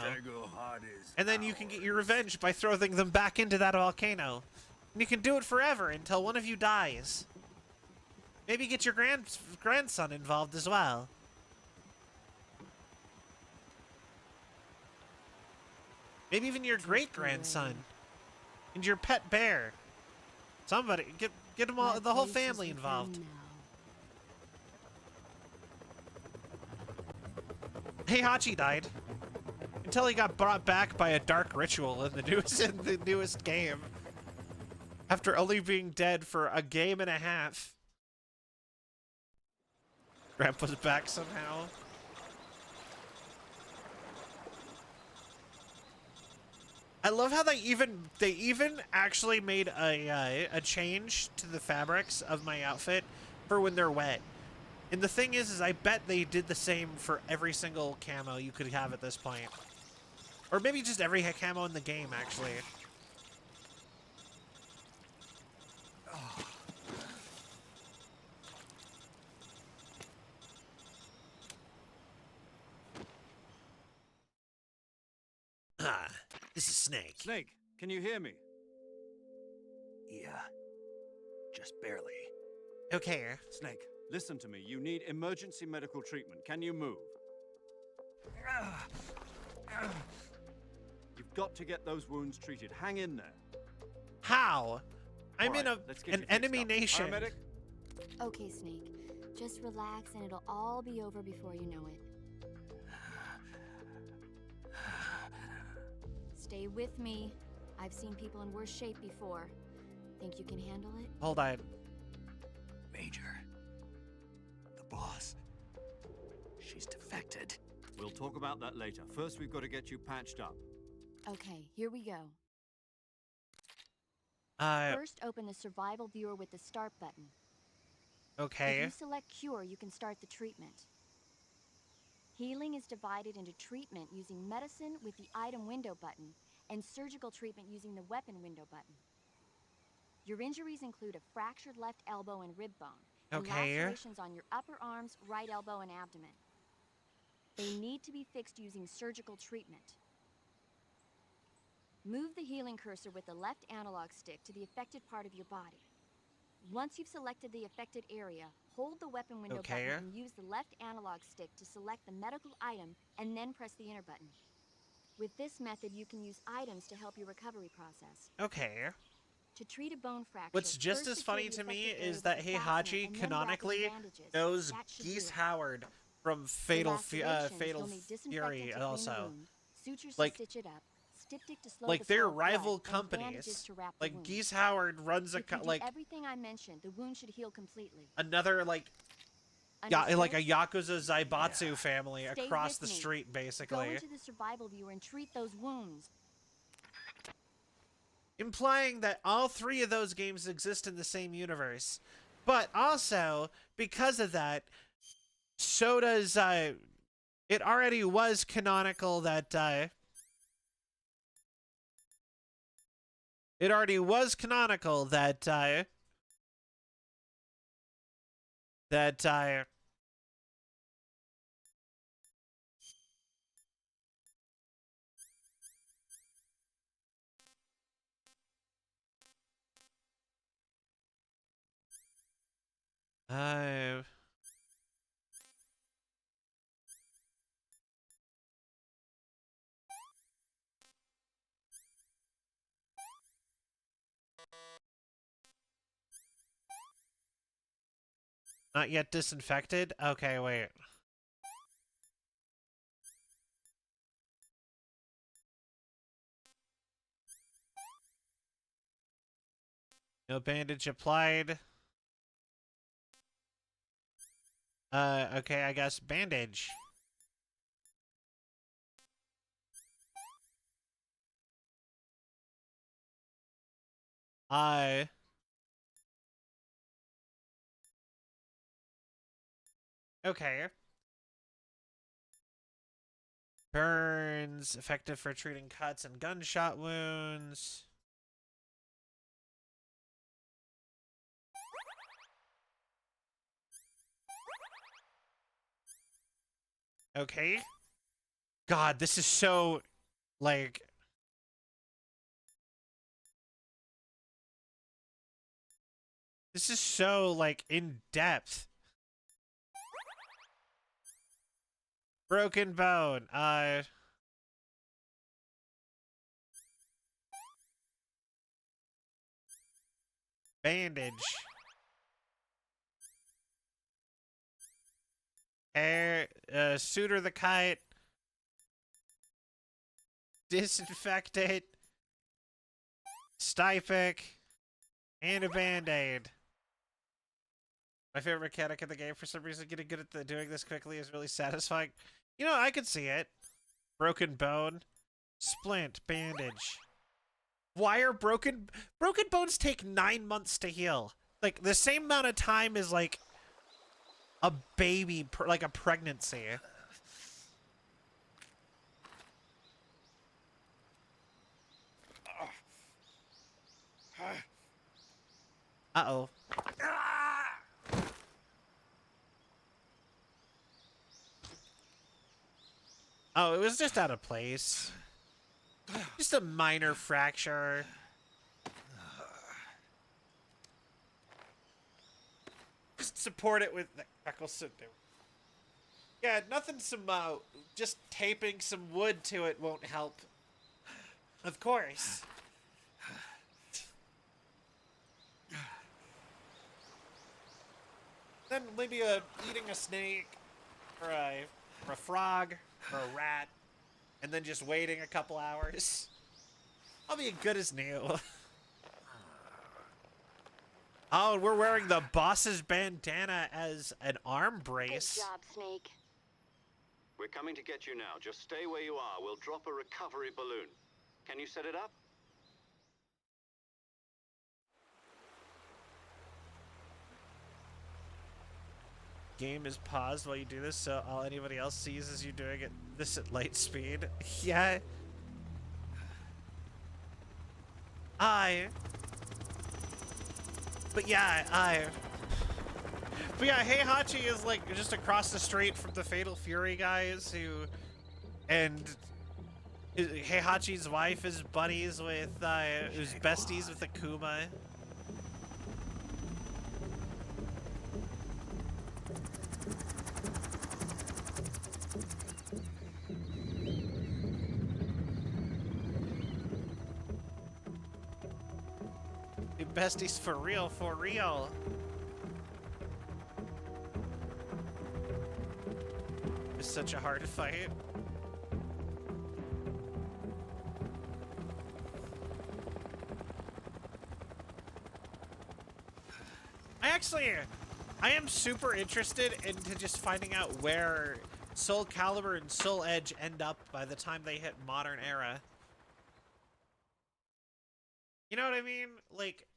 And then you can get your revenge by throwing them back into that volcano. And you can do it forever until one of you dies. Maybe get your grandson involved as well. Maybe even your great-grandson. And your pet bear. Somebody, get them all, the whole family involved. Heihachi died. Until he got brought back by a dark ritual in the newest game. After only being dead for a game and a half. Grandpa's back somehow. I love how they even actually made a change to the fabrics of my outfit for when they're wet. And the thing is I bet they did the same for every single camo you could have at this point. Or maybe just every camo in the game, actually. Ah, this is Snake. Snake, can you hear me? Yeah. Just barely. Okay. Snake, listen to me. You need emergency medical treatment. Can you move? You've got to get those wounds treated. Hang in there. How? I'm All in right, let's get an you fixed enemy up. nation. Paramedic? Okay, Snake. Just relax and it'll all be over before you know it. Stay with me. I've seen people in worse shape before. Think you can handle it? Hold on. Major. The boss. She's defected. We'll talk about that later. First, we've got to get you patched up. Okay, here we go. First, open the survival viewer with the start button. Okay. If you select cure, you can start the treatment. Healing is divided into treatment using medicine with the item window button and surgical treatment using the weapon window button. Your injuries include a fractured left elbow and rib bone, and lacerations on your upper arms, right elbow, and abdomen. They need to be fixed using surgical treatment. Move the healing cursor with the left analog stick to the affected part of your body. Once you've selected the affected area, hold the weapon window button and use the left analog stick to select the medical item and then press the enter button. With this method, you can use items to help your recovery process. Okay. To treat a bone fracture, What's just as funny to me is that Heihachi canonically knows Geese Howard from Fatal Fury also. Like, they're rival companies. Like, Geese Howard runs a everything I mentioned, the wound should heal completely. Another like a Yakuza Zaibatsu family across the street, basically. Go into the survival viewer and treat those wounds. Implying that all three of those games exist in the same universe. But also, because of that, so does it already was canonical that not yet disinfected? Okay, wait. No bandage applied. Okay, I guess bandage. Okay. Burns, effective for treating cuts and gunshot wounds. Okay. God, this is so, like... This is so, like, in-depth. Broken bone. Bandage. Hair, suitor the kite. Disinfectant. Stypic. And a band-aid. My favorite mechanic in the game, for some reason, getting good at doing this quickly is really satisfying. You know, I could see it. Broken bone. Splint. Bandage. Why are broken bones take 9 months to heal? Like, the same amount of time as, like, a baby, like a pregnancy. Uh-oh. Oh, it was just out of place. Just a minor fracture. Just support it with the Eccleston. Yeah, nothing. Just taping some wood to it won't help. Of course. Then maybe eating a snake, or a frog, or a rat, and then just waiting a couple hours. I'll be good as new. Oh, and we're wearing the boss's bandana as an arm brace. Good job, Snake. We're coming to get you now. Just stay where you are. We'll drop a recovery balloon. Can you set it up? Game is paused while you do this, so all anybody else sees is you doing this at light speed. Yeah. But yeah, Heihachi is like just across the street from the Fatal Fury guys and Heihachi's wife is buddies with, who's besties with Akuma. Besties for real, for real. It's such a hard fight. I am super interested into just finding out where Soul Calibur and Soul Edge end up by the time they hit modern era. You know what I mean? Like,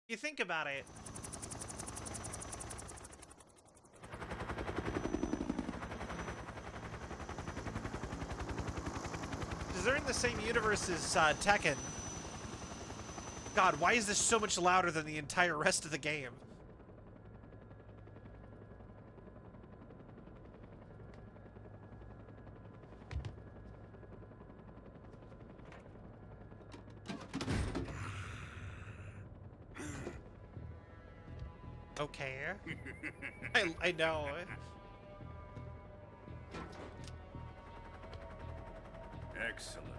you think about it. Because they're in the same universe as Tekken. God, why is this so much louder than the entire rest of the game? Okay. I know. Excellent.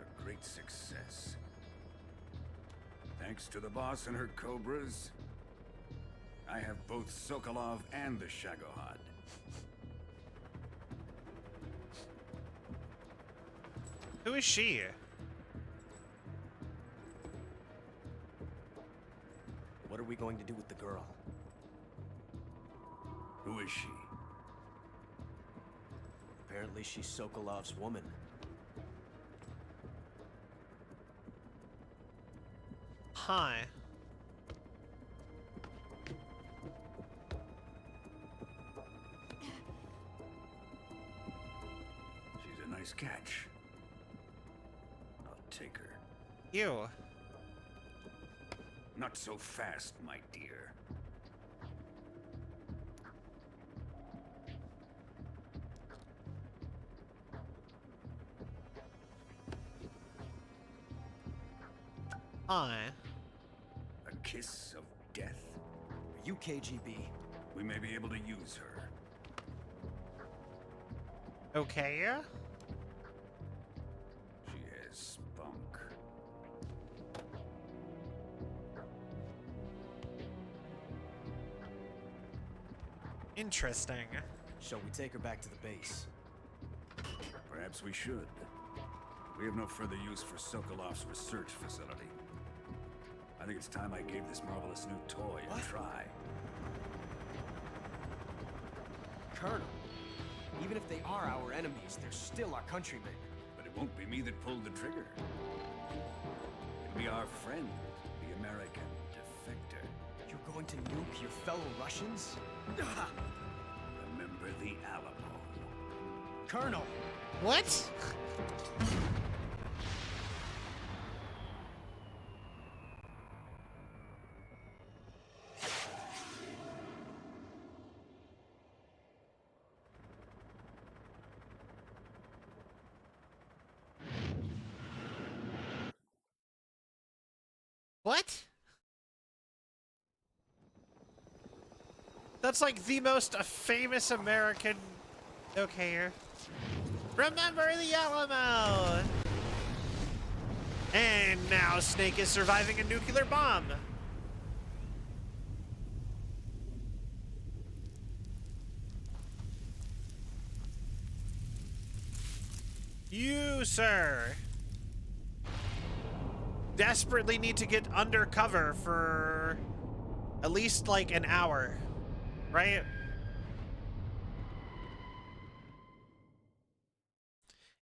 A great success. Thanks to the boss and her cobras, I have both Sokolov and the Shagohod. Who is she? What are we going to do with the girl? Who is she? Apparently she's Sokolov's woman. Hi. She's a nice catch. I'll take her. You. Not so fast, my dear. Huh. A kiss of death. Are you KGB? We may be able to use her. Okay. She has spunk. Interesting. Shall we take her back to the base? Perhaps we should. We have no further use for Sokolov's research facility. I think it's time I gave this marvelous new toy a try. Colonel, even if they are our enemies, they're still our countrymen. But it won't be me that pulled the trigger. It'll be our friend, the American defector. You're going to nuke your fellow Russians? Remember the Alamo. Colonel! What? What? That's like the most famous American. Okay, here. Remember the Alamo! And now Snake is surviving a nuclear bomb. You, sir, desperately need to get undercover for at least like an hour, right?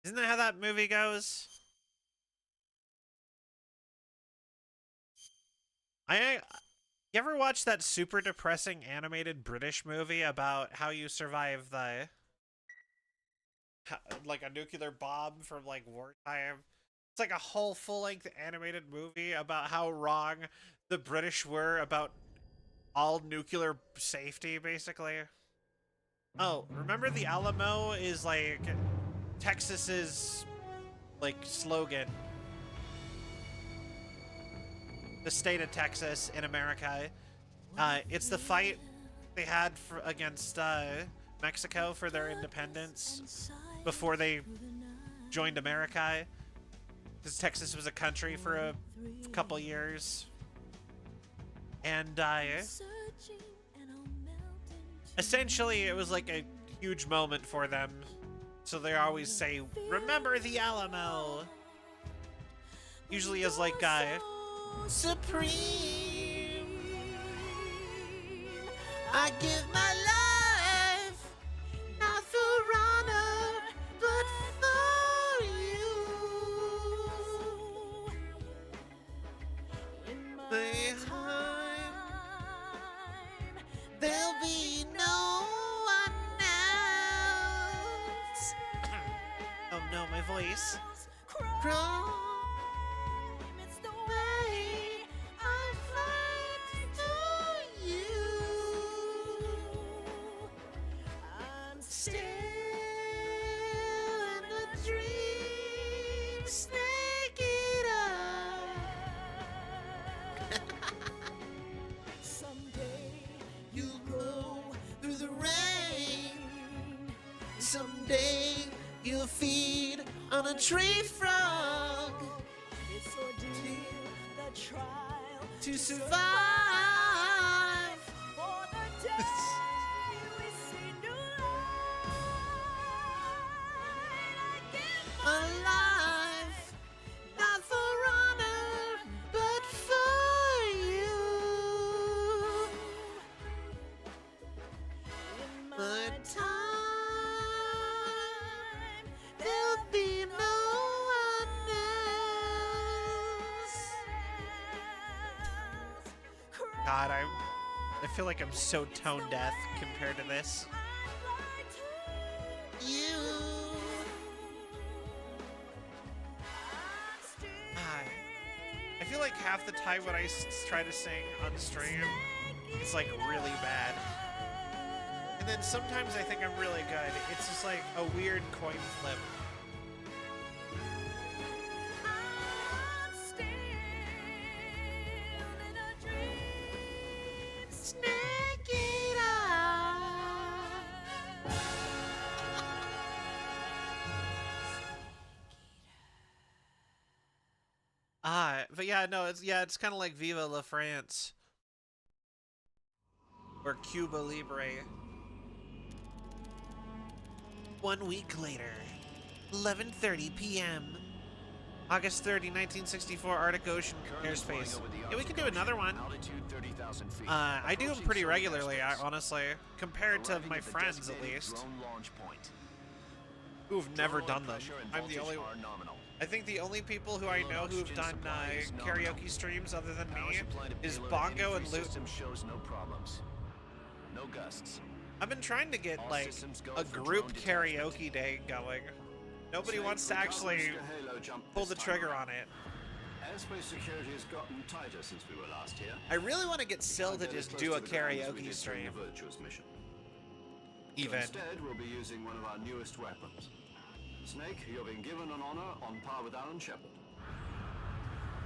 Isn't that how that movie goes? You ever watch that super depressing animated British movie about how you survive the like a nuclear bomb from like wartime? It's like a whole full-length animated movie about how wrong the British were about all nuclear safety, basically. Oh, remember the Alamo is like Texas's like slogan. The state of Texas in America. It's the fight they had against Mexico for their independence before they joined America. Because Texas was a country for a couple years. And essentially it was like a huge moment for them. So they always say, remember the Alamo. Usually as like supreme. I give my life, not for honor, but for you. Behind, there'll be no one else. Oh no, my voice. Crime, it's the way I fight for you. I'm still in a dream, snake eater. Someday you'll go through the rain. Someday you'll feed on a tree frog. It's ordeal, the trial to survive. For the day we see new light. I give my life, not for honor, but for you. In my time, there'll be no one else. God, I feel like I'm so tone deaf compared to this. You. I feel like half the time when I try to sing on stream, it's like really bad. And then sometimes I think I'm really good. It's just like a weird coin flip. but yeah, no, it's kind of like Viva La France or Cuba Libre. 1 week later, 11:30 p.m. August 30, 1964, Arctic Ocean airspace. Yeah, we can do another one. I do them pretty regularly, honestly, compared to my friends at least, who've never done them. I'm the only one. I think the only people who I know who've done karaoke streams other than me is Bongo and Luke. No gusts. I've been trying to get like a group karaoke day going. Nobody wants to actually pull the trigger on it. Airspace security has gotten tighter since we were last here. I really want to get Syl to just do a karaoke stream. Virtuous mission. Even. Instead, we'll be using one of our newest weapons. Snake, you're being given an honor on par with Alan Shepard.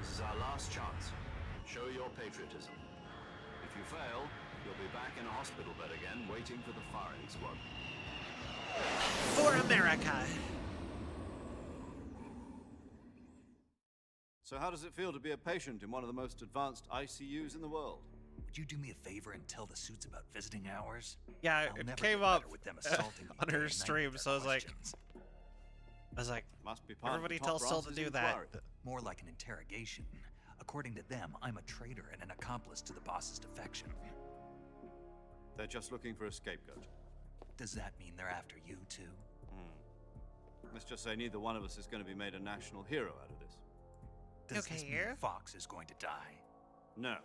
This is our last chance. Show your patriotism. If you fail, you'll be back in a hospital bed again, waiting for the firing squad. For America. So how does it feel to be a patient in one of the most advanced ICUs in the world? Would you do me a favor and tell the suits about visiting hours? Yeah, I'll it never came get up better with them assaulting me on day her and night stream, with so their I was like, questions. Must be part everybody of the tell top Syl to brass's do that. inquiry. More like an interrogation. According to them, I'm a traitor and an accomplice to the boss's defection. They're just looking for a scapegoat. Does that mean they're after you too? Let's just say neither one of us is going to be made a national hero out of this. Does this mean Fox is going to die? No.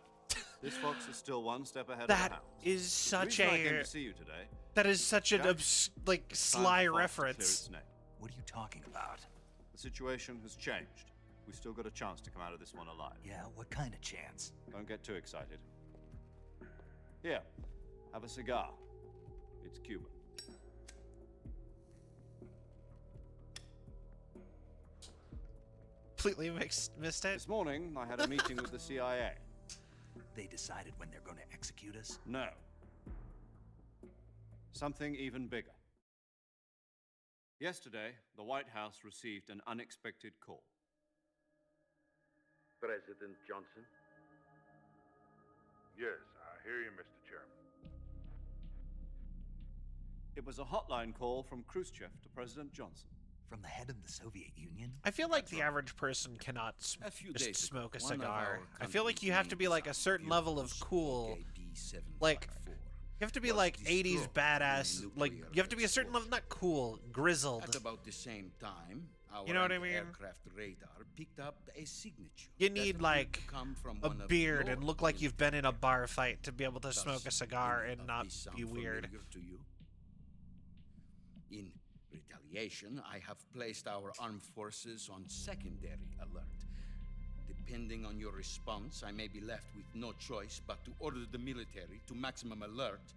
This Fox is still one step ahead of That the hounds. is The such reason I came a to see you today, that is such an Jack, like time sly for Fox to clear reference. its name. What are you talking about? The situation has changed. We've still got a chance to come out of this one alive. Yeah, what kind of chance? Don't get too excited. Here, have a cigar. It's Cuban. Completely missed it. This morning, I had a meeting with the CIA. They decided when they're going to execute us? No. Something even bigger. Yesterday, the White House received an unexpected call. President Johnson? Yes, I hear you, Mr. Chairman. It was a hotline call from Khrushchev to President Johnson. From the head of the Soviet Union? I feel like the average person cannot just smoke a cigar. I feel like you have to be like a certain level of cool. Like, you have to be like 80s badass. Like, you have to be a certain level, not cool, grizzled. At about the same time, our You know what I mean? aircraft radar picked up a signature. You that need appeared like to come from a one of beard your and look like you've been in a bar fight to be able to Does smoke a cigar any and of not this sound be weird. familiar to you? In retaliation, I have placed our armed forces on secondary alert. Depending on your response, I may be left with no choice but to order the military to maximum alert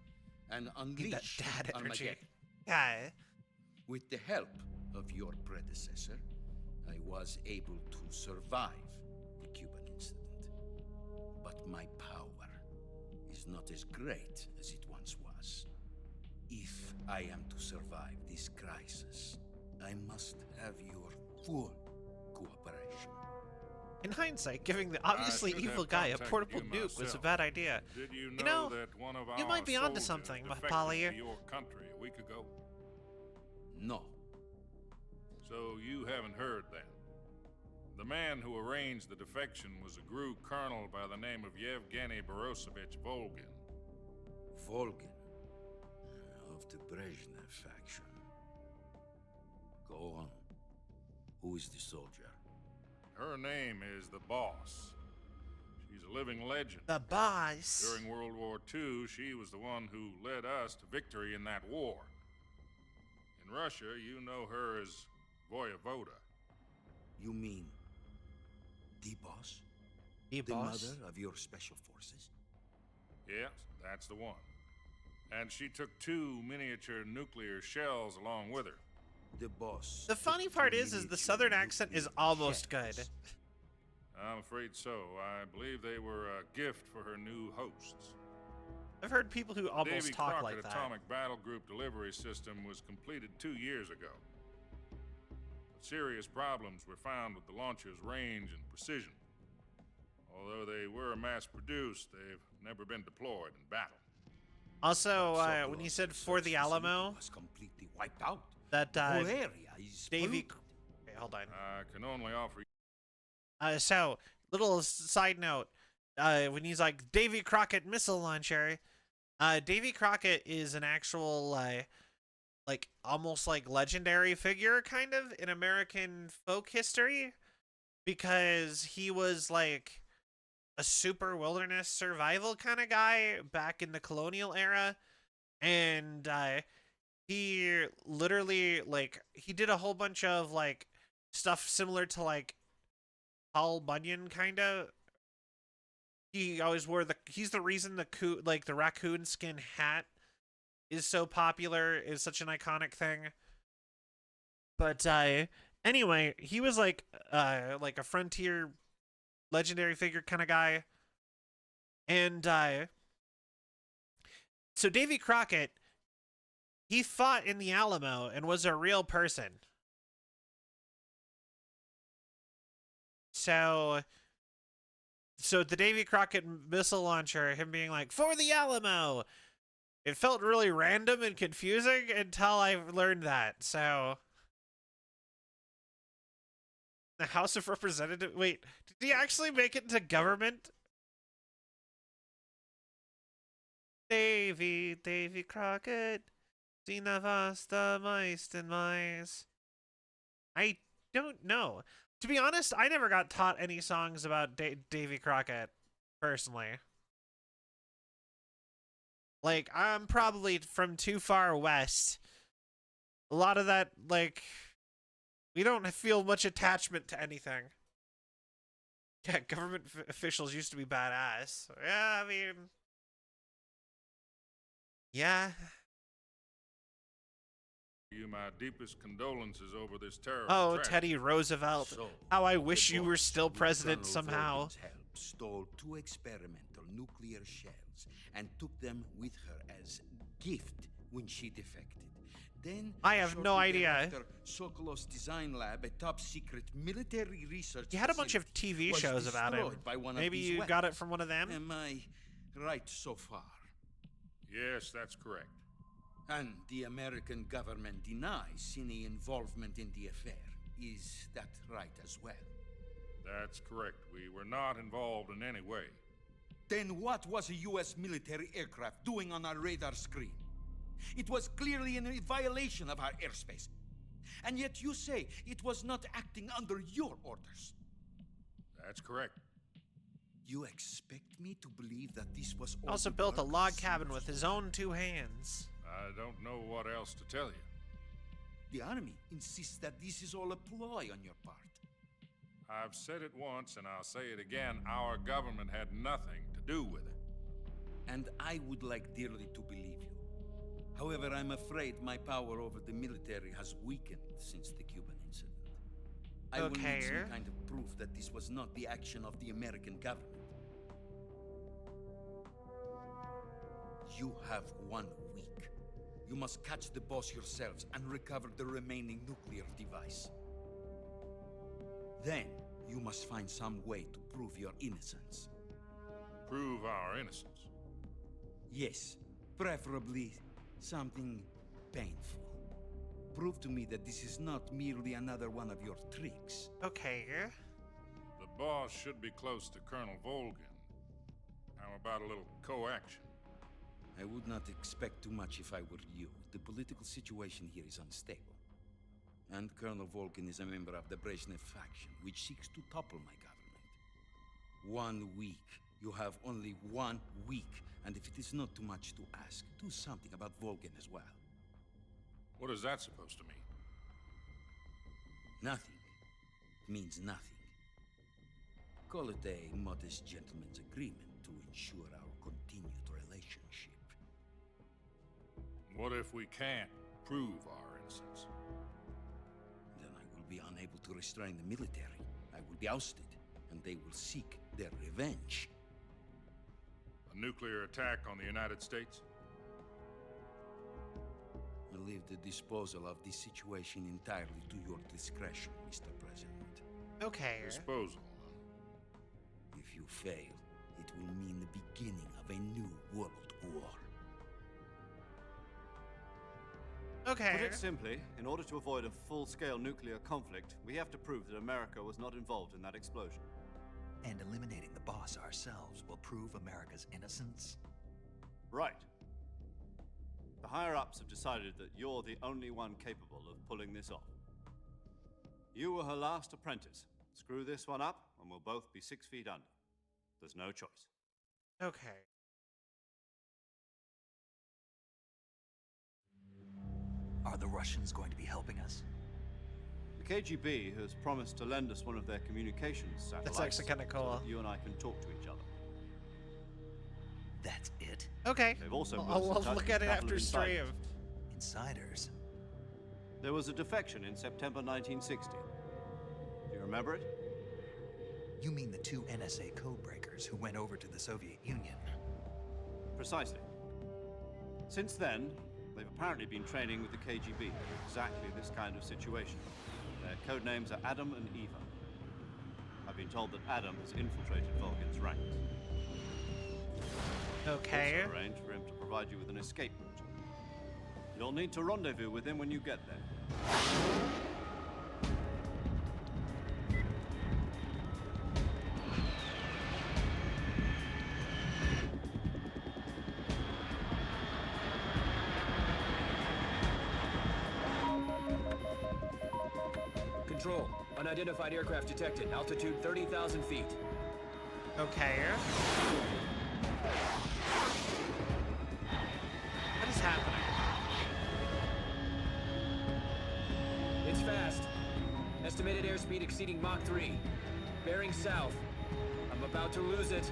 and unleash dad energy. Armageddon. Yeah. With the help of your predecessor, I was able to survive the Cuban incident. But my power is not as great as it once was. If I am to survive this crisis, I must have your full cooperation. In hindsight, giving the obviously should evil have guy a contacted portable you nuke was a myself. bad idea. Did you You know know, that one of you our might be onto soldiers something, defected Polly. to your country a week ago? No. So you haven't heard then. The man who arranged the defection was a GRU colonel by the name of Yevgeny Borosovich Volgin. Volgin, of the Brezhnev faction. Go on. Who is the soldier? Her name is the Boss. She's a living legend. The Boss. During World War II, she was the one who led us to victory in that war. In Russia, you know her as Voyevoda. You mean the boss? The boss? mother of your special forces? Yes, that's the one. And she took 2 miniature nuclear shells along with her. The boss. The funny part is the southern accent is almost good. I'm afraid so. I believe they were a gift for her new hosts. I've heard people who almost Davy talk Crockett like that. Atomic Battle Group delivery system was completed 2 years ago. But serious problems were found with the launcher's range and precision. Although they were mass-produced, they've never been deployed in battle. Also, when he said for the Alamo, was completely wiped out. that The whole area is Davy. polluted. Okay, hold on. I can only offer So, little side note, when he's like Davy Crockett missile launcher, Davy Crockett is an actual like almost like legendary figure kind of in American folk history, because he was like a super wilderness survival kind of guy back in the colonial era, and he literally like he did a whole bunch of like stuff similar to like Paul Bunyan kind of. He always wore he's the reason the raccoon skin hat is so popular, is such an iconic thing. But anyway, he was like a frontier legendary figure kind of guy. And so Davy Crockett, he fought in the Alamo and was a real person. So the Davy Crockett missile launcher, him being like, for the Alamo, it felt really random and confusing until I learned that. So the House of Representatives, wait, did he actually make it into government? Davy Crockett, sina vasta meisten mais. I don't know. To be honest, I never got taught any songs about Davy Crockett, personally. Like, I'm probably from too far west. A lot of that, like, we don't feel much attachment to anything. Yeah, government officials used to be badass. Yeah, I mean... Yeah. you my deepest condolences over this terrible Oh, tragedy. Teddy Roosevelt. So, How I wish the you were boss, still with president Colonel somehow. Volkin's help, stole 2 experimental nuclear shells and took them with her as gift when she defected. Then I have no shortly idea. thereafter, Sokolov's design lab, a top-secret military research You had a bunch of facility, TV was shows about him. destroyed by one of Maybe these you weapons. got it from one of them? Am I right so far? Yes, that's correct. And the American government denies any involvement in the affair. Is that right as well? That's correct. We were not involved in any way. Then what was a U.S. military aircraft doing on our radar screen? It was clearly in violation of our airspace. And yet you say it was not acting under your orders. That's correct. You expect me to believe that this was all Also the built a work log of cabin some with his own 2 hands. I don't know what else to tell you. The Army insists that this is all a ploy on your part. I've said it once and I'll say it again. Our government had nothing to do with it. And I would like dearly to believe you. However, I'm afraid my power over the military has weakened since the Cuban incident. I will need some kind of proof that this was not the action of the American government. You have 1 week. You must catch the boss yourselves and recover the remaining nuclear device. Then, you must find some way to prove your innocence. Prove our innocence? Yes, preferably something painful. Prove to me that this is not merely another one of your tricks. Okay. The boss should be close to Colonel Volgin. How about a little co-action? I would not expect too much if I were you. The political situation here is unstable. And Colonel Volgin is a member of the Brezhnev faction, which seeks to topple my government. 1 week. You have only 1 week. And if it is not too much to ask, do something about Volgin as well. What is that supposed to mean? Nothing. It means nothing. Call it a modest gentleman's agreement to ensure our continued relationship. What if we can't prove our innocence? Then I will be unable to restrain the military. I will be ousted, and they will seek their revenge. A nuclear attack on the United States? I leave the disposal of this situation entirely to your discretion, Mr. President. Okay. Disposal. If you fail, it will mean the beginning of a new world war. Okay. Put it simply, in order to avoid a full-scale nuclear conflict, we have to prove that America was not involved in that explosion. And eliminating the boss ourselves will prove America's innocence? Right. The higher-ups have decided that you're the only one capable of pulling this off. You were her last apprentice. Screw this one up, and we'll both be 6 feet under. There's no choice. Okay. Are the Russians going to be helping us? The KGB has promised to lend us one of their communications satellites. That's actually kind of cool. So that you and I can talk to each other. That's it? Okay. They've also I'll look at it after stream. Insiders? There was a defection in September 1960. Do you remember it? You mean the 2 NSA codebreakers who went over to the Soviet Union? Precisely. Since then, they've apparently been training with the KGB for exactly this kind of situation. Their code names are Adam and Eva. I've been told that Adam has infiltrated Volgin's ranks. Okay. Also arranged for him to provide you with an escape route. You'll need to rendezvous with him when you get there. Control. Unidentified aircraft detected. Altitude 30,000 feet. Okay. What is happening? It's fast. Estimated airspeed exceeding Mach 3. Bearing south. I'm about to lose it.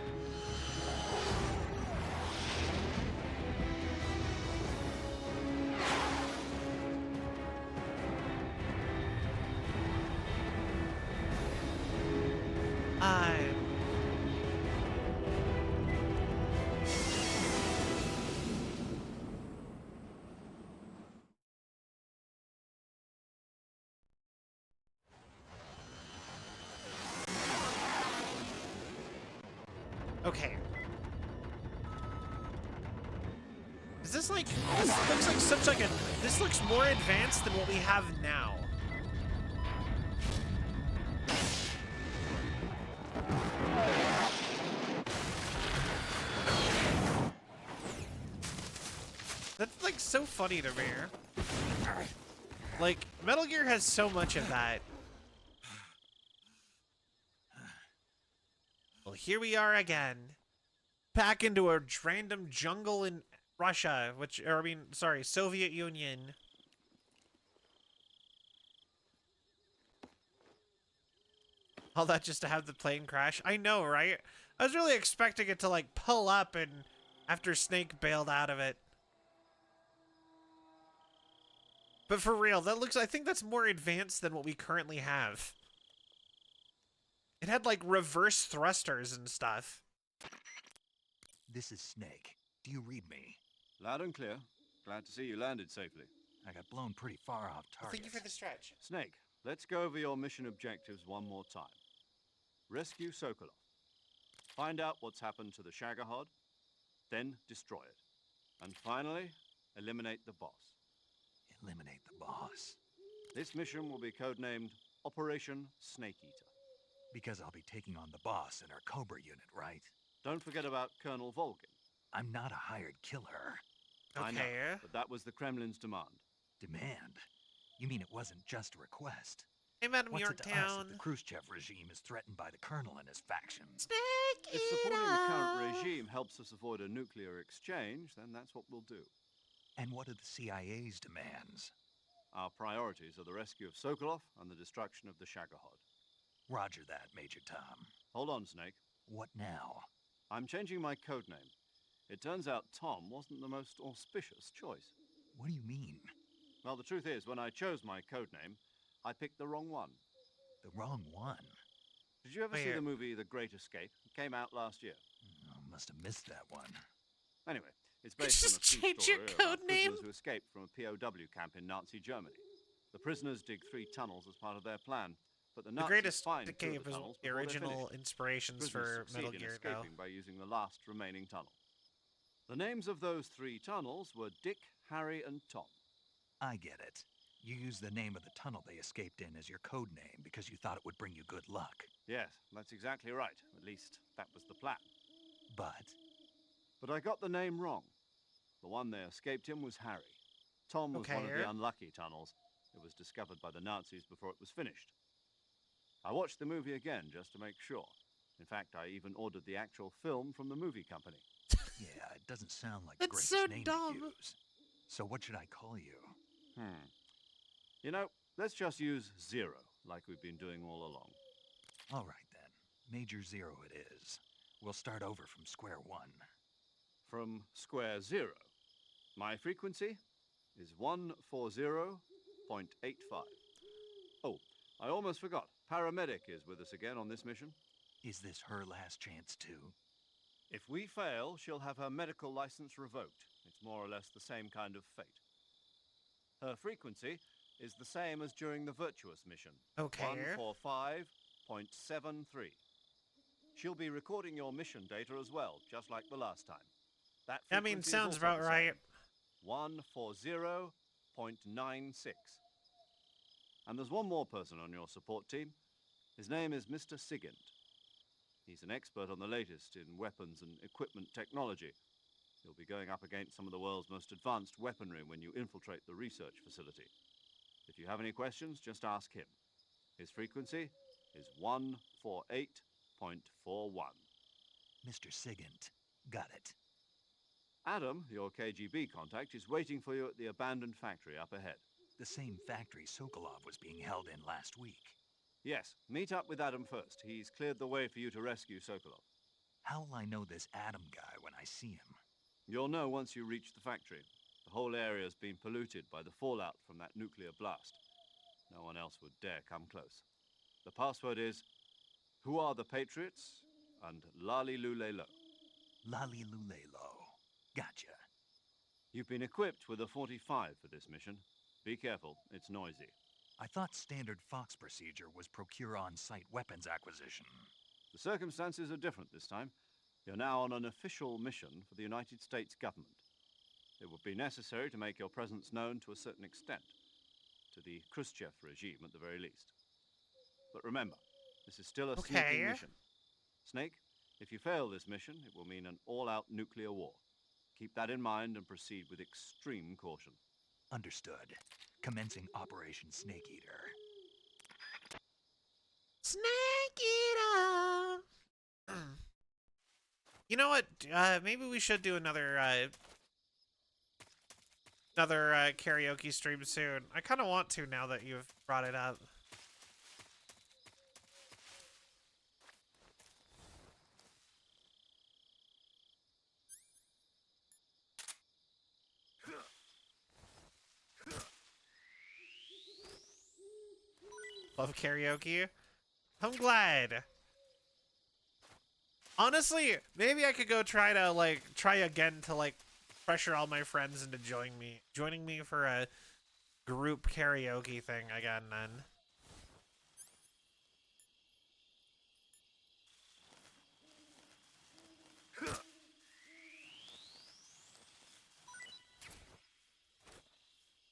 Okay. Is this like, this looks like such like a, this looks more advanced than what we have now. That's like so funny to me. Like, Metal Gear has so much of that. Well, here we are again. Back into a random jungle in Russia, Soviet Union. All that just to have the plane crash? I know, right? I was really expecting it to, like, pull up and after Snake bailed out of it. But for real, that looks, I think that's more advanced than what we currently have. It had, like, reverse thrusters and stuff. This is Snake. Do you read me? Loud and clear. Glad to see you landed safely. I got blown pretty far off target. Thank you for the stretch. Snake, let's go over your mission objectives one more time. Rescue Sokolov. Find out what's happened to the Shagohod, then destroy it. And finally, eliminate the boss. Eliminate the boss? This mission will be codenamed Operation Snake Eater. Because I'll be taking on the boss in our Cobra unit, right? Don't forget about Colonel Volgin. I'm not a hired killer. Okay. I know, but that was the Kremlin's demand. Demand? You mean it wasn't just a request? Hey, Madam What's it to us Yorktown. if the Khrushchev regime is threatened by the Colonel and his faction? Snake If supporting the current regime helps us avoid a nuclear exchange, then that's what we'll do. And what are the CIA's demands? Our priorities are the rescue of Sokolov and the destruction of the Shagohod. Roger that, Major Tom. Hold on, Snake. What now? I'm changing my codename. It turns out Tom wasn't the most auspicious choice. What do you mean? Well, the truth is, when I chose my codename, I picked the wrong one. The wrong one? Did you ever see the movie The Great Escape? It came out last year. Oh, must have missed that one. Anyway, it's based on a true change your story about code name? prisoners who escaped from a POW camp in Nazi Germany. The prisoners dig 3 tunnels as part of their plan. but the The Nazis greatest find two of escape the is tunnels the before they're original finished. inspirations Prisoners for succeed Metal in Gear, though. escaping by using the last remaining tunnel. The names of those 3 tunnels were Dick, Harry, and Tom. I get it. You used the name of the tunnel they escaped in as your code name because you thought it would bring you good luck. Yes, that's exactly right. At least, that was the plan. But I got the name wrong. The one they escaped in was Harry. Tom was one of the unlucky tunnels. It was discovered by the Nazis before it was finished. I watched the movie again just to make sure. In fact, I even ordered the actual film from the movie company. Yeah, it doesn't sound like the That's greatest so name dumb. to use. So what should I call you? You know, let's just use Zero, like we've been doing all along. All right, then. Major Zero it is. We'll start over from square one. From square 0. My frequency is 140.85. Oh, I almost forgot. Paramedic is with us again on this mission. Is this her last chance, too? If we fail, she'll have her medical license revoked. It's more or less the same kind of fate. Her frequency is the same as during the Virtuous mission. Okay. 145.73. She'll be recording your mission data as well, just like the last time. That I mean, frequency is sounds also about the right. same. 140.96. And there's one more person on your support team. His name is Mr. Sigint. He's an expert on the latest in weapons and equipment technology. You'll be going up against some of the world's most advanced weaponry when you infiltrate the research facility. If you have any questions, just ask him. His frequency is 148.41. Mr. Sigint. Got it. Adam, your KGB contact, is waiting for you at the abandoned factory up ahead. The same factory Sokolov was being held in last week. Yes, meet up with Adam first. He's cleared the way for you to rescue Sokolov. How will I know this Adam guy when I see him? You'll know once you reach the factory. The whole area's been polluted by the fallout from that nuclear blast. No one else would dare come close. The password is, "Who are the Patriots?" and Lali Lule Lo. Lali Lule Lo. Gotcha. You've been equipped with a 45 for this mission. Be careful, it's noisy. I thought standard Fox procedure was procure on-site weapons acquisition. The circumstances are different this time. You're now on an official mission for the United States government. It would be necessary to make your presence known to a certain extent, to the Khrushchev regime at the very least. But remember, this is still a sneaking mission. Snake, if you fail this mission, it will mean an all-out nuclear war. Keep that in mind and proceed with extreme caution. Understood. Commencing Operation Snake Eater. Snake Eater! You know what? Maybe we should do another karaoke stream soon. I kind of want to now that you've brought it up. Love karaoke. I'm glad. Honestly, maybe I could go try again to pressure all my friends into joining me for a group karaoke thing again then.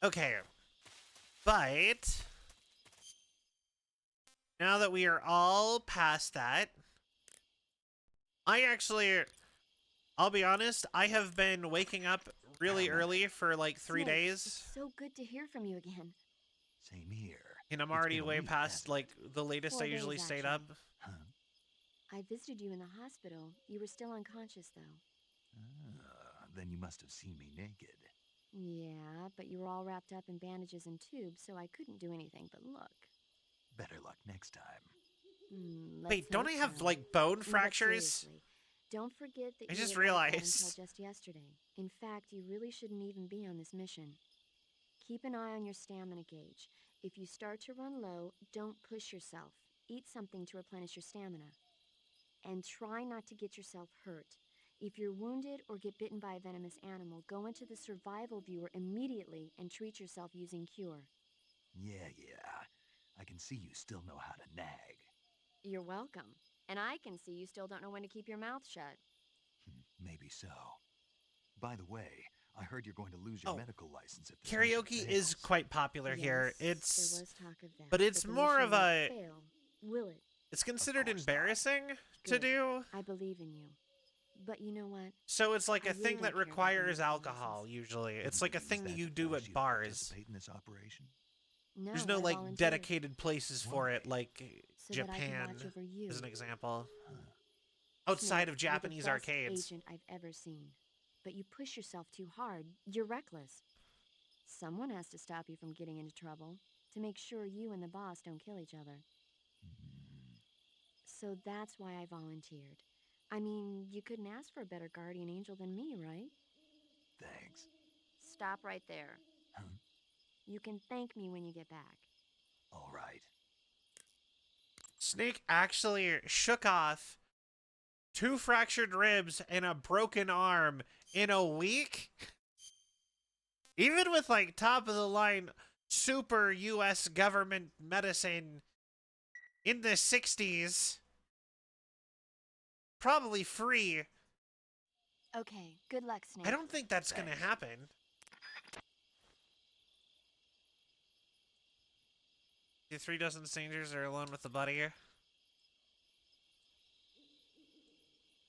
Okay. But now that we are all past that, I'll be honest, I have been waking up really early for like 3 days. It's so good to hear from you again. Same here. And I'm already way past like the latest 4 I usually days, stayed actually. up. I visited you in the hospital. You were still unconscious, though. Then you must have seen me naked. Yeah, but you were all wrapped up in bandages and tubes, so I couldn't do anything but look. Better luck next time. Wait, don't I have like bone fractures? Don't forget that I you just were like that realized. until just yesterday. In fact, you really shouldn't even be on this mission. Keep an eye on your stamina gauge. If you start to run low, don't push yourself. Eat something to replenish your stamina. And try not to get yourself hurt. If you're wounded or get bitten by a venomous animal, go into the survival viewer immediately and treat yourself using Cure. Yeah. I can see you still know how to nag. You're welcome. And I can see you still don't know when to keep your mouth shut. Maybe so. By the way, I heard you're going to lose your medical license if this Karaoke mission is fails. quite popular here. Yes, It's there was talk of that, but it's the more mission of won't a fail, will it? it's considered embarrassing to Good. do. I believe in you. But you know what? So it's like I a really thing don't that care about requires medical alcohol usually. It's like a thing that that you to do force at you to bars. participate in this operation? No, There's no I like volunteered. dedicated places for it like So that I can Japan watch over you. as an example. Outside Snake, of Japanese you're the best arcades. agent I've ever seen. But you push yourself too hard. You're reckless. Someone has to stop you from getting into trouble, to make sure you and the boss don't kill each other. So that's why I volunteered. I mean, you couldn't ask for a better guardian angel than me, right? Thanks. Stop right there. Huh? You can thank me when you get back. All right. Snake actually shook off 2 fractured ribs and a broken arm in a week. Even with like top of the line super US government medicine in the 60s, probably free. Okay, good luck, Snake. I don't think that's gonna happen. The 3 dozen strangers are alone with the buddy.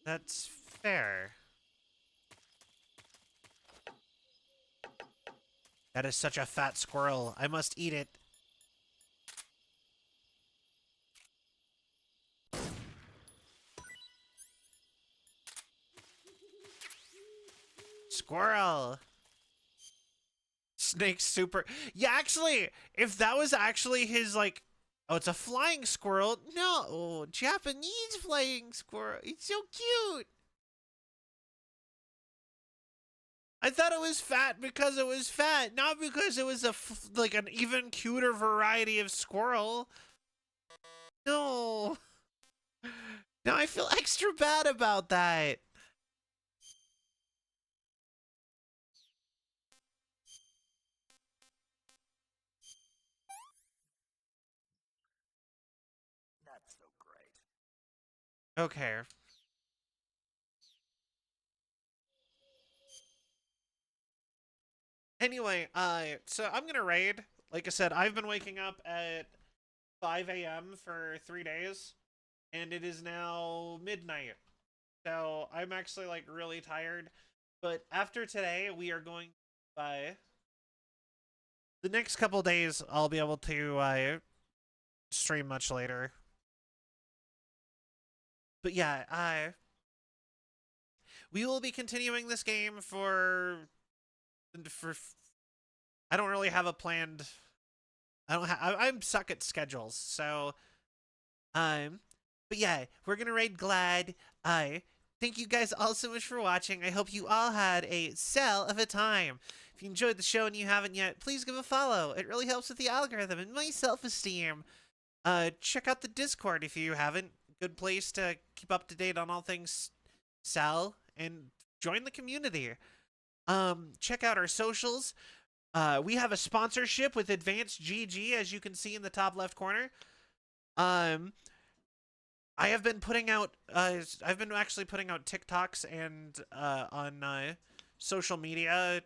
That's fair. That is such a fat squirrel. I must eat it. Squirrel. Snake super. Yeah, actually, if that was actually his, like, oh, it's a flying squirrel. No, Japanese flying squirrel. It's so cute. I thought it was fat because it was fat, not because it was like an even cuter variety of squirrel. No. Now I feel extra bad about that. Not so great. Okay. Anyway, so I'm gonna raid. Like I said, I've been waking up at 5 a.m. for 3 days, and it is now midnight. So I'm actually like really tired. But after today, we are going by the next couple days. I'll be able to stream much later. But yeah, we will be continuing this game for I don't really have a planned. I'm suck at schedules, so but yeah, we're gonna raid Glad. Thank you guys all so much for watching. I hope you all had a sell of a time. If you enjoyed the show and you haven't yet, please give a follow. It really helps with the algorithm and my self-esteem. Check out the Discord if you haven't. Good place to keep up to date on all things Sal and join the community. Check out our socials. We have a sponsorship with Advanced GG, as you can see in the top left corner. I have been putting out, I've been actually putting out TikToks and on social media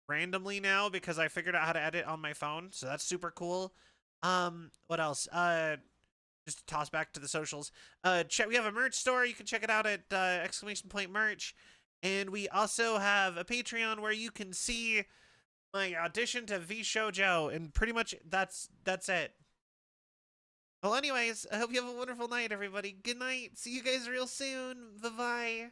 randomly now because I figured out how to edit on my phone, so that's super cool. What else? Just to toss back to the socials. We have a merch store. You can check it out at !merch. And we also have a Patreon where you can see my audition to V Shoujo, and pretty much that's it. Well, anyways, I hope you have a wonderful night, everybody. Good night. See you guys real soon. Bye-bye.